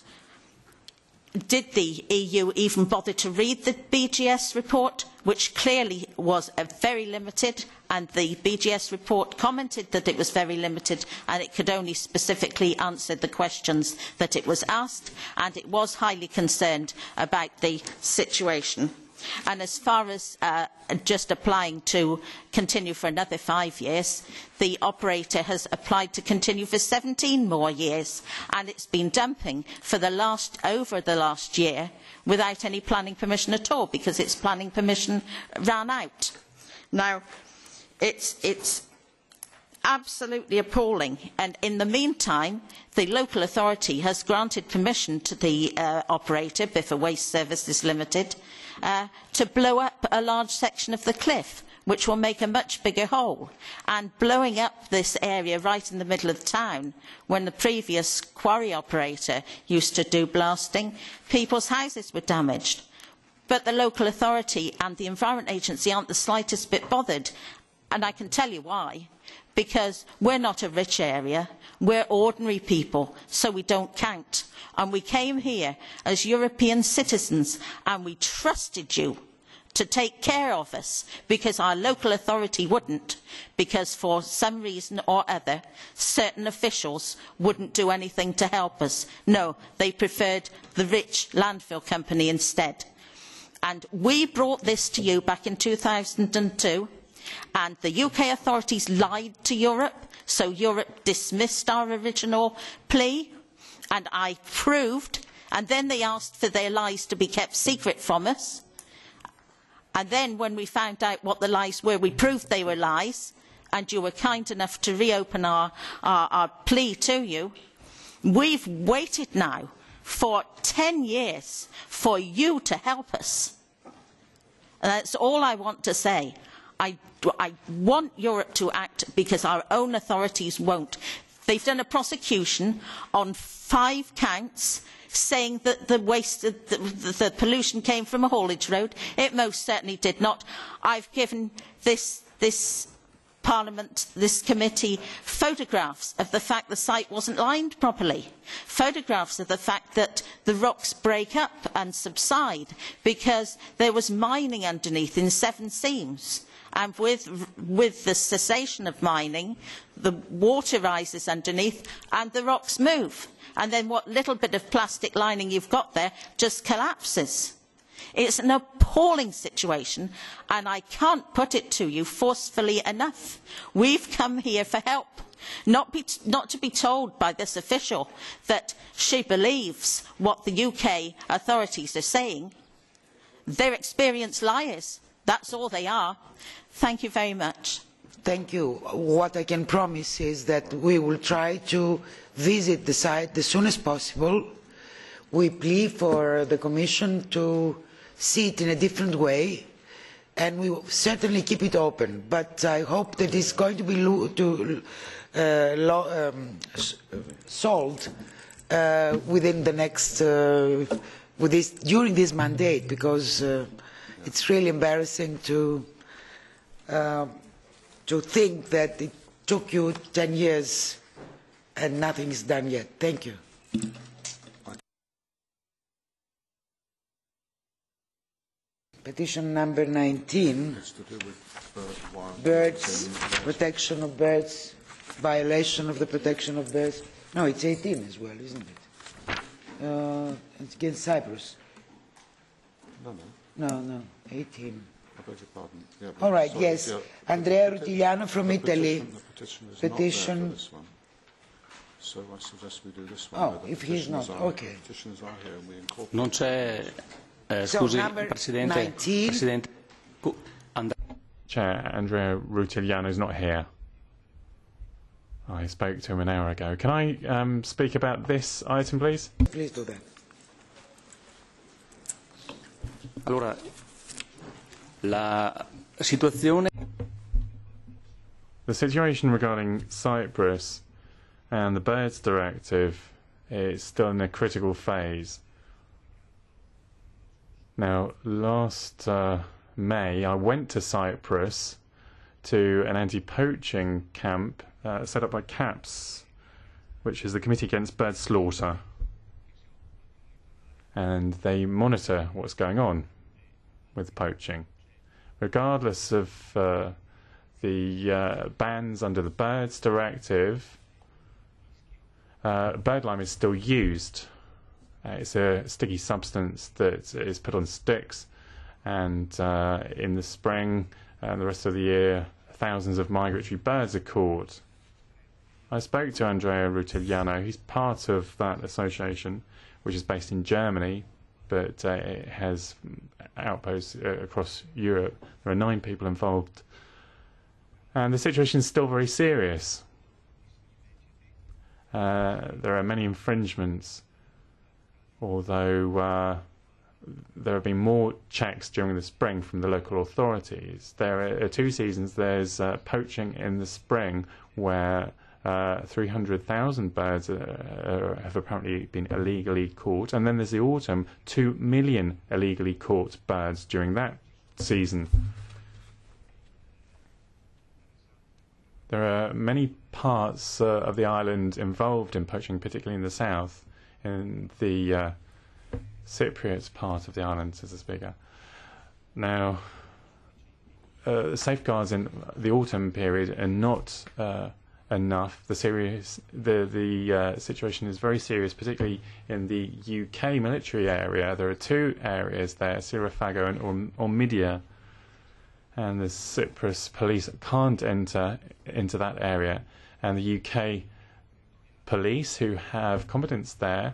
did the EU even bother to read the BGS report, which clearly was very limited, and the BGS report commented that it was very limited and it could only specifically answer the questions that it was asked, and it was highly concerned about the situation. And as far as just applying to continue for another 5 years, the operator has applied to continue for 17 more years, and it's been dumping for over the last year without any planning permission at all, because its planning permission ran out. Now, it's absolutely appalling, and in the meantime the local authority has granted permission to the operator, Biffa Waste Services Limited, to blow up a large section of the cliff, which will make a much bigger hole. And blowing up this area right in the middle of the town, when the previous quarry operator used to do blasting, people's houses were damaged. But the local authority and the Environment Agency aren't the slightest bit bothered, and I can tell you why. Because we're not a rich area, we're ordinary people, so we don't count. And we came here as European citizens and we trusted you to take care of us, because our local authority wouldn't, because for some reason or other certain officials wouldn't do anything to help us. No, they preferred the rich landfill company instead. And we brought this to you back in 2002. And the UK authorities lied to Europe, so Europe dismissed our original plea, and I proved, and then they asked for their lies to be kept secret from us. And then when we found out what the lies were, we proved they were lies, and you were kind enough to reopen our plea to you. We've waited now for 10 years for you to help us. And that's all I want to say. I want Europe to act, because our own authorities won't. They've done a prosecution on 5 counts saying that the pollution came from a haulage road. It most certainly did not. I've given this Parliament, this committee, photographs of the fact the site wasn't lined properly, photographs of the fact that the rocks break up and subside because there was mining underneath in 7 seams. And with the cessation of mining, the water rises underneath and the rocks move. And then what little bit of plastic lining you've got there just collapses. It's an appalling situation, and I can't put it to you forcefully enough. We've come here for help, not to be told by this official that she believes what the UK authorities are saying. They're experienced liars. That's all they are. Thank you very much. Thank you. What I can promise is that we will try to visit the site as soon as possible. We plead for the Commission to see it in a different way, and we will certainly keep it open. But I hope that it's going to be solved within the next, during this mandate, because it's really embarrassing to think that it took you 10 years and nothing is done yet. Thank you. Petition number 19, birds, protection of birds, violation of the protection of birds. No, it's 18 as well, isn't it? It's against Cyprus. No, 18. All right, yes. Andrea Rutigliano from Italy. Petition. So I suggest we do this one. Oh, if he's not, okay. Petitions are here and we incorporate. Non c'è, scusi, Presidente. Chair, Andrea Rutigliano is not here. I spoke to him an hour ago. Can I speak about this item, please? Please do that. Allora, la situazione. The situation regarding Cyprus and the Birds Directive is still in a critical phase. Now, last May, I went to Cyprus to an anti-poaching camp set up by CAPS, which is the Committee Against Bird Slaughter. And they monitor what's going on with poaching. Regardless of the bans under the Birds Directive, birdlime is still used. It's a sticky substance that is put on sticks, and in the spring and the rest of the year, thousands of migratory birds are caught. I spoke to Andrea Rutigliano. He's part of that association, which is based in Germany, but it has outposts across Europe. There are 9 people involved. And the situation is still very serious. There are many infringements, although there have been more checks during the spring from the local authorities. There are 2 seasons. There's poaching in the spring where 300,000 birds have apparently been illegally caught. And then there's the autumn, 2 million illegally caught birds during that season. There are many parts of the island involved in poaching, particularly in the south, in the Cypriot part of the island, says the speaker. Now, safeguards in the autumn period are not enough. The situation is very serious, particularly in the UK military area. There are 2 areas there, Sirafago and Ormidia, and the Cyprus police can't enter into that area. And the UK police, who have competence there,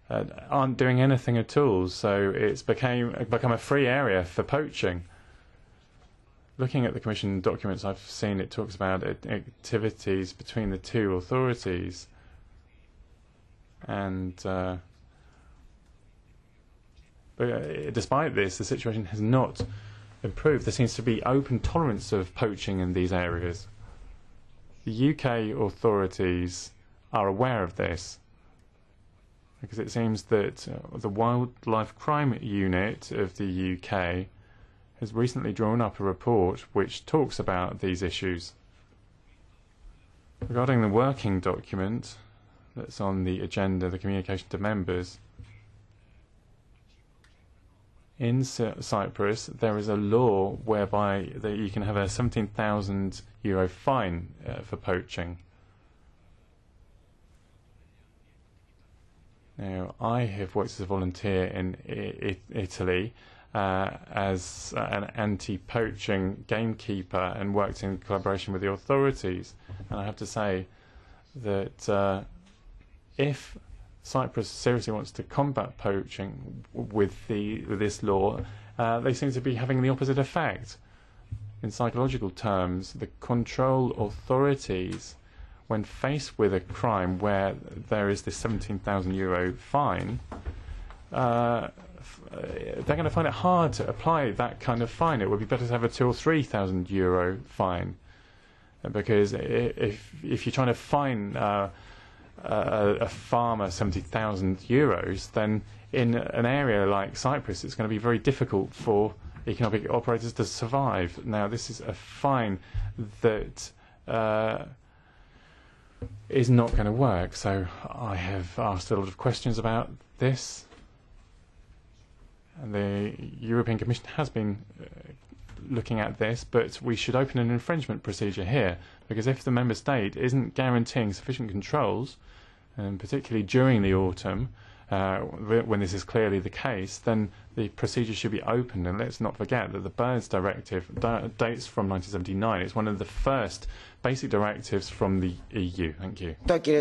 aren't doing anything at all. So it's become a free area for poaching. Looking at the Commission documents I've seen, it talks about activities between the 2 authorities. And but despite this, the situation has not improved. There seems to be open tolerance of poaching in these areas. The UK authorities are aware of this, because it seems that the Wildlife Crime Unit of the UK has recently drawn up a report which talks about these issues. Regarding the working document that's on the agenda, the communication to members, in Cyprus there is a law whereby you can have a €17,000 fine for poaching. Now, I have worked as a volunteer in Italy as an anti-poaching gamekeeper and worked in collaboration with the authorities. And I have to say that if Cyprus seriously wants to combat poaching with this law, they seem to be having the opposite effect. In psychological terms, the control authorities, when faced with a crime where there is this €17,000 fine, they're going to find it hard to apply that kind of fine. It would be better to have a €2,000 or €3,000 fine, because if you're trying to fine a farmer €70,000, then in an area like Cyprus, it's going to be very difficult for economic operators to survive. Now, this is a fine that is not going to work. So I have asked a lot of questions about this. And the European Commission has been looking at this, but we should open an infringement procedure here, because if the member state isn't guaranteeing sufficient controls, and particularly during the autumn, when this is clearly the case, then the procedure should be opened. And let's not forget that the Birds Directive dates from 1979. It's one of the first basic directives from the EU. Thank you. Thank you,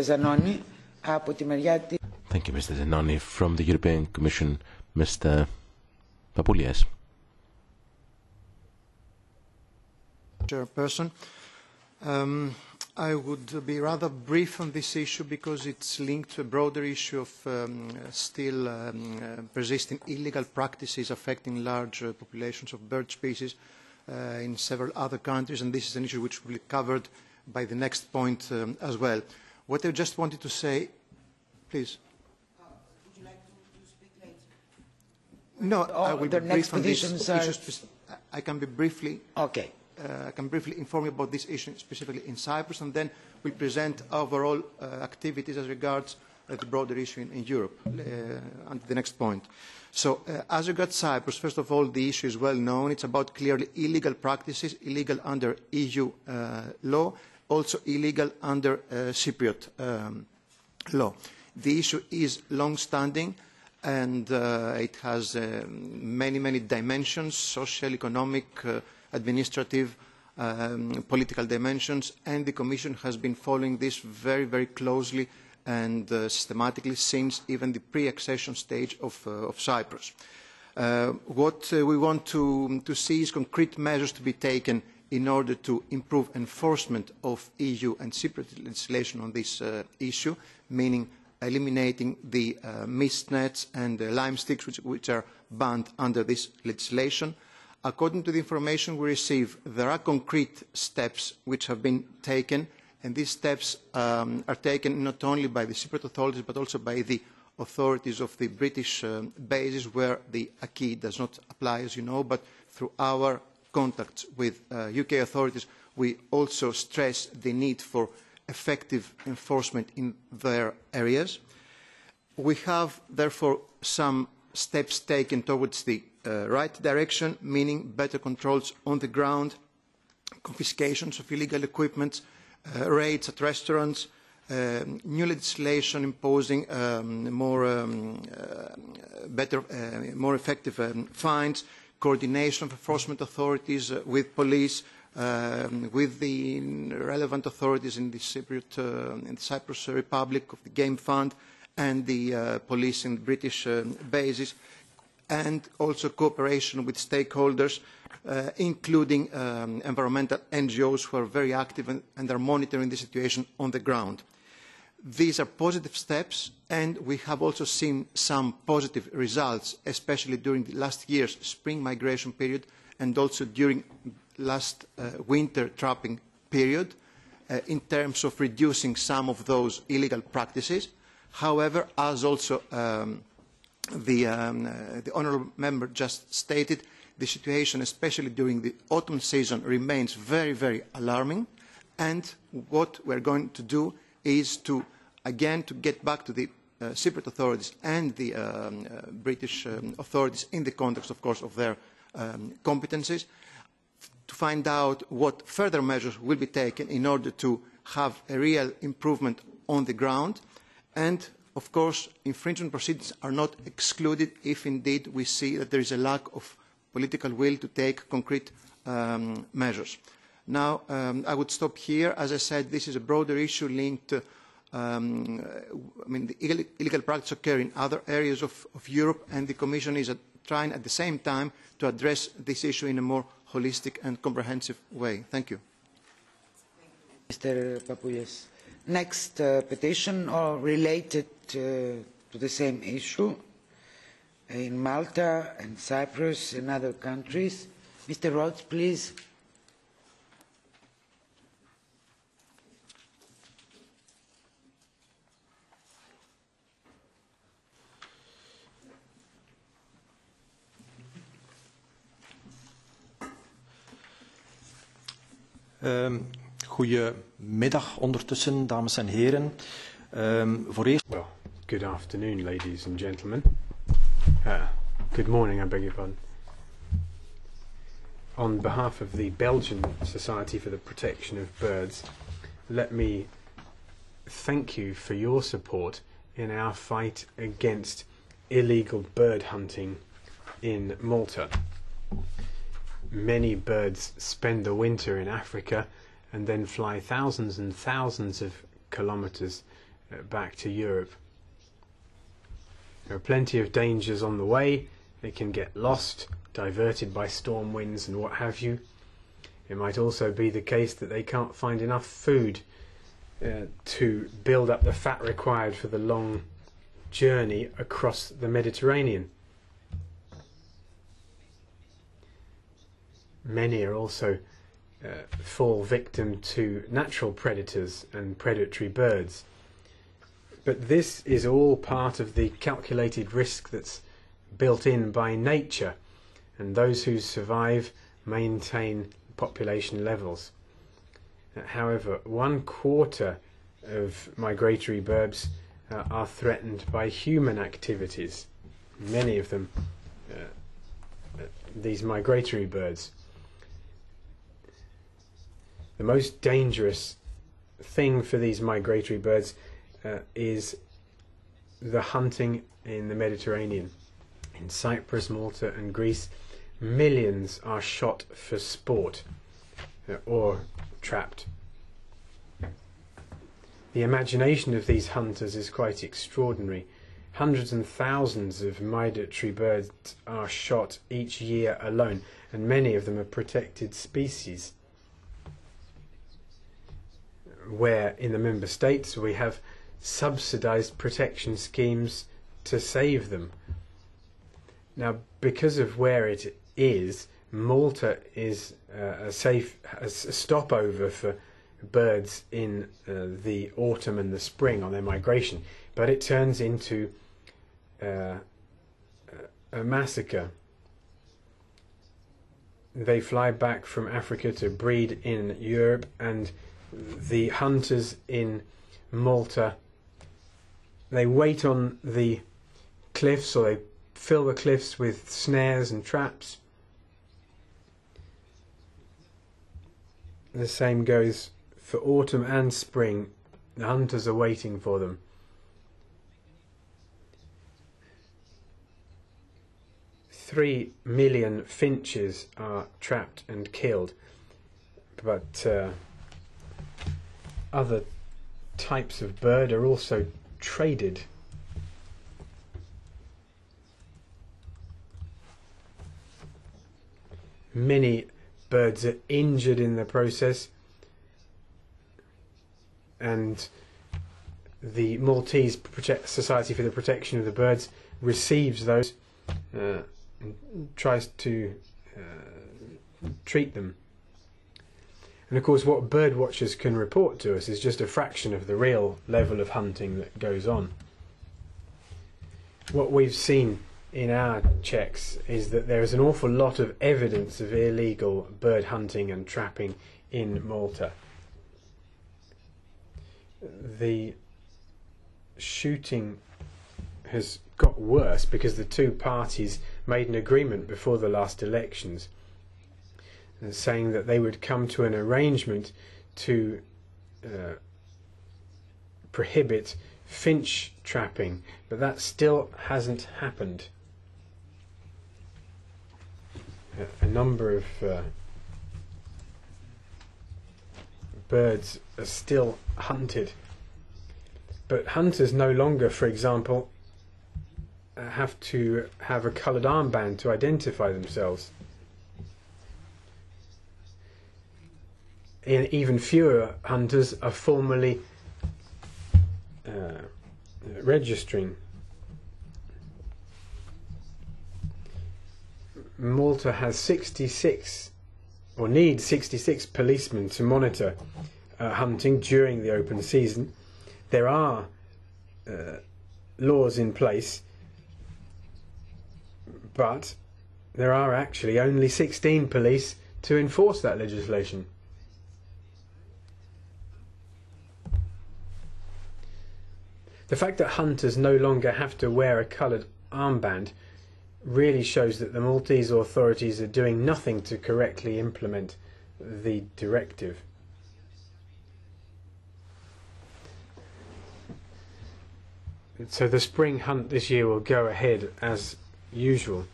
Mr. Zanoni. From the European Commission, Mr. Papoulias. Chairperson, I would be rather brief on this issue because it's linked to a broader issue of still persisting illegal practices affecting large populations of bird species in several other countries, and this is an issue which will be covered by the next point as well. What I just wanted to say, please. Would you like to speak later? No, I will be brief on this issue. I can be briefly. Okay. I can briefly inform you about this issue specifically in Cyprus, and then we'll present overall activities as regards the broader issue in Europe under the next point. So, as regards Cyprus, first of all, the issue is well known. It's about clearly illegal practices, illegal under EU law, also illegal under Cypriot law. The issue is long-standing, and it has many, many dimensions: social, economic, administrative, political dimensions, and the Commission has been following this very, very closely and systematically since even the pre-accession stage of Cyprus. What we want to see is concrete measures to be taken in order to improve enforcement of EU and Cypriot legislation on this issue, meaning eliminating the mist nets and the lime sticks which are banned under this legislation. According to the information we receive, there are concrete steps which have been taken, and these steps are taken not only by the Cypriot authorities but also by the authorities of the British bases where the acquis does not apply, as you know, but through our contacts with UK authorities we also stress the need for effective enforcement in their areas. We have therefore some steps taken towards the right direction, meaning better controls on the ground, confiscations of illegal equipment, raids at restaurants, new legislation imposing more effective fines, coordination of enforcement authorities with police, with the relevant authorities in the Cyprus Republic, of the Game Fund, and the police in British bases, and also cooperation with stakeholders, including environmental NGOs who are very active and are monitoring the situation on the ground. These are positive steps, and we have also seen some positive results, especially during the last year's spring migration period and also during last winter trapping period, in terms of reducing some of those illegal practices. However, as also the honourable member just stated, the situation, especially during the autumn season, remains very, very alarming. And what we are going to do is to, again, to get back to the Cypriot authorities and the British authorities in the context, of course, of their competencies, to find out what further measures will be taken in order to have a real improvement on the ground. And, of course, infringement proceedings are not excluded if indeed we see that there is a lack of political will to take concrete measures. Now, I would stop here. As I said, this is a broader issue linked to the illegal practice occur in other areas of Europe, and the Commission is trying at the same time to address this issue in a more holistic and comprehensive way. Thank you. Mr. Papoulias. Next petition related to the same issue, in Malta and Cyprus and other countries. Mr. Rhodes, please. Goedemiddag ondertussen, dames en heren. Voor eerst... Well, good afternoon, ladies and gentlemen. Good morning, I beg your pardon. On behalf of the Belgian Society for the Protection of Birds, let me thank you for your support in our fight against illegal bird hunting in Malta. Many birds spend the winter in Africa and then fly thousands and thousands of kilometres back to Europe. There are plenty of dangers on the way. They can get lost, diverted by storm winds and what have you. It might also be the case that they can't find enough food to build up the fat required for the long journey across the Mediterranean. Many are also fall victim to natural predators and predatory birds. But this is all part of the calculated risk that's built in by nature, and those who survive maintain population levels. However, 1/4 of migratory birds are threatened by human activities. Many of them, these migratory birds. The most dangerous thing for these migratory birds is the hunting in the Mediterranean. In Cyprus, Malta and Greece, millions are shot for sport or trapped. The imagination of these hunters is quite extraordinary. Hundreds and thousands of migratory birds are shot each year alone, and many of them are protected species, where in the member states we have subsidised protection schemes to save them. Now, because of where it is, Malta is a stopover for birds in the autumn and the spring on their migration, but it turns into a massacre. They fly back from Africa to breed in Europe, and the hunters in Malta, they wait on the cliffs, or they fill the cliffs with snares and traps. The same goes for autumn and spring. The hunters are waiting for them. Three million finches are trapped and killed, but other types of bird are also traded. Many birds are injured in the process, and the Maltese Society for the Protection of the Birds receives those and tries to treat them. And of course, what bird watchers can report to us is just a fraction of the real level of hunting that goes on. What we've seen in our checks is that there is an awful lot of evidence of illegal bird hunting and trapping in Malta. The shooting has got worse because the two parties made an agreement before the last elections, saying that they would come to an arrangement to prohibit finch trapping, but that still hasn't happened. A number of birds are still hunted, but hunters no longer, for example, have to have a coloured armband to identify themselves. Even fewer hunters are formally registering. Malta has 66, or needs 66 policemen to monitor hunting during the open season. There are laws in place, but there are actually only 16 police to enforce that legislation. The fact that hunters no longer have to wear a coloured armband really shows that the Maltese authorities are doing nothing to correctly implement the directive. So the spring hunt this year will go ahead as usual.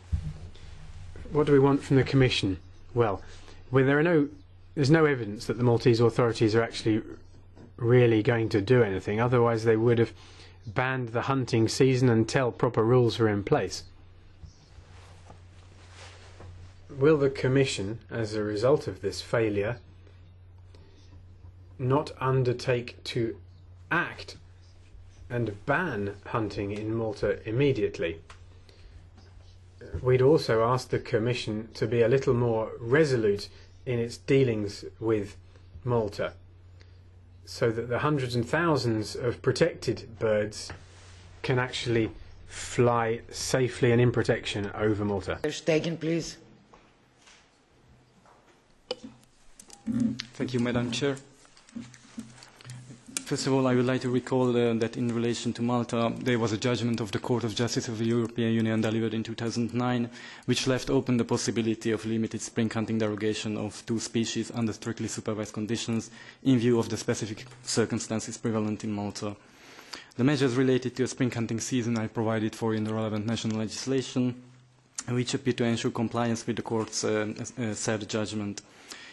What do we want from the Commission? Well, there's no evidence that the Maltese authorities are actually really going to do anything. Otherwise they would have banned the hunting season until proper rules are in place. Will the Commission, as a result of this failure, not undertake to act and ban hunting in Malta immediately? We'd also ask the Commission to be a little more resolute in its dealings with Malta, so that the hundreds and thousands of protected birds can actually fly safely and in protection over Malta. Stegen, please. Thank you, Madam Chair. First of all, I would like to recall that in relation to Malta, there was a judgment of the Court of Justice of the European Union delivered in 2009, which left open the possibility of limited spring hunting derogation of 2 species under strictly supervised conditions in view of the specific circumstances prevalent in Malta. The measures related to a spring hunting season are provided for in the relevant national legislation, which appear to ensure compliance with the Court's said judgment.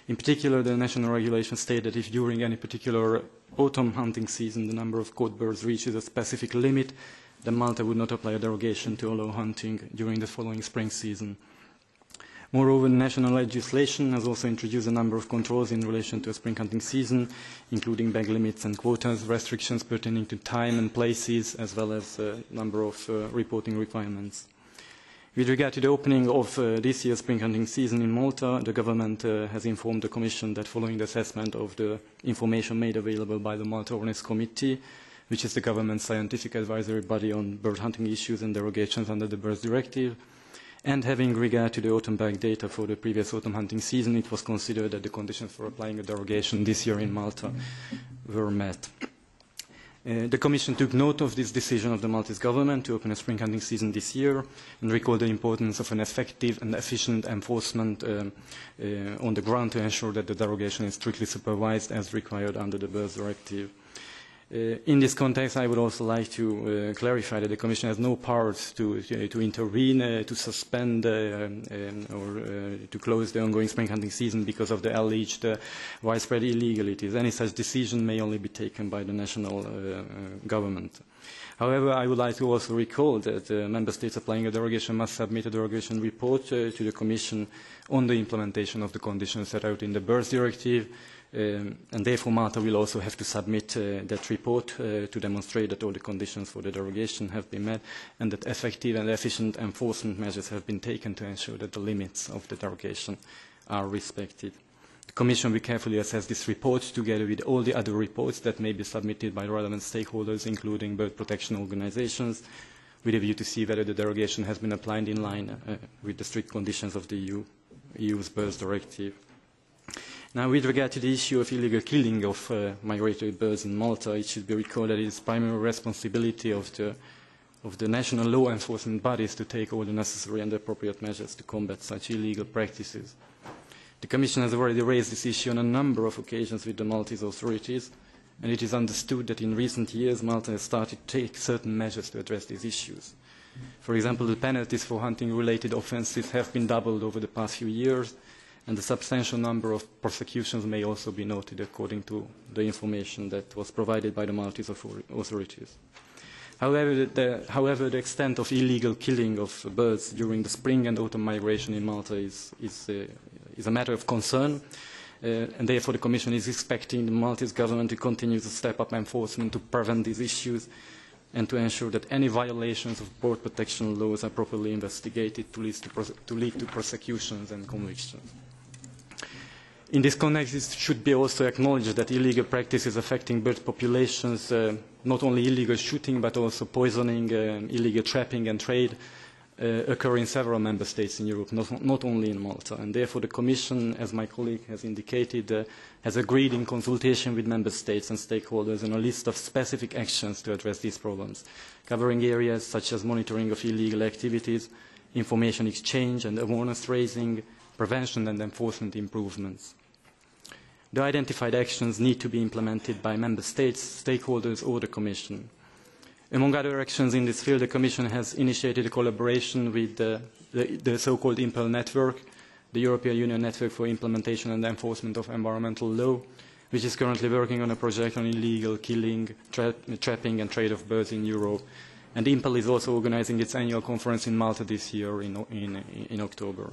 In particular, the national regulations state that if during any particular autumn hunting season the number of caught birds reaches a specific limit, then Malta would not apply a derogation to allow hunting during the following spring season. Moreover, national legislation has also introduced a number of controls in relation to a spring hunting season, including bag limits and quotas, restrictions pertaining to time and places, as well as a number of reporting requirements. With regard to the opening of this year's spring hunting season in Malta, the government has informed the Commission that following the assessment of the information made available by the Malta Ordinance Committee, which is the government's scientific advisory body on bird hunting issues and derogations under the Birds Directive, and having regard to the autumn bag data for the previous autumn hunting season, it was considered that the conditions for applying a derogation this year in Malta were met. The Commission took note of this decision of the Maltese government to open a spring hunting season this year and recalled the importance of an effective and efficient enforcement on the ground to ensure that the derogation is strictly supervised as required under the Birds Directive. In this context, I would also like to clarify that the Commission has no powers to intervene, to suspend or to close the ongoing spring hunting season because of the alleged widespread illegalities. Any such decision may only be taken by the national government. However, I would like to also recall that Member States applying a derogation must submit a derogation report to the Commission on the implementation of the conditions set out in the Birds Directive, and therefore Malta will also have to submit that report to demonstrate that all the conditions for the derogation have been met and that effective and efficient enforcement measures have been taken to ensure that the limits of the derogation are respected. The Commission will carefully assess this report together with all the other reports that may be submitted by relevant stakeholders, including bird protection organisations, with a view to see whether the derogation has been applied in line with the strict conditions of the EU's Birds Directive. Now, with regard to the issue of illegal killing of migratory birds in Malta, it should be recalled that it is primary responsibility of the national law enforcement bodies to take all the necessary and appropriate measures to combat such illegal practices. The Commission has already raised this issue on a number of occasions with the Maltese authorities, and it is understood that in recent years Malta has started to take certain measures to address these issues. For example, the penalties for hunting-related offences have been doubled over the past few years, and a substantial number of prosecutions may also be noted according to the information that was provided by the Maltese authorities. However, the extent of illegal killing of birds during the spring and autumn migration in Malta is a matter of concern, and therefore the Commission is expecting the Maltese government to continue to step up enforcement to prevent these issues, and to ensure that any violations of bird protection laws are properly investigated to lead to prosecutions and convictions. In this context, it should be also acknowledged that illegal practices affecting bird populations, not only illegal shooting but also poisoning, illegal trapping and trade, occur in several member states in Europe, not only in Malta. And therefore the Commission, as my colleague has indicated, has agreed in consultation with member states and stakeholders on a list of specific actions to address these problems, covering areas such as monitoring of illegal activities, information exchange and awareness raising, prevention and enforcement improvements. The identified actions need to be implemented by member states, stakeholders or the Commission. Among other actions in this field, the Commission has initiated a collaboration with the so-called IMPEL network, the European Union Network for Implementation and Enforcement of Environmental Law, which is currently working on a project on illegal killing, trapping and trade of birds in Europe. And IMPEL is also organising its annual conference in Malta this year in October.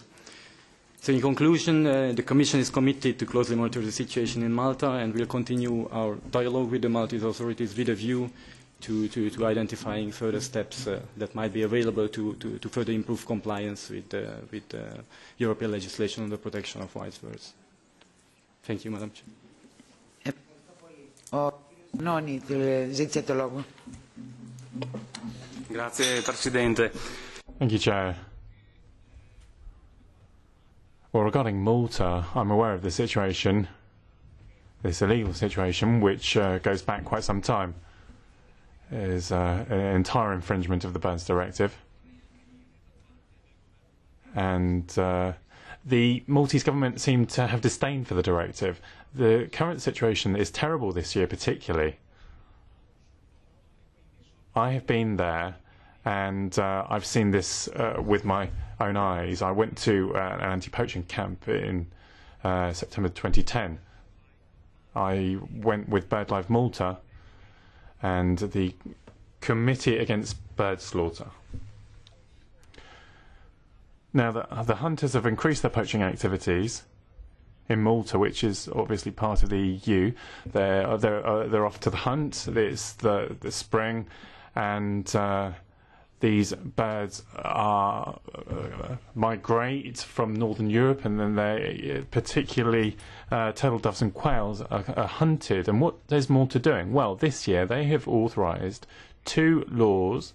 So in conclusion, the Commission is committed to closely monitor the situation in Malta and will continue our dialogue with the Maltese authorities with a view to identifying further steps that might be available to further improve compliance with European legislation on the protection of wild birds. Thank you, Madam Chair. Grazie, Presidente. Thank you, Chair. Well, regarding Malta, I'm aware of the situation, this illegal situation, which goes back quite some time. It is an entire infringement of the Birds Directive. And the Maltese government seemed to have disdain for the directive. The current situation is terrible this year, particularly. I have been there, and I've seen this with my own eyes. I went to an anti-poaching camp in September 2010. I went with BirdLife Malta and the Committee Against Bird Slaughter. Now, the hunters have increased their poaching activities in Malta, which is obviously part of the EU. They're off to the hunt. It's the spring, and these birds migrate from Northern Europe, and then they, particularly turtle doves and quails, are hunted. And what there's Malta doing? Well, this year they have authorised 2 laws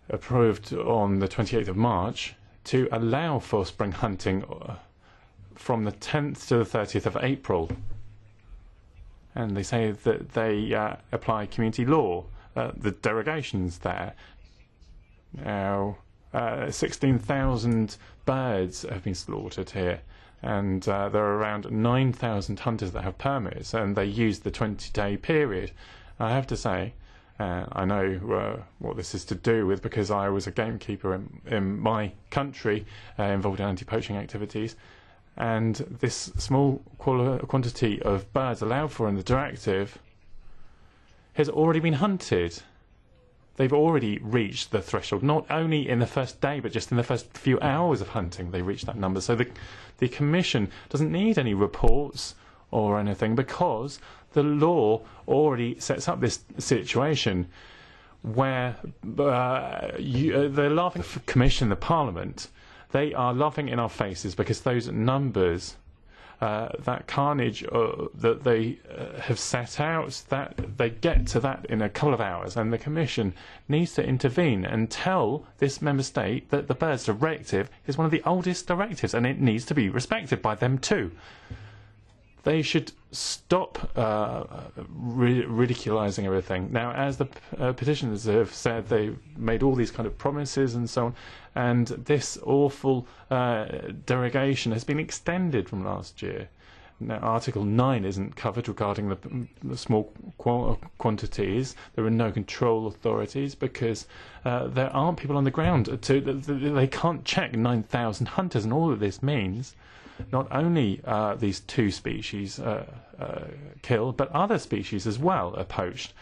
approved on the 28th of March to allow for spring hunting from the 10th to the 30th of April. And they say that they apply community law, the derogations there. Now, 16,000 birds have been slaughtered here, and there are around 9,000 hunters that have permits, and they use the 20-day period. I have to say, I know what this is to do with, because I was a gamekeeper in my country involved in anti-poaching activities, and this small quantity of birds allowed for in the directive has already been hunted. They've already reached the threshold, not only in the first day, but just in the first few hours of hunting, they reached that number. So the Commission doesn't need any reports or anything, because the law already sets up this situation where they're laughing at the Commission, the Parliament. They are laughing in our faces because those numbers, that carnage that they have set out, that they get to that in a couple of hours, and the Commission needs to intervene and tell this member state that the Birds Directive is one of the oldest directives and it needs to be respected by them too. They should stop ridiculising everything. Now, as the petitioners have said, they've made all these kind of promises and so on, and this awful derogation has been extended from last year. Now, Article 9 isn't covered regarding the small quantities. There are no control authorities because there aren't people on the ground. They can't check 9,000 hunters, and all that this means, not only these 2 species killed, but other species as well are poached,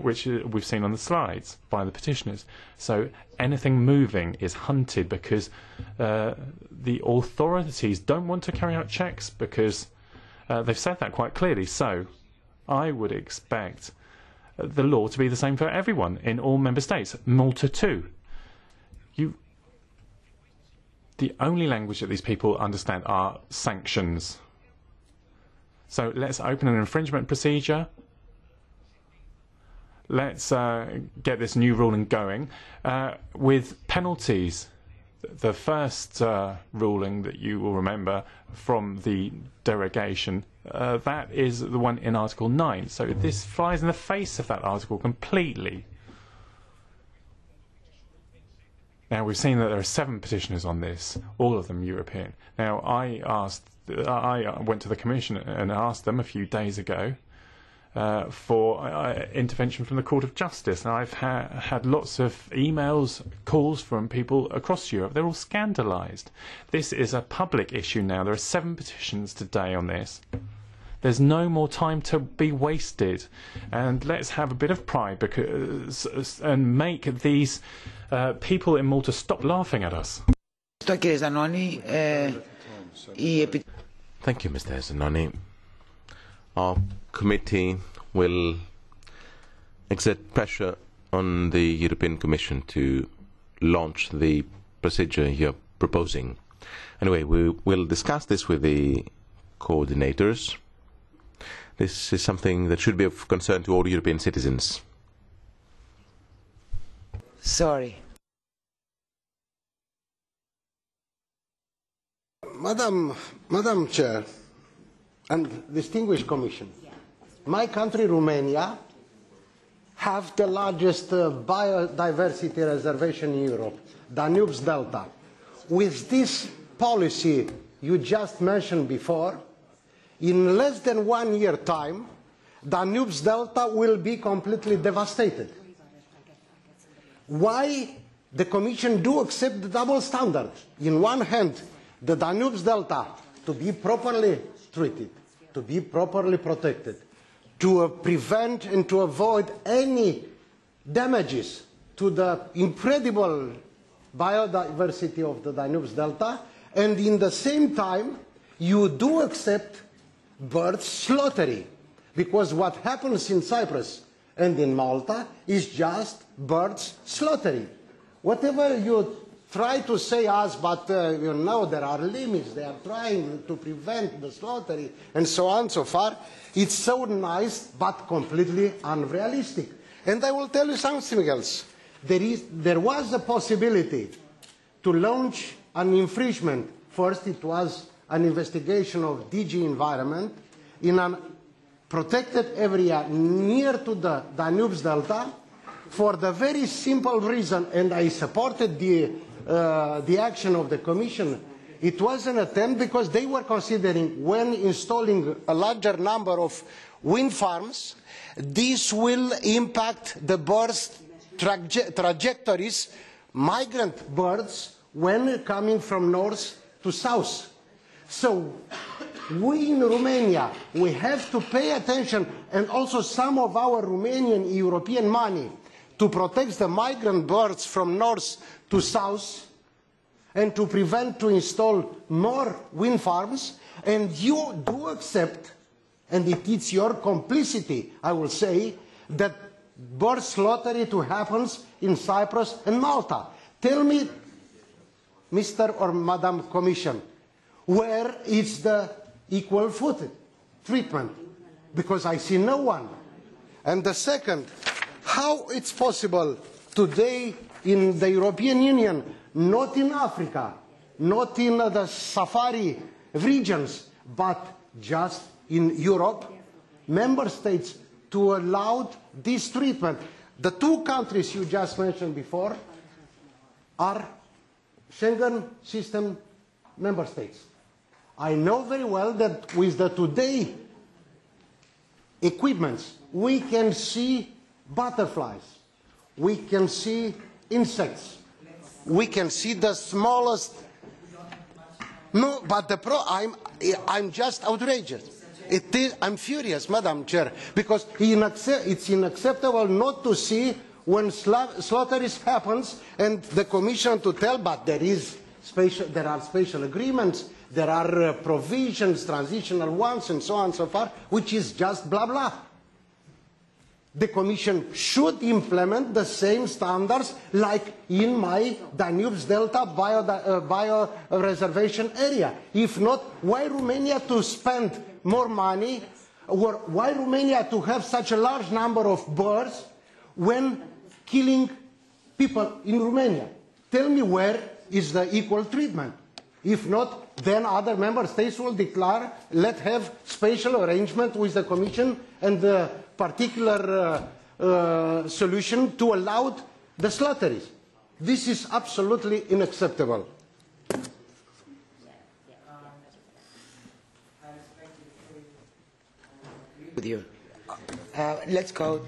which we've seen on the slides by the petitioners. So anything moving is hunted because the authorities don't want to carry out checks, because they've said that quite clearly. So I would expect the law to be the same for everyone in all member states. Malta too. The only language that these people understand are sanctions. So let's open an infringement procedure. Let's get this new ruling going with penalties. The first ruling that you will remember from the derogation, that is the one in Article 9. So this flies in the face of that article completely. Now, we've seen that there are 7 petitioners on this, all of them European. Now, I went to the Commission and asked them a few days ago for intervention from the Court of Justice. And I've had lots of emails, calls from people across Europe. They're all scandalised. This is a public issue now. There are 7 petitions today on this. There's no more time to be wasted. And let's have a bit of pride and make these people in Malta stop laughing at us. Thank you, Mr. Zanoni. Our committee will exert pressure on the European Commission to launch the procedure you're proposing. Anyway, we will discuss this with the coordinators. This is something that should be of concern to all European citizens. Sorry. Madam Chair and distinguished Commission, my country, Romania, have the largest biodiversity reservation in Europe, Danube's Delta. With this policy you just mentioned before, in less than 1 year time, Danube's Delta will be completely devastated. Why the Commission do accept the double standard? In one hand, the Danube's Delta to be properly treated, to be properly protected, to prevent and to avoid any damages to the incredible biodiversity of the Danube's Delta, and in the same time you do accept bird slaughtering, because what happens in Cyprus and in Malta is just birds slaughtering. Whatever you try to say us, but you know there are limits, they are trying to prevent the slaughtering and so on and so far, it's so nice but completely unrealistic. And I will tell you something else. There was a possibility to launch an infringement. First it was an investigation of DG Environment in a protected area near to the Danube's Delta, for the very simple reason, and I supported the action of the Commission. It was an attempt because they were considering, when installing a larger number of wind farms, this will impact the birds' trajectories, migrant birds, when coming from north to south. So we in Romania, we have to pay attention, and also some of our Romanian European money, to protect the migrant birds from north to south, and to prevent to install more wind farms. And you do accept, and it is your complicity, I will say, that bird slaughtering to happens in Cyprus and Malta. Tell me, Mr. or Madam Commission, where is the equal footed treatment? Because I see no one. And the second, how it's possible today in the European Union, not in Africa, not in the safari regions, but just in Europe, member states to allow this treatment? The 2 countries you just mentioned before are Schengen system member states. I know very well that with the today equipments, we can see butterflies, we can see insects, we can see the smallest. No, but I'm just outrageous. I'm furious, Madam Chair, because it's unacceptable not to see when slaughter happens, and the Commission to tell, but there are special agreements, there are provisions, transitional ones, and so on and so forth, which is just blah blah. the Commission should implement the same standards like in my Danube's Delta bioreservation area. If not, why Romania to spend more money, or why Romania to have such a large number of birds when killing people in Romania? Tell me where is the equal treatment. If not, then other member states will declare, let's have special arrangement with the Commission and the particular solution to allow the slaughteries. This is absolutely unacceptable. With you. Let's go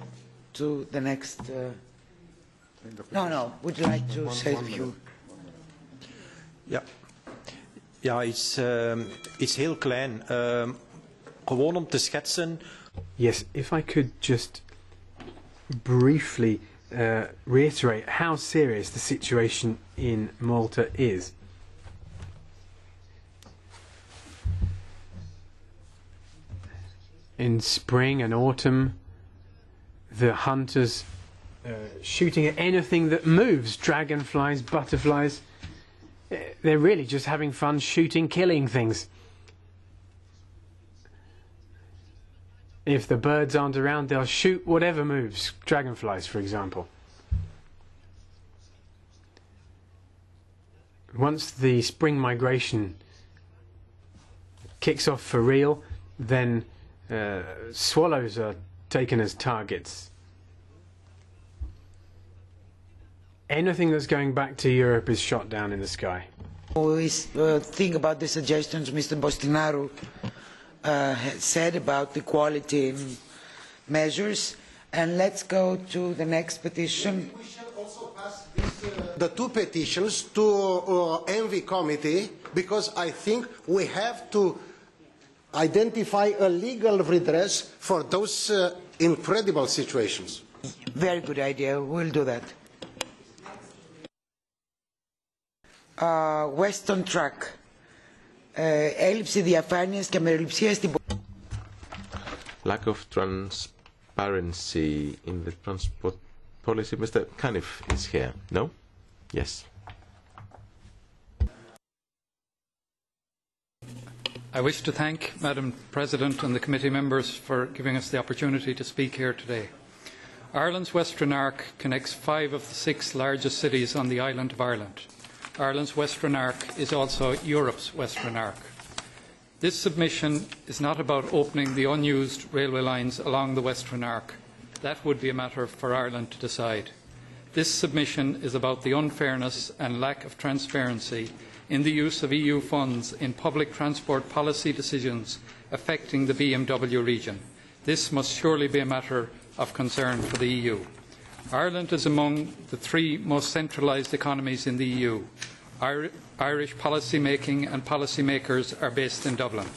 to the next. No. Would you like to say a few? Ja, iets heel klein. Gewoon om te schetsen. Yes, if I could just briefly reiterate how serious the situation in Malta is. In spring and autumn, the hunters shooting at anything that moves, dragonflies, butterflies. They're really just having fun shooting, killing things. If the birds aren't around, they'll shoot whatever moves, dragonflies, for example. Once the spring migration kicks off for real, then swallows are taken as targets. Anything that's going back to Europe is shot down in the sky. We think about the suggestions Mr. Bostinaru said about the quality measures, and let's go to the next petition. We shall also pass the two petitions to ENVI committee, because I think we have to identify a legal redress for those incredible situations. Very good idea. We'll do that. Western Track. Έλλειψη διαφάνειας και αμεροληψία στην... Lack of transparency in the transport policy. Mr. Canif is here. No? Yes. I wish to thank Madam President and the committee members for giving us the opportunity to speak here today. Ireland's Western Arc connects 5 of the 6 largest cities on the island of Ireland. Ireland's Western Arc is also Europe's Western Arc. This submission is not about opening the unused railway lines along the Western Arc. That would be a matter for Ireland to decide. This submission is about the unfairness and lack of transparency in the use of EU funds in public transport policy decisions affecting the BMW region. This must surely be a matter of concern for the EU. Ireland is among the 3 most centralised economies in the EU. Irish policy making and policy makers are based in Dublin.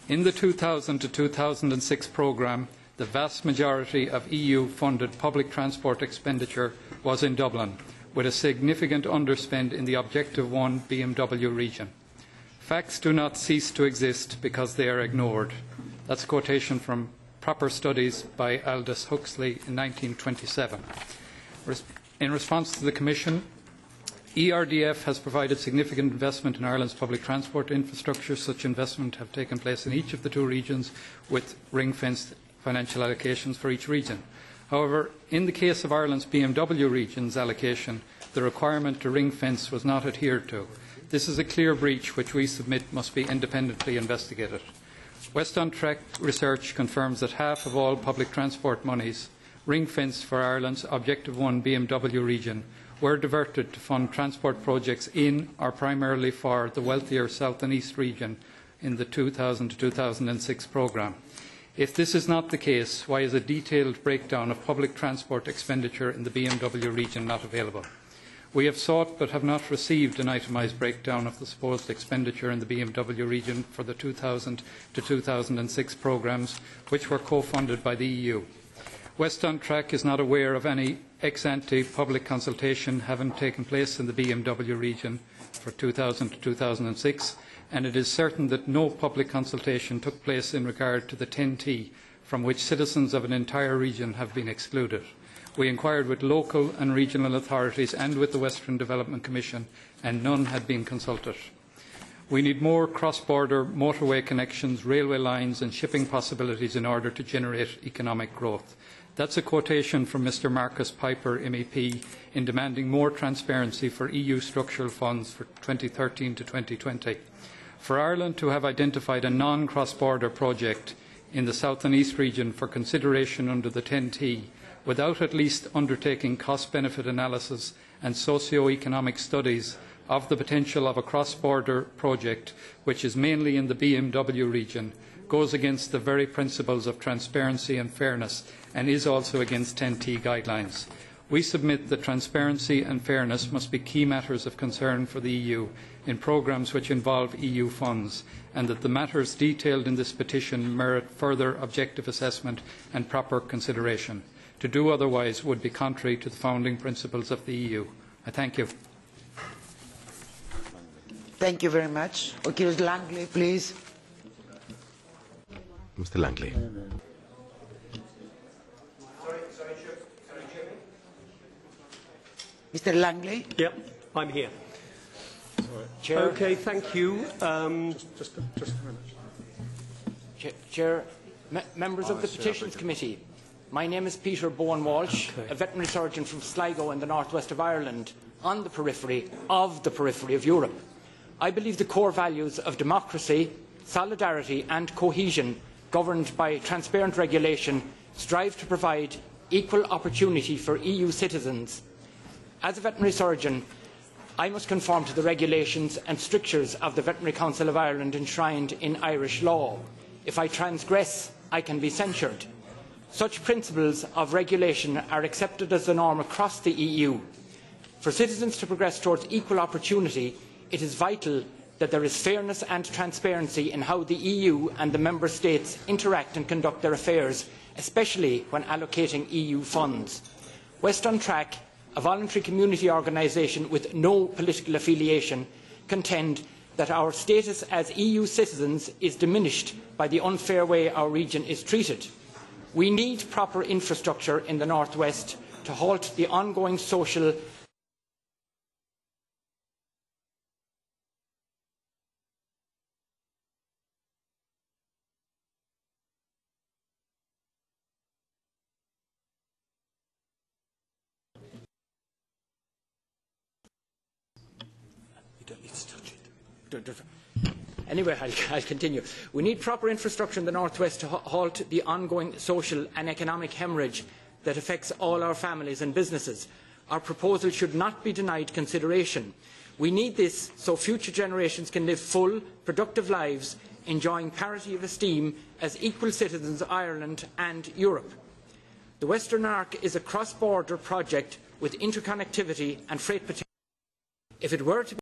In the 2000 to 2006 programme, the vast majority of EU-funded public transport expenditure was in Dublin, with a significant underspend in the Objective 1 BMW region. Facts do not cease to exist because they are ignored. That's a quotation from Proper Studies by Aldous Huxley in 1927. In response to the Commission, ERDF has provided significant investment in Ireland's public transport infrastructure. Such investment have taken place in each of the 2 regions with ring-fenced financial allocations for each region. However, in the case of Ireland's BMW region's allocation, the requirement to ring-fence was not adhered to. This is a clear breach which we submit must be independently investigated. West on Track research confirms that half of all public transport monies ring-fenced for Ireland's Objective 1 BMW region were diverted to fund transport projects in or primarily for the wealthier South and East region in the 2000 to 2006 programme. If this is not the case, why is a detailed breakdown of public transport expenditure in the BMW region not available? We have sought but have not received an itemised breakdown of the supposed expenditure in the BMW region for the 2000 to 2006 programmes, which were co-funded by the EU. West on Track is not aware of any ex-ante public consultation having taken place in the BMW region for 2000 to 2006, and it is certain that no public consultation took place in regard to the 10T from which citizens of an entire region have been excluded. We inquired with local and regional authorities and with the Western Development Commission, and none had been consulted. We need more cross-border motorway connections, railway lines and shipping possibilities in order to generate economic growth. That's a quotation from Mr Marcus Piper, MEP, in demanding more transparency for EU structural funds for 2013 to 2020. For Ireland to have identified a non-cross-border project in the South and East region for consideration under the 10T, without at least undertaking cost-benefit analysis and socio-economic studies of the potential of a cross-border project, which is mainly in the BMW region, goes against the very principles of transparency and fairness and is also against 10T guidelines. We submit that transparency and fairness must be key matters of concern for the EU in programmes which involve EU funds, and that the matters detailed in this petition merit further objective assessment and proper consideration. To do otherwise would be contrary to the founding principles of the EU. I thank you. Thank you very much. Kyrios Langley, please. Mr. Langley. Mr. Langley? Yep, I'm here. Chair. Okay, thank you. Just a minute. Chair, members of the Petitions Committee, my name is Peter Bowen Walsh, a veterinary surgeon from Sligo in the northwest of Ireland, on the periphery of Europe. I believe the core values of democracy, solidarity and cohesion, governed by transparent regulation, strive to provide equal opportunity for EU citizens. As a veterinary surgeon, I must conform to the regulations and strictures of the Veterinary Council of Ireland enshrined in Irish law. If I transgress, I can be censured. Such principles of regulation are accepted as the norm across the EU. For citizens to progress towards equal opportunity, it is vital that there is fairness and transparency in how the EU and the Member States interact and conduct their affairs, especially when allocating EU funds. West on Track, a voluntary community organisation with no political affiliation, contend that our status as EU citizens is diminished by the unfair way our region is treated. We need proper infrastructure in the North West to halt the ongoing social Anyway, I'll continue. We need proper infrastructure in the North West to halt the ongoing social and economic hemorrhage that affects all our families and businesses. Our proposal should not be denied consideration. We need this so future generations can live full, productive lives, enjoying parity of esteem as equal citizens of Ireland and Europe. The Western Arc is a cross-border project with interconnectivity and freight potential. If it were to be,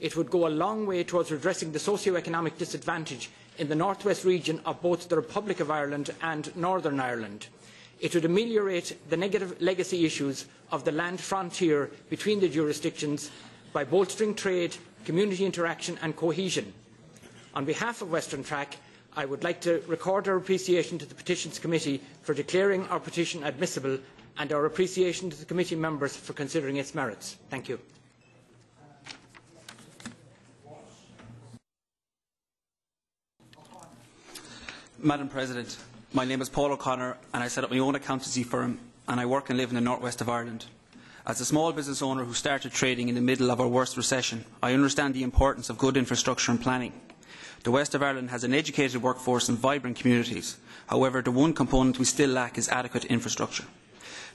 it would go a long way towards redressing the socio-economic disadvantage in the northwest region of both the Republic of Ireland and Northern Ireland. It would ameliorate the negative legacy issues of the land frontier between the jurisdictions by bolstering trade, community interaction and cohesion. On behalf of Western Track, I would like to record our appreciation to the Petitions Committee for declaring our petition admissible and our appreciation to the committee members for considering its merits. Thank you. Madam President, my name is Paul O'Connor and I set up my own accountancy firm and I work and live in the northwest of Ireland. As a small business owner who started trading in the middle of our worst recession, I understand the importance of good infrastructure and planning. The west of Ireland has an educated workforce and vibrant communities. However, the one component we still lack is adequate infrastructure.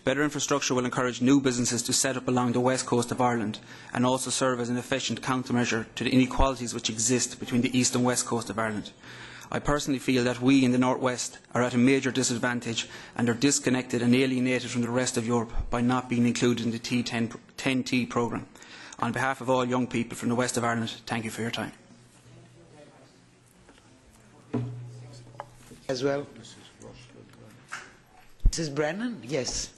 Better infrastructure will encourage new businesses to set up along the west coast of Ireland and also serve as an efficient countermeasure to the inequalities which exist between the east and west coast of Ireland. I personally feel that we in the North West are at a major disadvantage and are disconnected and alienated from the rest of Europe by not being included in the 10T programme. On behalf of all young people from the west of Ireland, thank you for your time. As well. Mrs. Brennan, yes.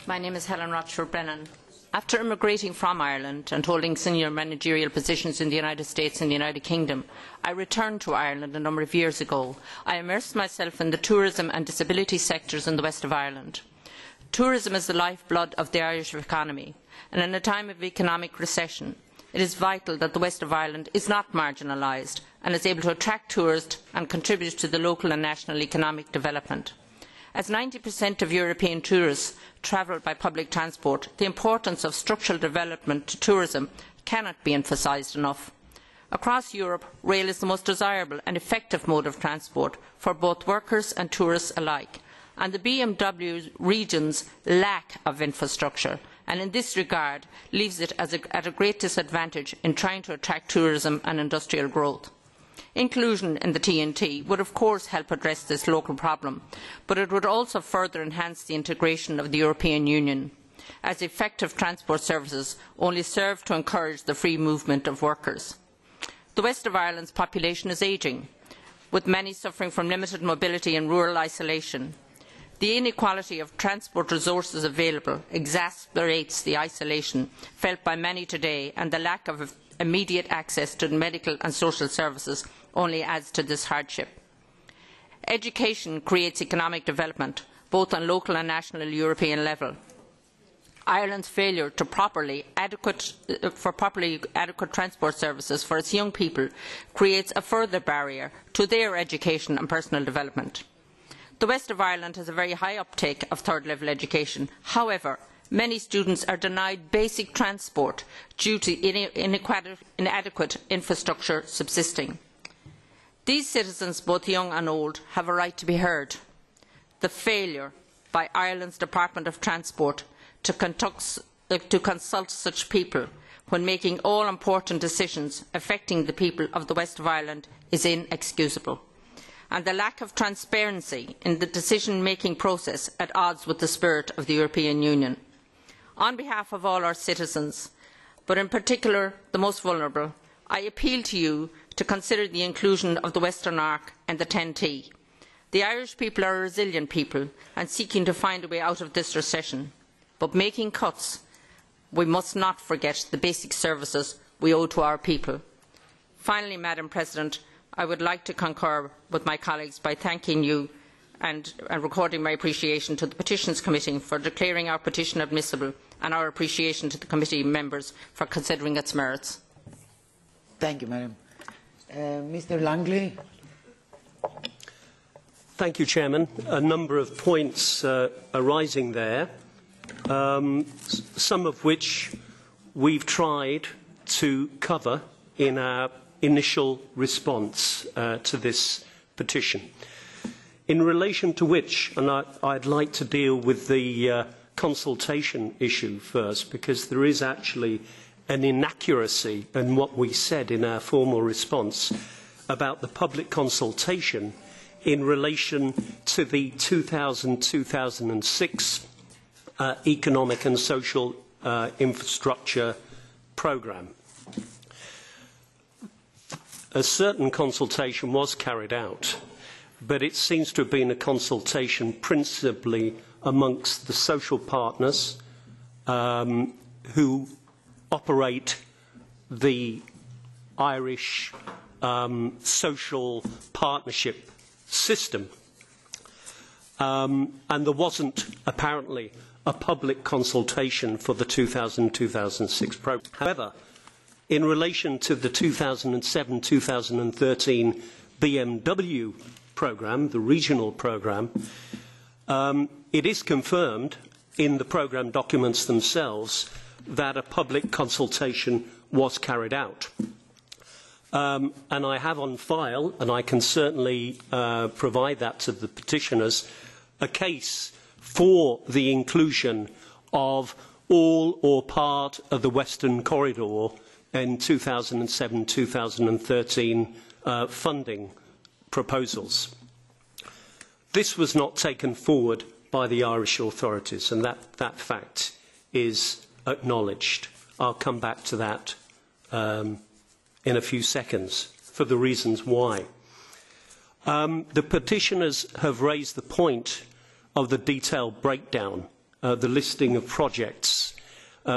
My name is Helen Rochford Brennan. After immigrating from Ireland and holding senior managerial positions in the United States and the United Kingdom, I returned to Ireland a number of years ago. I immersed myself in the tourism and disability sectors in the west of Ireland. Tourism is the lifeblood of the Irish economy, and in a time of economic recession, it is vital that the west of Ireland is not marginalised and is able to attract tourists and contribute to the local and national economic development. As 90% of European tourists travel by public transport, the importance of structural development to tourism cannot be emphasised enough. Across Europe, rail is the most desirable and effective mode of transport for both workers and tourists alike, and the BMW region's lack of infrastructure, and in this regard leaves it at a great disadvantage in trying to attract tourism and industrial growth. Inclusion in the TNT would of course help address this local problem, but it would also further enhance the integration of the European Union, as effective transport services only serve to encourage the free movement of workers. The west of Ireland's population is ageing, with many suffering from limited mobility and rural isolation. The inequality of transport resources available exacerbates the isolation felt by many today, and the lack of immediate access to medical and social services only adds to this hardship. Education creates economic development, both on local and national and European level. Ireland's failure to properly adequate transport services for its young people creates a further barrier to their education and personal development. The west of Ireland has a very high uptake of third-level education. However, many students are denied basic transport due to inadequate infrastructure subsisting. These citizens, both young and old, have a right to be heard. The failure by Ireland's Department of Transport to consult such people when making all important decisions affecting the people of the west of Ireland is inexcusable, and the lack of transparency in the decision-making process at odds with the spirit of the European Union. On behalf of all our citizens, but in particular the most vulnerable, I appeal to you to consider the inclusion of the Western Arc and the TEN-T. The Irish people are a resilient people and seeking to find a way out of this recession. But making cuts, we must not forget the basic services we owe to our people. Finally, Madam President, I would like to concur with my colleagues by thanking you and recording my appreciation to the Petitions Committee for declaring our petition admissible, and our appreciation to the committee members for considering its merits. Thank you, Madam. Mr. Langley. Thank you, Chairman. A number of points arising there, some of which we've tried to cover in our initial response to this petition. In relation to which, and I'd like to deal with the consultation issue first, because there is actually an inaccuracy in what we said in our formal response about the public consultation in relation to the 2000-2006 economic and social infrastructure programme. A certain consultation was carried out, but it seems to have been a consultation principally amongst the social partners who operate the Irish social partnership system. And there wasn't apparently a public consultation for the 2000-2006 programme. However, in relation to the 2007-2013 BMW programme, the regional programme, it is confirmed in the programme documents themselves that a public consultation was carried out. And I have on file, and I can certainly provide that to the petitioners, a case for the inclusion of all or part of the Western Corridor in 2007-2013 funding proposals. This was not taken forward by the Irish authorities, and that fact is acknowledged. I'll come back to that in a few seconds for the reasons why. The petitioners have raised the point of the detailed breakdown, the listing of projects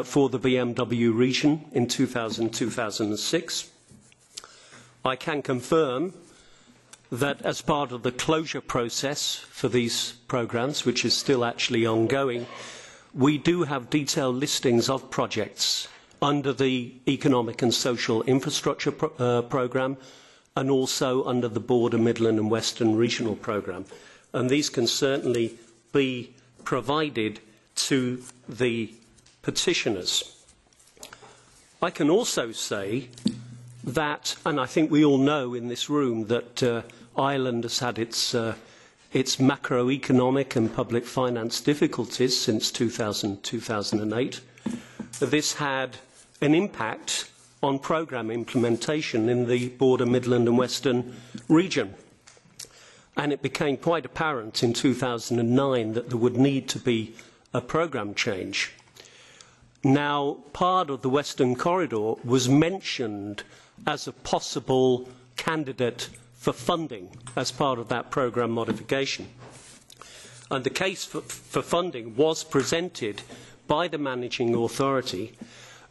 for the BMW region in 2000-2006. I can confirm that as part of the closure process for these programmes, which is still actually ongoing, we do have detailed listings of projects under the Economic and Social Infrastructure Programme and also under the Border, Midland and Western Regional Programme. And these can certainly be provided to the petitioners. I can also say that, and I think we all know in this room, that Ireland has had its macroeconomic and public finance difficulties since 2000-2008. This had an impact on programme implementation in the Border, Midland and Western region. And it became quite apparent in 2009 that there would need to be a programme change. Now, part of the Western Corridor was mentioned as a possible candidate for funding as part of that programme modification. And the case for funding was presented by the managing authority,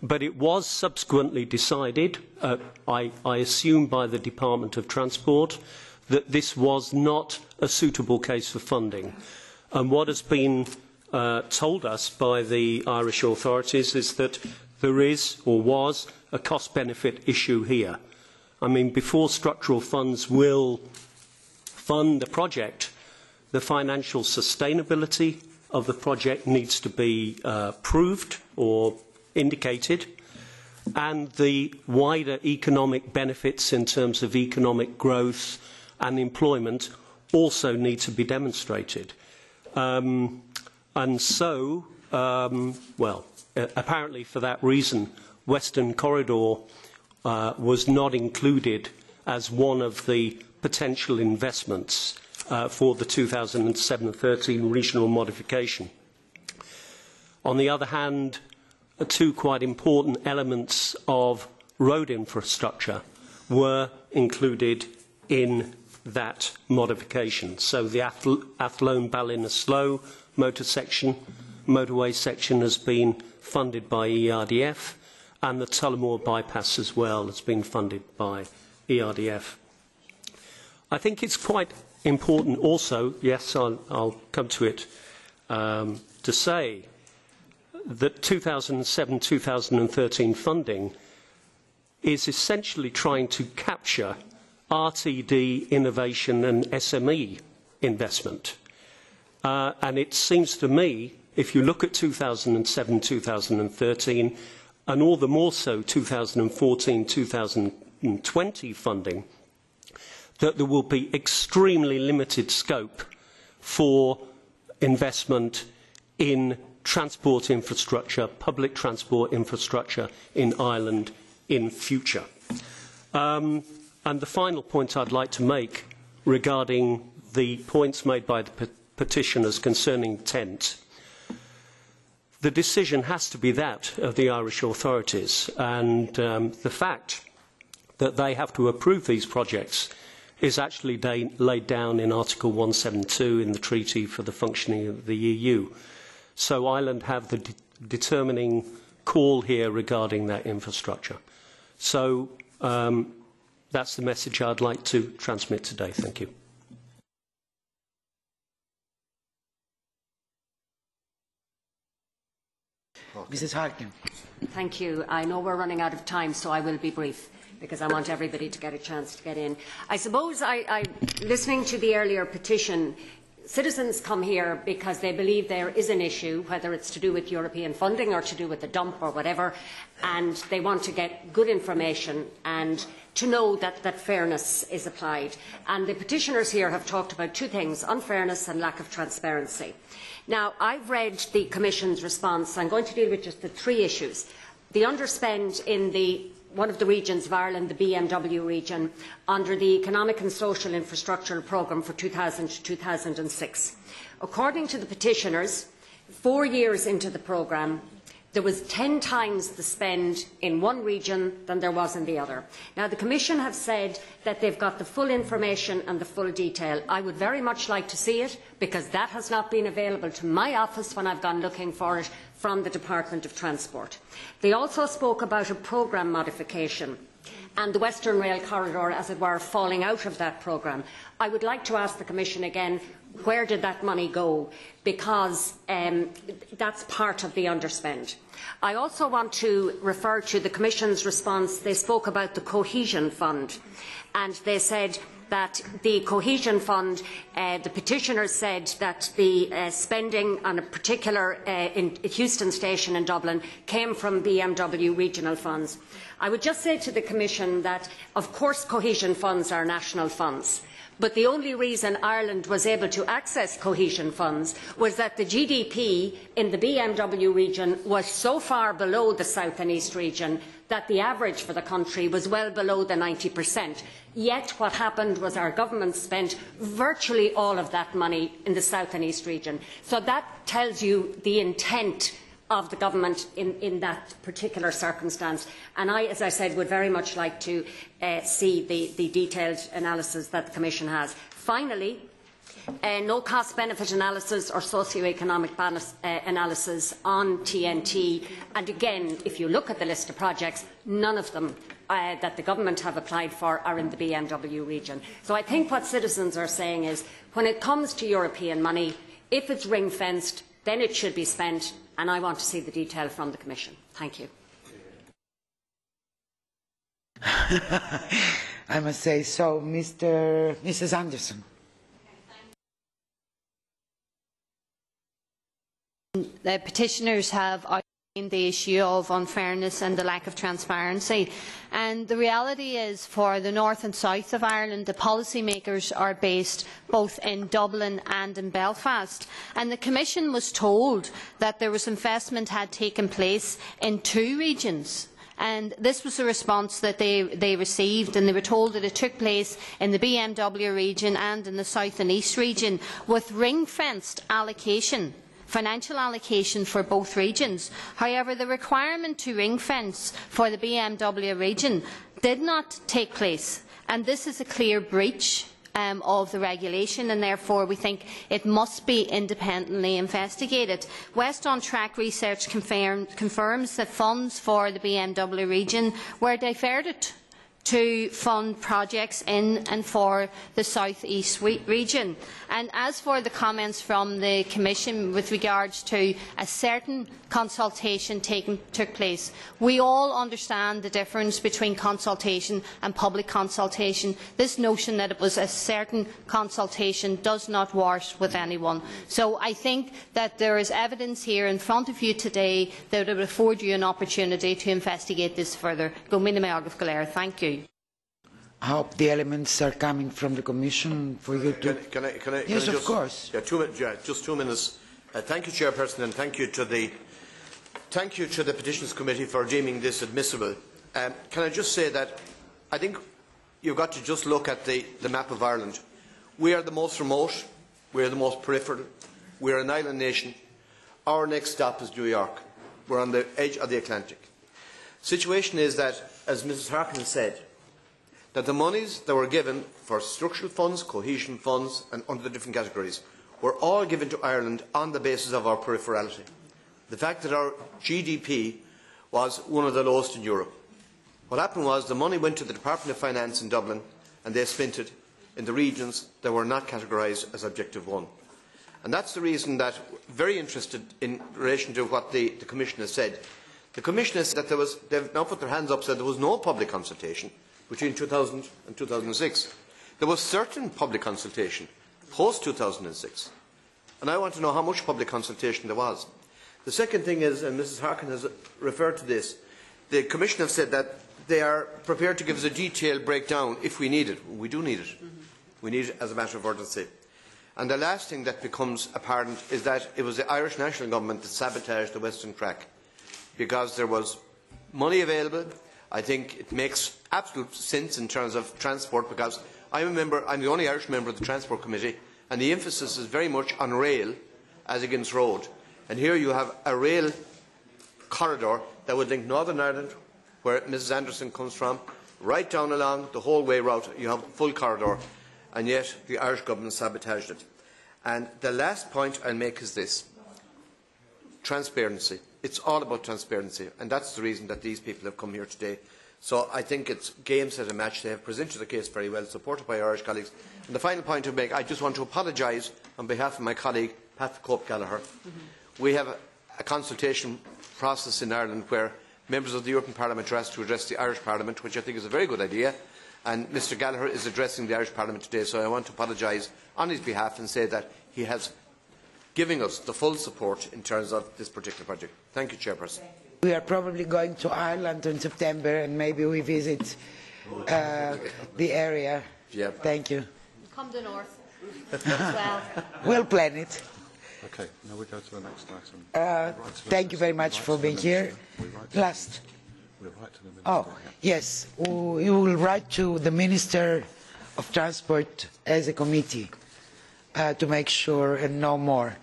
but it was subsequently decided, I assume by the Department of Transport, that this was not a suitable case for funding. And what has been told us by the Irish authorities is that there is, or was, a cost-benefit issue here. I mean, before structural funds will fund a project, the financial sustainability of the project needs to be proved or indicated, and the wider economic benefits in terms of economic growth and employment also need to be demonstrated. And so, apparently for that reason, Western Corridor was not included as one of the potential investments for the 2007-13 regional modification. On the other hand, two quite important elements of road infrastructure were included in that modification. So the Athlone-Ballinasloe motorway section has been funded by ERDF, and the Tullamore bypass as well has been funded by ERDF. I think it's quite important also, yes, I'll come to it, to say that 2007-2013 funding is essentially trying to capture RTD innovation and SME investment. And it seems to me, if you look at 2007-2013, and all the more so 2014-2020 funding, that there will be extremely limited scope for investment in transport infrastructure, public transport infrastructure in Ireland in future. And the final point I'd like to make regarding the points made by the petitioners concerning TENT. The decision has to be that of the Irish authorities, and the fact that they have to approve these projects is actually laid down in Article 172 in the Treaty for the Functioning of the EU. So Ireland have the determining call here regarding that infrastructure. So that's the message I'd like to transmit today. Thank you. Mrs. Harkin. Thank you. I know we're running out of time, so I will be brief, because I want everybody to get a chance to get in. I suppose, listening to the earlier petition, citizens come here because they believe there is an issue, whether it's to do with European funding or to do with the dump or whatever, and they want to get good information and to know that fairness is applied. And the petitioners here have talked about two things: unfairness and lack of transparency. Now, I've read the Commission's response. I'm going to deal with just the three issues. The underspend in one of the regions of Ireland, the BMW region, under the Economic and Social Infrastructure Programme for 2000 to 2006. According to the petitioners, 4 years into the programme, there was 10 times the spend in one region than there was in the other. Now, the Commission have said that they've got the full information and the full detail. I would very much like to see it, because that has not been available to my office when I've gone looking for it from the Department of Transport. They also spoke about a programme modification and the Western Rail Corridor, as it were, falling out of that programme. I would like to ask the Commission again, where did that money go? Because that's part of the underspend. I also want to refer to the Commission's response. They spoke about the Cohesion Fund, and they said that the Cohesion Fund, the petitioners said that the spending on a particular in Euston Station in Dublin came from BMW regional funds. I would just say to the Commission that, of course, cohesion funds are national funds. But the only reason Ireland was able to access cohesion funds was that the GDP in the BMW region was so far below the South and East region that the average for the country was well below the 90%. Yet what happened was our government spent virtually all of that money in the South and East region. So that tells you the intent of the government in that particular circumstance. And I, as I said, would very much like to see the detailed analysis that the Commission has. Finally, no cost-benefit analysis or socio-economic analysis on TNT. And again, if you look at the list of projects, none of them that the government have applied for are in the BMW region. So I think what citizens are saying is, when it comes to European money, if it's ring-fenced, then it should be spent, and I want to see the detail from the Commission. Thank you. I must say so. Mrs. Anderson. The petitioners have outlined the issue of unfairness and the lack of transparency. And the reality is, for the north and south of Ireland, the policymakers are based both in Dublin and in Belfast. And the Commission was told that there was investment had taken place in 2 regions. And this was the response that they received, and they were told that it took place in the BMW region and in the South and East region, with ring-fenced allocation, financial allocation for both regions. However, the requirement to ring-fence for the BMW region did not take place, and this is a clear breach of the regulation, and therefore we think it must be independently investigated. West on Track research confirms that funds for the BMW region were diverted to fund projects in and for the South East region. And as for the comments from the Commission with regards to a certain consultation took place, we all understand the difference between consultation and public consultation. This notion that it was a certain consultation does not wash with anyone. So I think that there is evidence here in front of you today that would afford you an opportunity to investigate this further. Thank you. I hope the elements are coming from the Commission for you to... Yes, of course. Yeah, just 2 minutes. Thank you, Chairperson, and thank you to the Petitions Committee for deeming this admissible. Can I just say that I think you've got to just look at the map of Ireland. We are the most remote, we are the most peripheral, we are an island nation. Our next stop is New York. We're on the edge of the Atlantic. The situation is that, as Mrs. Harkin said, that the monies that were given for structural funds, cohesion funds and under the different categories were all given to Ireland on the basis of our peripherality. The fact that our GDP was one of the lowest in Europe. What happened was the money went to the Department of Finance in Dublin and they spent it in the regions that were not categorised as Objective 1. And that's the reason that I'm very interested in relation to what the Commission has said. The Commission has said that they've now put their hands up and said there was no public consultation between 2000 and 2006. There was certain public consultation post-2006. And I want to know how much public consultation there was. The second thing is, and Mrs. Harkin has referred to this, the Commission have said that they are prepared to give us a detailed breakdown if we need it. We do need it. We need it as a matter of urgency. And the last thing that becomes apparent is that it was the Irish National Government that sabotaged the Western Track, because there was money available. I think it makes absolute sense in terms of transport, because I'm the only Irish member of the Transport Committee, and the emphasis is very much on rail as against road. And here you have a rail corridor that would link Northern Ireland, where Mrs Anderson comes from, right down along the whole way route. You have a full corridor, and yet the Irish government sabotaged it. And the last point I'll make is this: transparency. It's all about transparency, and that's the reason that these people have come here today. So I think it's game, set and match. They have presented the case very well, supported by Irish colleagues. And the final point to make, I just want to apologise on behalf of my colleague, Pat Cope-Gallagher. We have a consultation process in Ireland where members of the European Parliament are asked to address the Irish Parliament, which I think is a very good idea. And Mr Gallagher is addressing the Irish Parliament today, so I want to apologise on his behalf and say that he has given us the full support in terms of this particular project. Thank you, Chairperson. We are probably going to Ireland in September, and maybe we visit the area. Yeah. Thank you. Come to North as well. We'll plan it. Okay, now we go to the next item. Thank you very much for being here. Last. Oh, yes. We will write to the Minister of Transport as a committee to make sure and know more.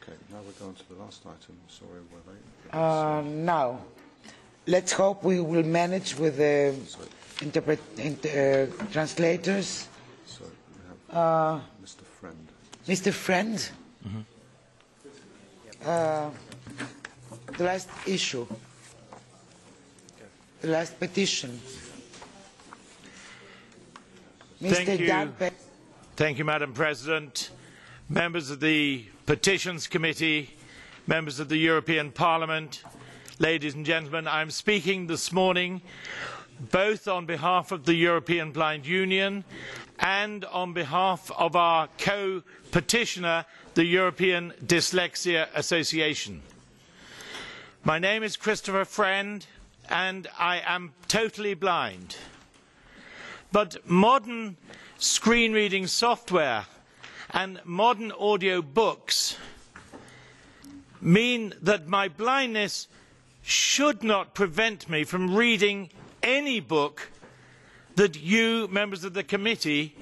Okay, now we're going to the last item. Sorry, were they? Now, let's hope we will manage with the translators. So we have Mr. Friend. Mr. Friend? The last issue, the last petition. Thank you, Madam President. Members of the Petitions Committee, members of the European Parliament, ladies and gentlemen, I am speaking this morning both on behalf of the European Blind Union and on behalf of our co-petitioner, the European Dyslexia Association. My name is Christopher Friend, and I am totally blind. But modern screen reading software and modern audio books mean that my blindness should not prevent me from reading any book that you, members of the committee,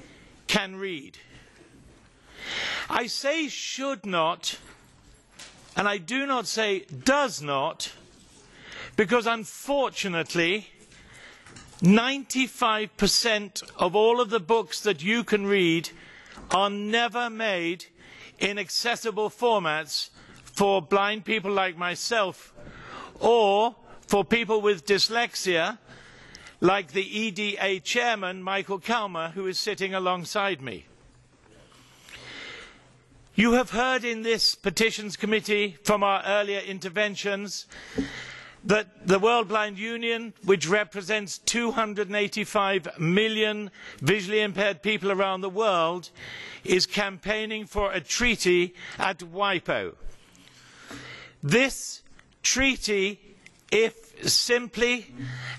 can read. I say should not, and I do not say does not, because unfortunately 95% of all of the books that you can read are never made in accessible formats for blind people like myself, or for people with dyslexia, like the EDA chairman, Michael Kalmer, who is sitting alongside me. You have heard in this Petitions Committee from our earlier interventions that the World Blind Union, which represents 285 million visually impaired people around the world, is campaigning for a treaty at WIPO. This treaty, if simply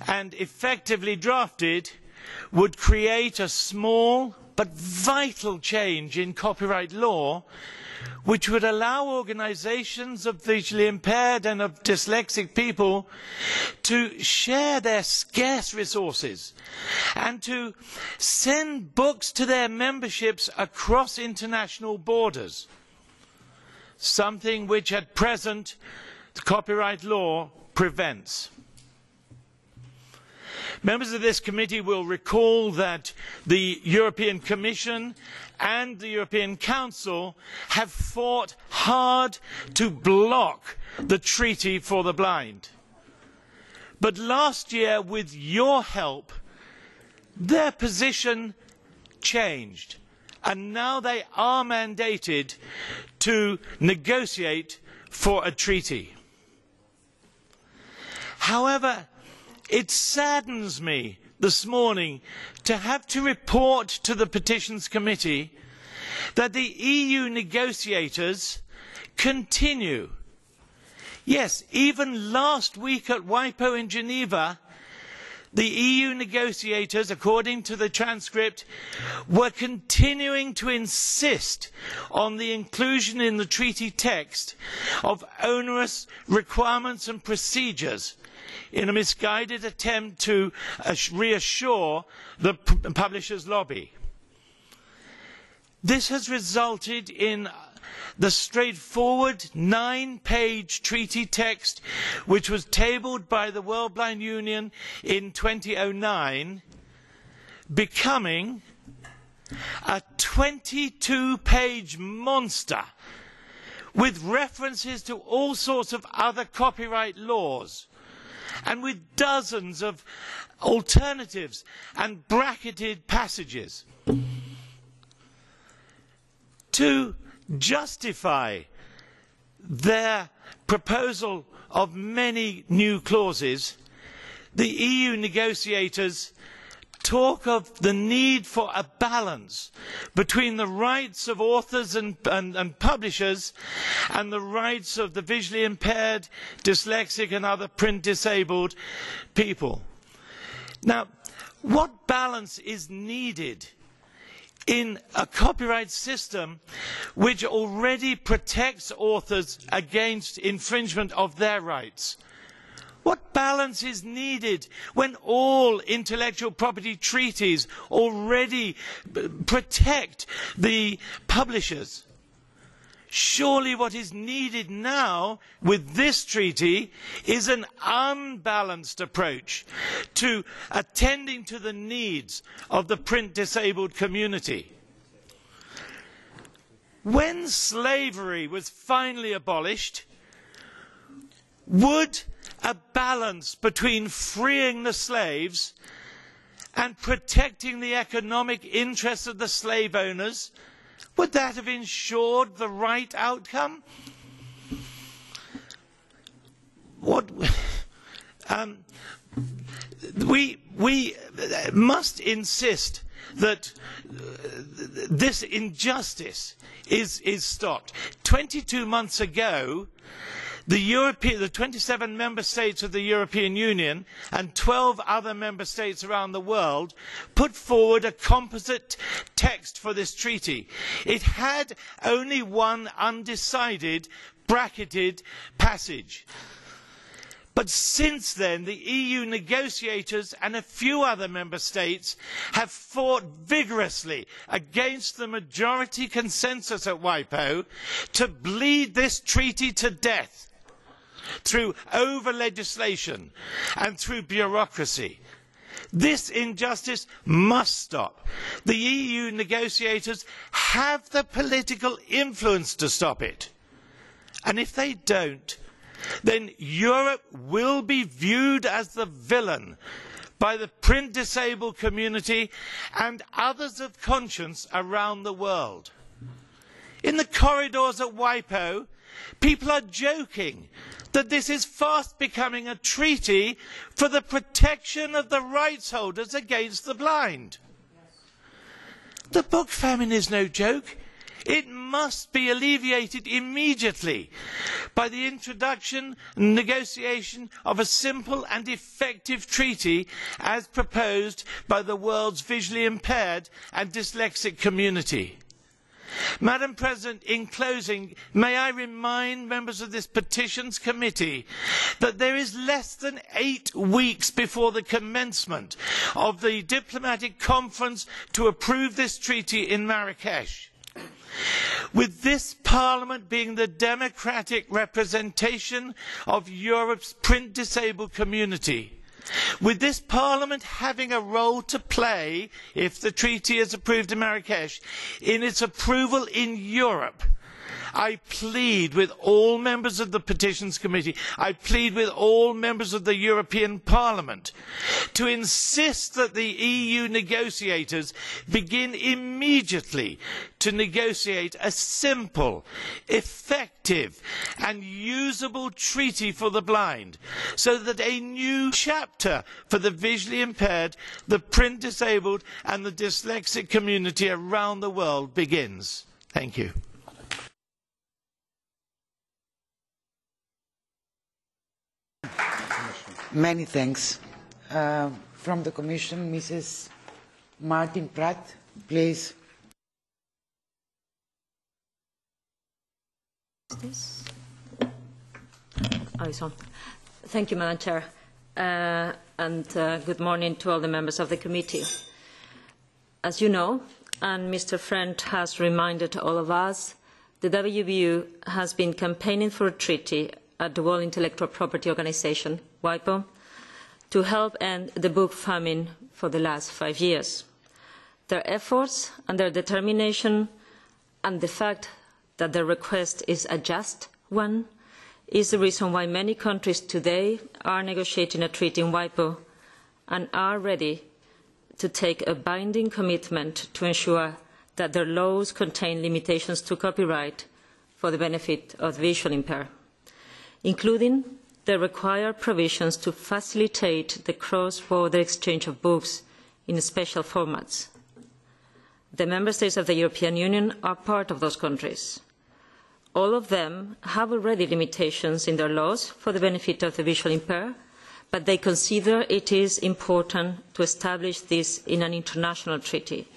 and effectively drafted, would create a small but vital change in copyright law, which would allow organisations of visually impaired and of dyslexic people to share their scarce resources and to send books to their memberships across international borders, something which at present the copyright law prevents. Members of this committee will recall that the European Commission and the European Council have fought hard to block the Treaty for the Blind. But last year, with your help, their position changed, and now they are mandated to negotiate for a treaty. However, it saddens me this morning to have to report to the Petitions Committee that the EU negotiators continue. Yes, even last week at WIPO in Geneva, the EU negotiators, according to the transcript, were continuing to insist on the inclusion in the treaty text of onerous requirements and procedures in a misguided attempt to reassure the publishers' lobby. This has resulted in the straightforward 9-page treaty text which was tabled by the World Blind Union in 2009 becoming a 22-page monster with references to all sorts of other copyright laws and with dozens of alternatives and bracketed passages. To justify their proposal of many new clauses, the EU negotiators talk of the need for a balance between the rights of authors and publishers and the rights of the visually impaired, dyslexic and other print disabled people. Now, what balance is needed in a copyright system which already protects authors against infringement of their rights? What balance is needed when all intellectual property treaties already protect the publishers? Surely what is needed now with this treaty is an unbalanced approach to attending to the needs of the print disabled community. When slavery was finally abolished, would a balance between freeing the slaves and protecting the economic interests of the slave owners, would that have ensured the right outcome? We must insist that this injustice is stopped. 22 months ago, the 27 member states of the European Union and 12 other member states around the world put forward a composite text for this treaty. It had only one undecided bracketed passage. But since then, the EU negotiators and a few other member states have fought vigorously against the majority consensus at WIPO to bleed this treaty to death through over-legislation and through bureaucracy. This injustice must stop. The EU negotiators have the political influence to stop it. And if they don't, then Europe will be viewed as the villain by the print disabled community and others of conscience around the world. In the corridors at WIPO, people are joking that this is fast becoming a treaty for the protection of the rights holders against the blind. The book famine is no joke. It must be alleviated immediately by the introduction and negotiation of a simple and effective treaty as proposed by the world's visually impaired and dyslexic community. Madam President, in closing, may I remind members of this Petitions Committee that there is less than 8 weeks before the commencement of the diplomatic conference to approve this treaty in Marrakesh. With this Parliament being the democratic representation of Europe's print disabled community, with this Parliament having a role to play, if the treaty is approved in Marrakesh, in its approval in Europe, I plead with all members of the Petitions Committee, I plead with all members of the European Parliament to insist that the EU negotiators begin immediately to negotiate a simple, effective and usable treaty for the blind, so that a new chapter for the visually impaired, the print disabled and the dyslexic community around the world begins. Thank you. Many thanks. From the Commission, Mrs. Martin Pratt, please. Thank you, Madam Chair, and good morning to all the members of the committee. As you know, and Mr. Friend has reminded all of us, the WBU has been campaigning for a treaty at the World Intellectual Property Organization, WIPO, to help end the book famine for the last 5 years. Their efforts and their determination and the fact that their request is a just one is the reason why many countries today are negotiating a treaty in WIPO and are ready to take a binding commitment to ensure that their laws contain limitations to copyright for the benefit of the visually impaired, including the required provisions to facilitate the cross-border exchange of books in special formats. The Member States of the European Union are part of those countries. All of them have already limitations in their laws for the benefit of the visually impaired, but they consider it is important to establish this in an international treaty.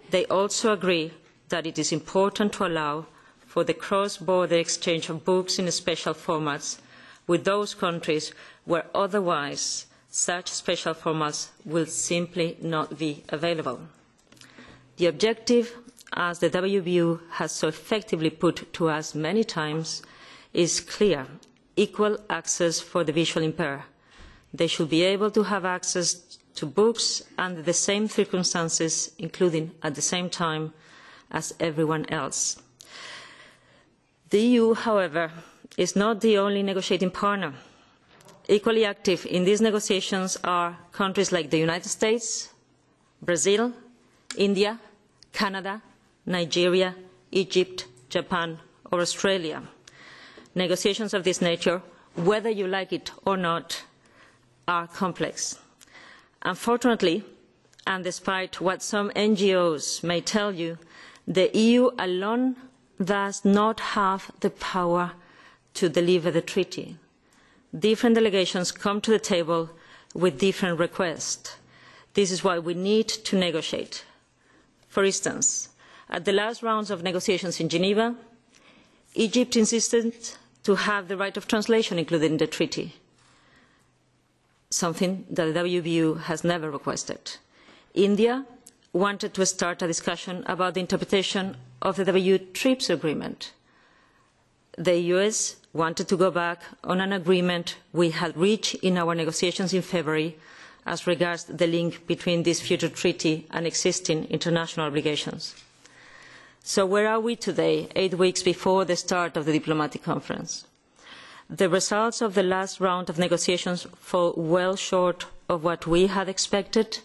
They also agree that it is important to allow for the cross-border exchange of books in special formats with those countries where otherwise such special formats will simply not be available. The objective, as the WBU has so effectively put to us many times, is clear: equal access for the visually impaired. They should be able to have access to books under the same circumstances, including at the same time as everyone else. The EU, however, is not the only negotiating partner. Equally active in these negotiations are countries like the United States, Brazil, India, Canada, Nigeria, Egypt, Japan or Australia. Negotiations of this nature, whether you like it or not, are complex. Unfortunately, and despite what some NGOs may tell you, the EU alone does not have the power to deliver the treaty. Different delegations come to the table with different requests. This is why we need to negotiate. For instance, at the last rounds of negotiations in Geneva, Egypt insisted to have the right of translation included in the treaty, something that the WBU has never requested. India wanted to start a discussion about the interpretation of the WTO TRIPS agreement. The US wanted to go back on an agreement we had reached in our negotiations in February as regards the link between this future treaty and existing international obligations. So where are we today, 8 weeks before the start of the diplomatic conference? The results of the last round of negotiations fall well short of what we had expected,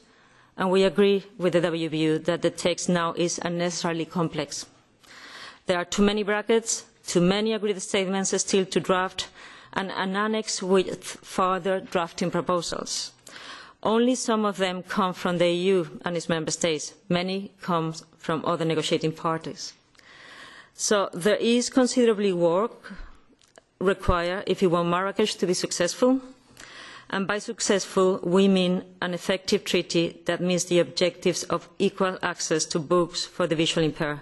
and we agree with the WBU that the text now is unnecessarily complex. There are too many brackets, too many agreed statements still to draft, and an annex with further drafting proposals. Only some of them come from the EU and its member states. Many come from other negotiating parties. So there is considerable work required if we want Marrakesh to be successful. And by successful, we mean an effective treaty that meets the objectives of equal access to books for the visually impaired.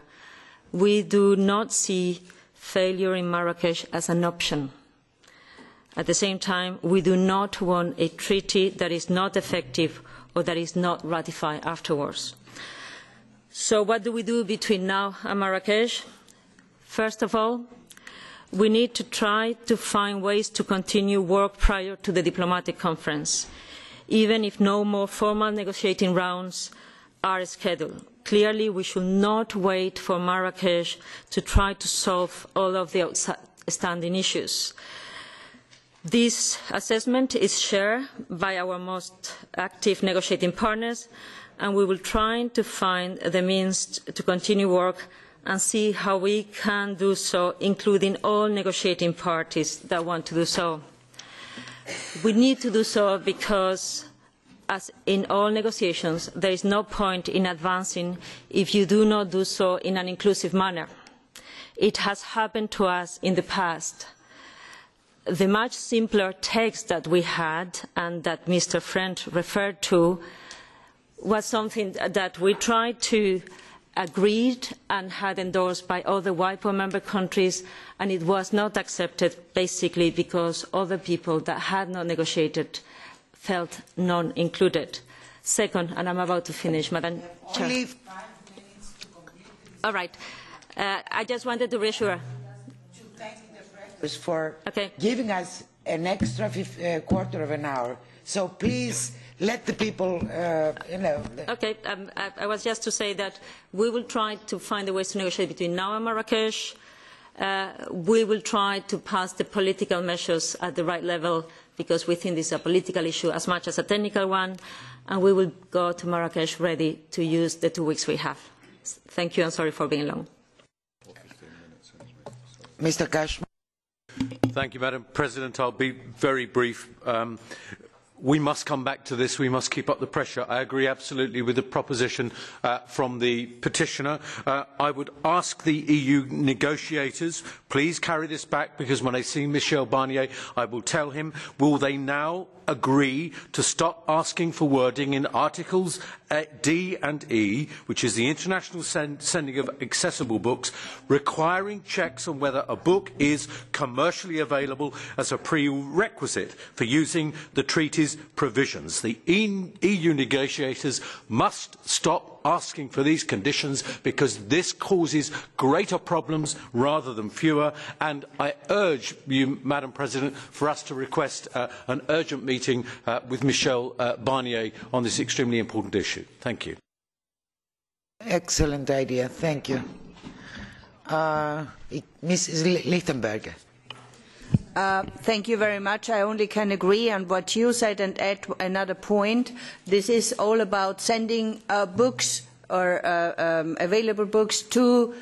We do not see failure in Marrakesh as an option. At the same time, we do not want a treaty that is not effective or that is not ratified afterwards. So what do we do between now and Marrakesh? First of all, we need to try to find ways to continue work prior to the diplomatic conference, even if no more formal negotiating rounds are scheduled. Clearly, we should not wait for Marrakesh to try to solve all of the outstanding issues. This assessment is shared by our most active negotiating partners, and we will try to find the means to continue work and see how we can do so, including all negotiating parties that want to do so. We need to do so because, as in all negotiations, there is no point in advancing if you do not do so in an inclusive manner. It has happened to us in the past. The much simpler text that we had and that Mr. Friend referred to was something that we tried to agree and had endorsed by other WIPO member countries, and it was not accepted basically because other people that had not negotiated felt non-included. Second, and I'm about to finish, Madam Chair. Only 5 minutes to complete. All right. I just wanted to reassure. For giving us an extra quarter of an hour. So please let the people, Okay, I was just to say that we will try to find a way to negotiate between now and Marrakesh. We will try to pass the political measures at the right level because we think this is a political issue as much as a technical one. And we will go to Marrakesh ready to use the 2 weeks we have. Thank you and sorry for being long. Mr. Cashman. Thank you, Madam President. I'll be very brief. We must come back to this. We must keep up the pressure. I agree absolutely with the proposition from the petitioner. I would ask the EU negotiators, please carry this back, because when I see Michel Barnier, I will tell him, will they now agree to stop asking for wording in Articles D and E, which is the international sending of accessible books, requiring checks on whether a book is commercially available as a prerequisite for using the treaty's provisions. The EU negotiators must stop asking for these conditions because this causes greater problems rather than fewer, and I urge you, Madam President, for us to request an urgent meeting with Michel Barnier on this extremely important issue. Thank you. Excellent idea. Thank you. Mrs. Lichtenberger. Thank you very much. I only can agree on what you said and add another point. This is all about sending books or available books to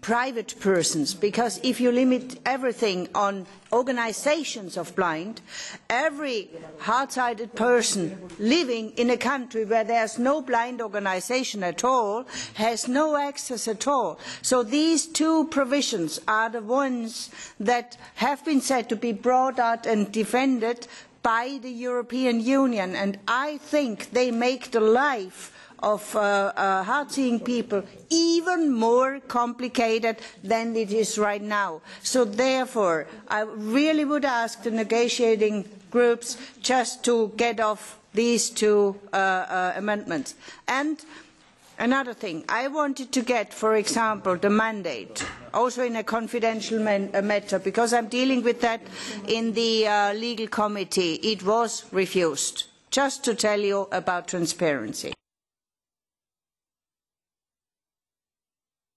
private persons, because if you limit everything on organisations of blind, every hard-sighted person living in a country where there is no blind organisation at all has no access at all. So these two provisions are the ones that have been said to be brought out and defended by the European Union, and I think they make the life of hard-seeing people even more complicated than it is right now. So therefore, I really would ask the negotiating groups just to get off these two amendments. And another thing, I wanted to get, for example, the mandate, also in a confidential matter, because I'm dealing with that in the legal committee. It was refused, just to tell you about transparency.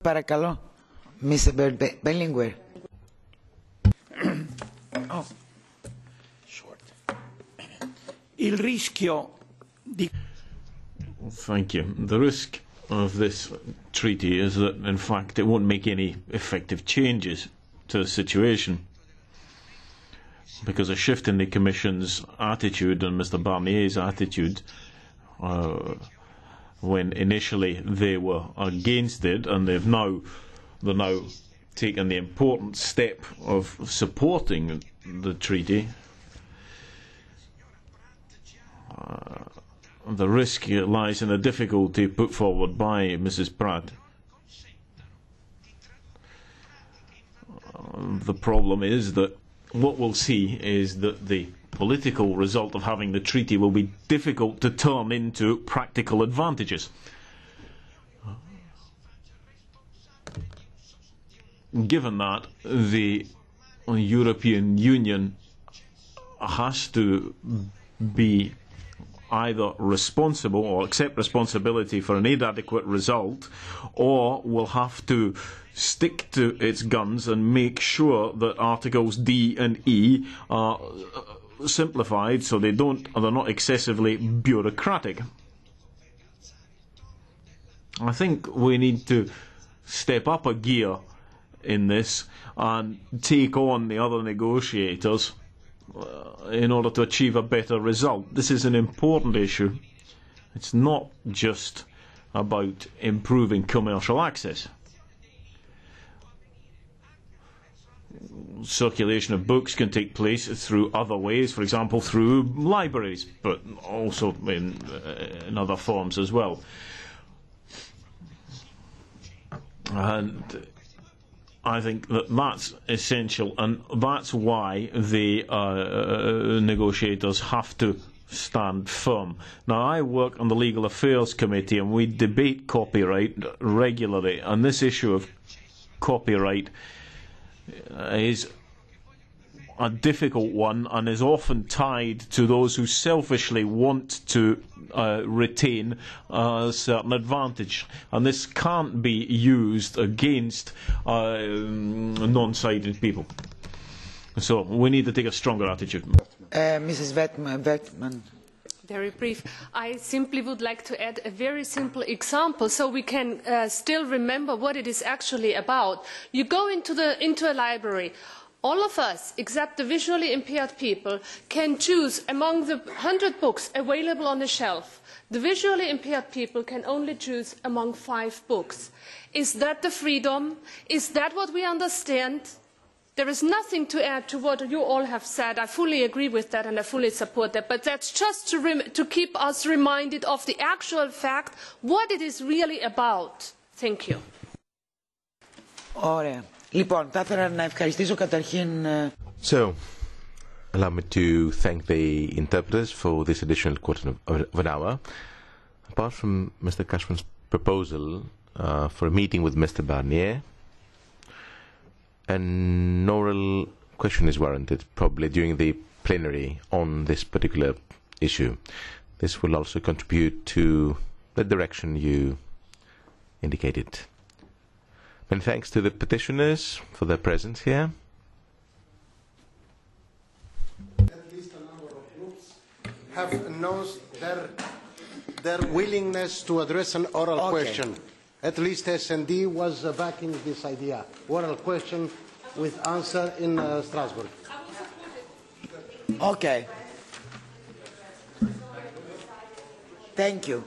Παρακαλώ, Mr. Berlinguer. Il rischio di... Thank you. The risk of this treaty is that, in fact, it won't make any effective changes to the situation, because a shift in the Commission's attitude and Mr. Barnier's attitude when initially they were against it, and they're now taken the important step of supporting the treaty. The risk lies in the difficulty put forward by Mrs. Pratt. The problem is that what we'll see is that the political result of having the treaty will be difficult to turn into practical advantages. Given that, the European Union has to be either responsible or accept responsibility for an inadequate result, or will have to stick to its guns and make sure that Articles D and E are simplified so they're not excessively bureaucratic. I think we need to step up a gear in this and take on the other negotiators in order to achieve a better result. This is an important issue. It's not just about improving commercial access. Circulation of books can take place through other ways, for example through libraries, but also in other forms as well. And I think that that's essential, and that's why the negotiators have to stand firm. Now, I work on the Legal Affairs Committee, and we debate copyright regularly, and this issue of copyright is a difficult one and is often tied to those who selfishly want to retain a certain advantage, and this can't be used against non-sighted people. So we need to take a stronger attitude. Mrs. Vetman. Very brief. I simply would like to add a very simple example so we can still remember what it is actually about. You go into a library. All of us, except the visually impaired people, can choose among the 100 books available on the shelf. The visually impaired people can only choose among 5 books. Is that the freedom? Is that what we understand? There is nothing to add to what you all have said. I fully agree with that and I fully support that. But that's just to keep us reminded of the actual fact, what it is really about. Thank you. Ωραία. Λοιπόν, θα ήθελα να ευχαριστήσω καταρχήν... So, allow me to thank the interpreters for this additional quarter of an hour. Apart from Mr. Cashman's proposal for a meeting with Mr. Barnier, an oral question is warranted, probably during the plenary on this particular issue. This will also contribute to the direction you indicated. Many thanks to the petitioners for their presence here. At least a number of groups have announced their willingness to address an oral question. At least S&D was backing this idea. Oral question with answer in Strasbourg. Okay. Thank you.